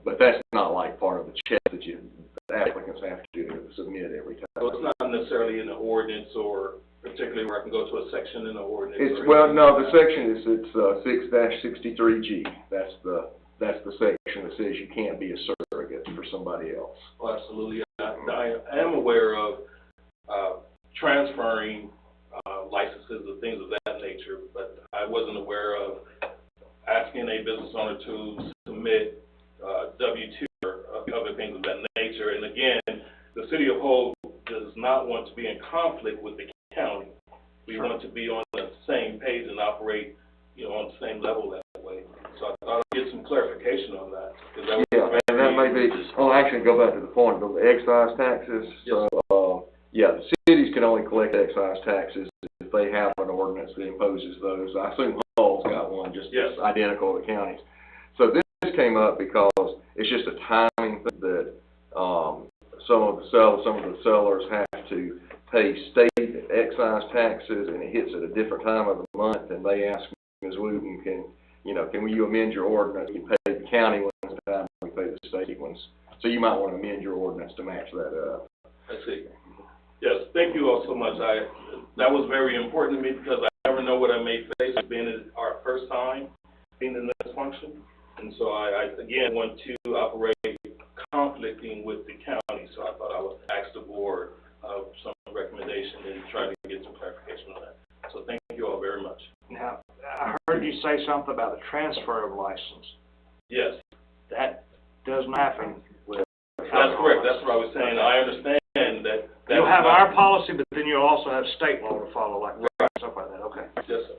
But that's not like part of the check that the applicants have to submit every time. So it's not necessarily in the ordinance, or particularly where I can go to a section in the ordinance? The section is 6-63G. That's the section that says you can't be a surrogate for somebody else. Well, absolutely. I am aware of transferring licenses and things of that nature, but I wasn't aware of asking a business owner to submit W-2 or other things of that nature. And again, the city of Hull does not want to be in conflict with the county. We want to be on the same page and operate, on the same level that way. So I thought I'd get some clarification on that. And that may be, actually go back to the point of the excise taxes. Yes. So, the cities can only collect excise taxes if they have an ordinance that imposes those. I assume Hull's got one just identical to counties. So this came up because it's just a timing thing that some of the sellers have to pay state excise taxes, and it hits at a different time of the month, and they ask Ms. Wooten, can you amend your ordinance? You pay the county ones at the time, we pay the state ones. So you might want to amend your ordinance to match that up. I see. Yes, thank you all so much. That was very important to me because I never know what I may face being our first time being in this function. And so I again want to operate conflicting with the county, so I thought I would ask the board some recommendation and try to get some clarification on that. So thank you all very much. Now, I heard you say something about the transfer of license. Yes. That doesn't happen with. That's correct. That's what I was saying. I understand that. You'll have our policy, but then you'll also have state law to follow, like stuff like that. Okay. Yes, sir.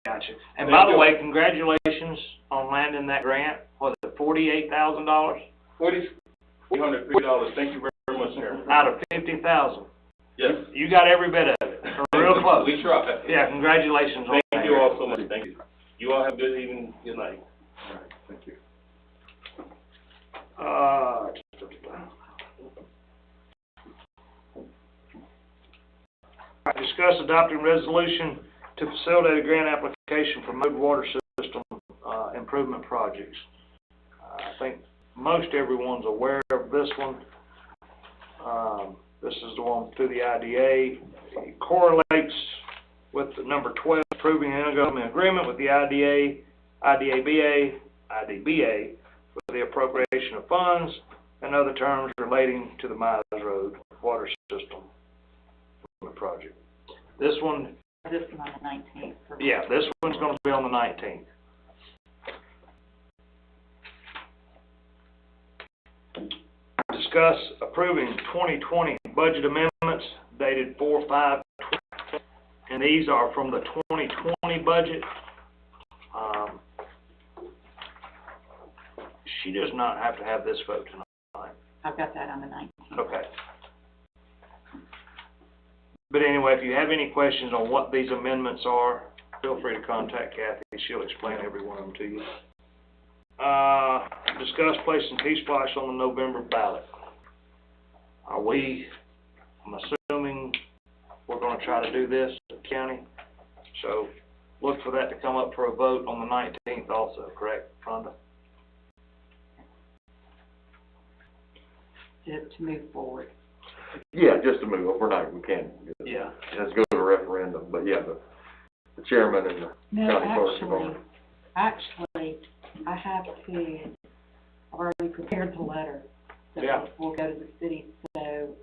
Gotcha. And by the way, congratulations on landing that grant. Was it $48,000? $4,403. Thank you very much, Chairman. Out of 50,000. Yes. You got every bit of it. Real close. We tried. Yeah, congratulations on that. Thank you all so much. Thank you. You all have a good evening. Good night. All right, thank you. Discuss adopting resolution to facilitate a grant application for mode water system improvement projects. I think most everyone's aware of this one. This is the one through the IDA. It correlates with the number 12, approving an intergovernmental agreement with the IDA, IDBA for the appropriation of funds and other terms relating to the Miles Road water system project. This one. This one on the 19th. Yeah, this one's going to be on the 19th. Discuss approving 2020 budget amendments dated 4/5/20, and these are from the 2020 budget. She does not have to have this vote tonight. I've got that on the 19th. Okay. But anyway, if you have any questions on what these amendments are, feel free to contact Kathy. She'll explain every one of them to you. Discuss placing T-Splash on the November ballot. I'm assuming we're going to try to do this at the county. So look for that to come up for a vote on the 19th also, correct, Rhonda? To move forward. Yeah, just to move overnight, we can. Yeah. It has to go to a referendum, but yeah, the chairman and the county clerk are going. Actually, I have to, I've already prepared the letter that will go to the city, so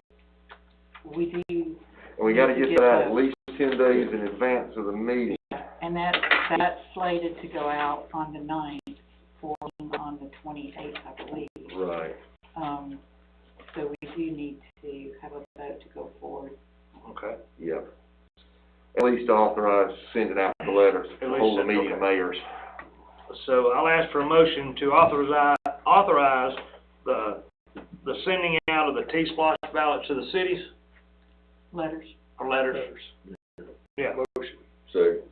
we do And we gotta to get that out at those. least 10 days in advance of the meeting. And that's slated to go out on the 9th, for on the 28th, I believe. Right. So we do need to have a vote to go forward. Okay. Yep. At least authorize sending out the letters, At least hold a send- meeting of okay. mayors. So I'll ask for a motion to authorize the sending out of the T-Splosh ballot to the cities, Letters. or letters. Yeah, motion. Second.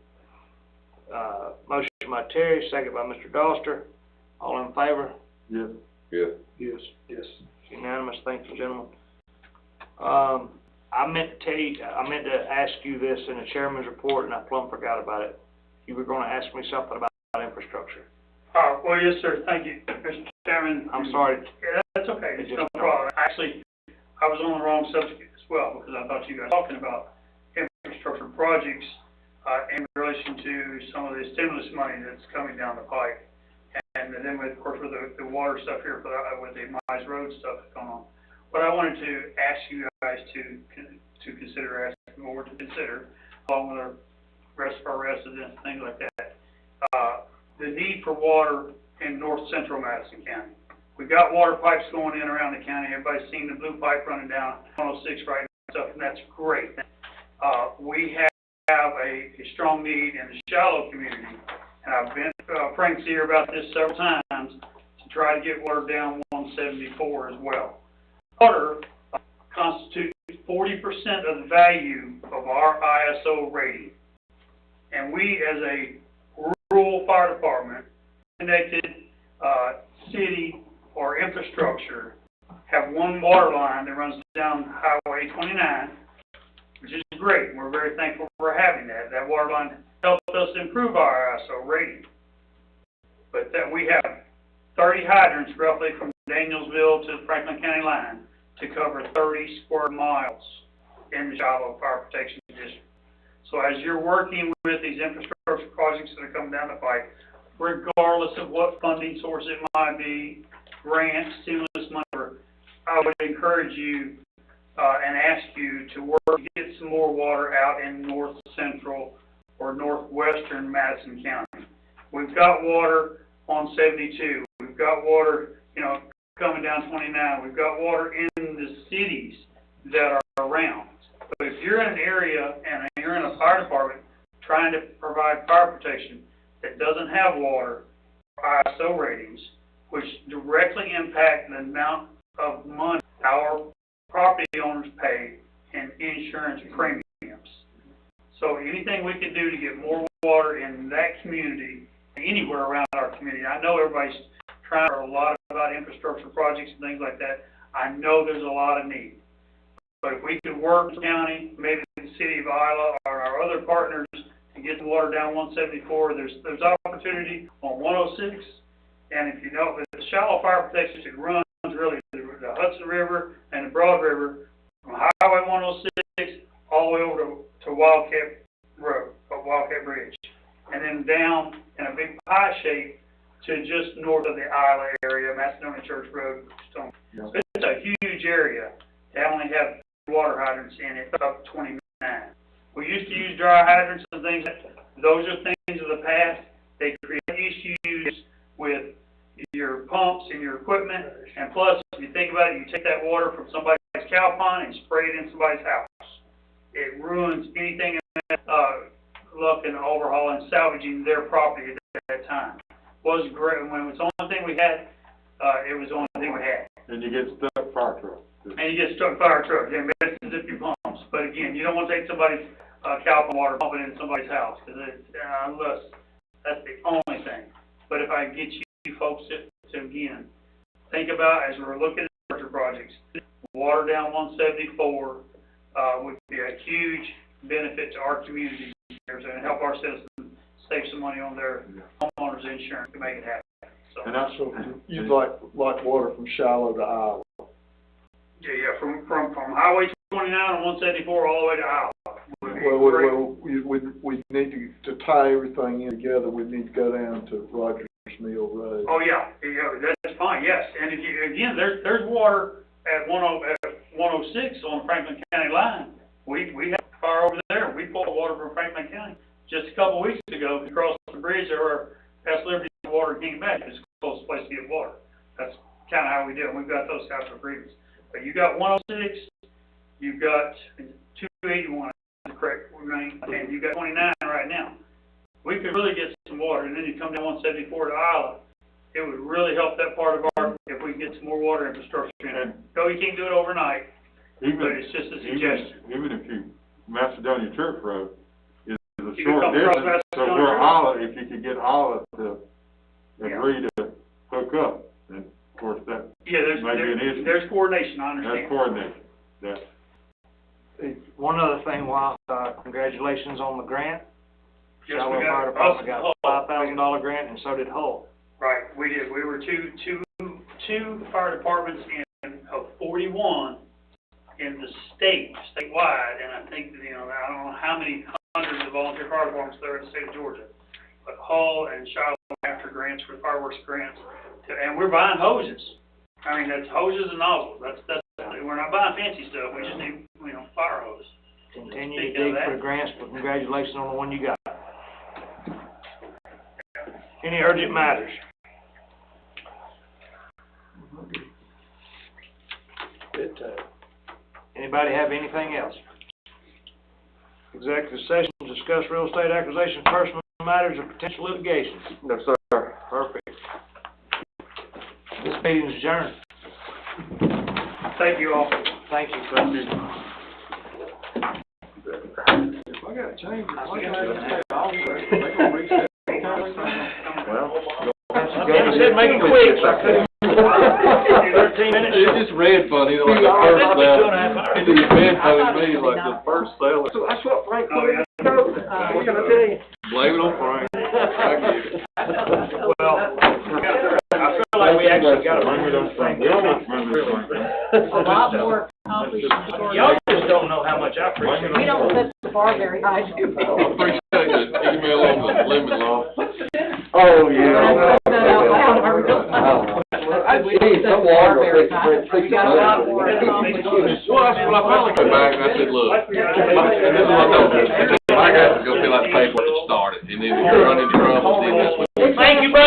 Motion by Terry, second by Mr. Doster. All in favor? Yes. Yeah. Yes, yes. Unanimous, thank you, gentlemen. I meant to ask you this in the chairman's report, and I plumb forgot about it. You were gonna ask me something about infrastructure. Well, yes, sir, thank you, Mr. Chairman. I'm sorry. Yeah, that's okay, it's no problem. Actually, I was on the wrong subject as well, because I thought you guys were talking about infrastructure projects, in relation to some of the stimulus money that's coming down the pike. And then with, of course, with the water stuff here, with the Mize Road stuff going on. What I wanted to ask you guys to consider, ask the board to consider, along with the rest of our residents, things like that, the need for water in north central Madison County. We've got water pipes going in around the county. Everybody's seen the blue pipe running down 106 right now, and stuff, and that's great. We have a strong need in the shallow community, and I've been frank here about this several times, to try to get water down 174 as well. Water constitutes 40% of the value of our ISO rating, and we, as a rural fire department, connected city or infrastructure, have one water line that runs down Highway 29, which is great, and we're very thankful for having that. That water line helped us improve our ISO rating. But that we have 30 hydrants roughly from Danielsville to the Franklin County line to cover 30 square miles in the Shiloh Fire Protection District. So as you're working with these infrastructure projects that are coming down the pike, regardless of what funding source it might be, grants, stimulus money, I would encourage you and ask you to work to get some more water out in north central or northwestern Madison County. We've got water on 72. We've got water, coming down 29. We've got water in the cities that are around. But if you're in an area and you're in a fire department trying to provide fire protection that doesn't have water or ISO ratings, which directly impact the amount of money our property owners pay in insurance premiums. So anything we can do to get more water in that community, anywhere around our community. I know everybody's trying a lot about infrastructure projects and things like that. I know there's a lot of need. But if we could work with the county, maybe the city of Isla or our other partners to get the water down 174, there's opportunity on 106. And if you know, the shallow fire protection should run really the Hudson River and the Broad River from Highway 106 all the way over to Wildcat Road, Wildcat Bridge, and then down in a big pie shape to just north of the Isla area, Macedonia Church Road, Stone. Yeah. It's a huge area. They only have water hydrants in it, up 29. We used to use dry hydrants and things. Those are things of the past. They create issues with your pumps and your equipment, and plus, if you think about it, you take that water from somebody's cow pond and spray it in somebody's house. It ruins anything looking and overhauling, salvaging their property at that time. Was great when it was the only thing we had. It was the only thing we had. And you get stuck fire truck. And you get stuck fire trucks. It messes up your pumps. But again, you don't want to take somebody's cow pond water, pump it in somebody's house, because unless that's the only thing. But if I can get you folks to again think about, as we're looking at infrastructure projects, water down 174 would be a huge benefit to our community and help our citizens save some money on their homeowners insurance to make it happen. So, And that's So you'd like water from Shiloh to Iowa? yeah, from Highway 29 and 174 all the way to Iowa. We need to tie everything in together. We need to go down to Rogers Mill Road. Oh, yeah, that's fine, yes. And if you, again, there's water at 106 on the Franklin County line We had fire over there, we pulled water from Franklin County just a couple of weeks ago, across the bridge over past Liberty, the water came back, it's the closest place to get water. That's kinda how we do it, we've got those types of agreements. But you got 106, you've got 281, correct, and you got 29 right now. We could really get some water, and then you come down 174 to Isla. It would really help that part of our, if we can get some more water infrastructure in it. No, you can't do it overnight, but it's just a suggestion. Even if you, Macedonia Church Road is a You short could come across distance, so Macedonia where Church. Isla, if you could get Isla to agree to hook up, then of course that Yeah, might be an issue. there's coordination, I That's understand. coordinated, yeah. One other thing, congratulations on the grant. Yes, Shiloh we Fire got, Department got a $5,000 grant, and so did Hull. right, we did, we were two fire departments of 41 in the statewide, and I think, I don't know how many hundreds of volunteer fire departments there in the state of Georgia. But Hull and Shiloh after grants for fireworks grants, and we're buying hoses. I mean, that's hoses and nozzles, we're not buying fancy stuff, we just need, fire hose. Continue to dig for the grants, but congratulations on the one you got. Any urgent matters? Anybody have anything else? Executive session, discuss real estate acquisition, personal matters, or potential litigations. No, sir. Perfect. This meeting is adjourned. Thank you all. Thank you, Chris. If I gotta change it, why can't I say also, they gonna reset the time? Danny said make it quick, so I couldn't. 13 minutes. It just read funny, like the first sale. It just read funny to me, like the first sale. So that's what Frank put in the code. What can I tell you? Blame it on Frank. I get it. Well, I feel like we actually got a bunch of things. A lot more accomplished. Y'all just don't know how much I appreciate it. We don't set the bar very high, do we? I appreciate the email on the lemon law. Oh, yeah. I need some water. We got a lot more accomplished. Well, that's when I finally came back, and I said, look, this is what I told you.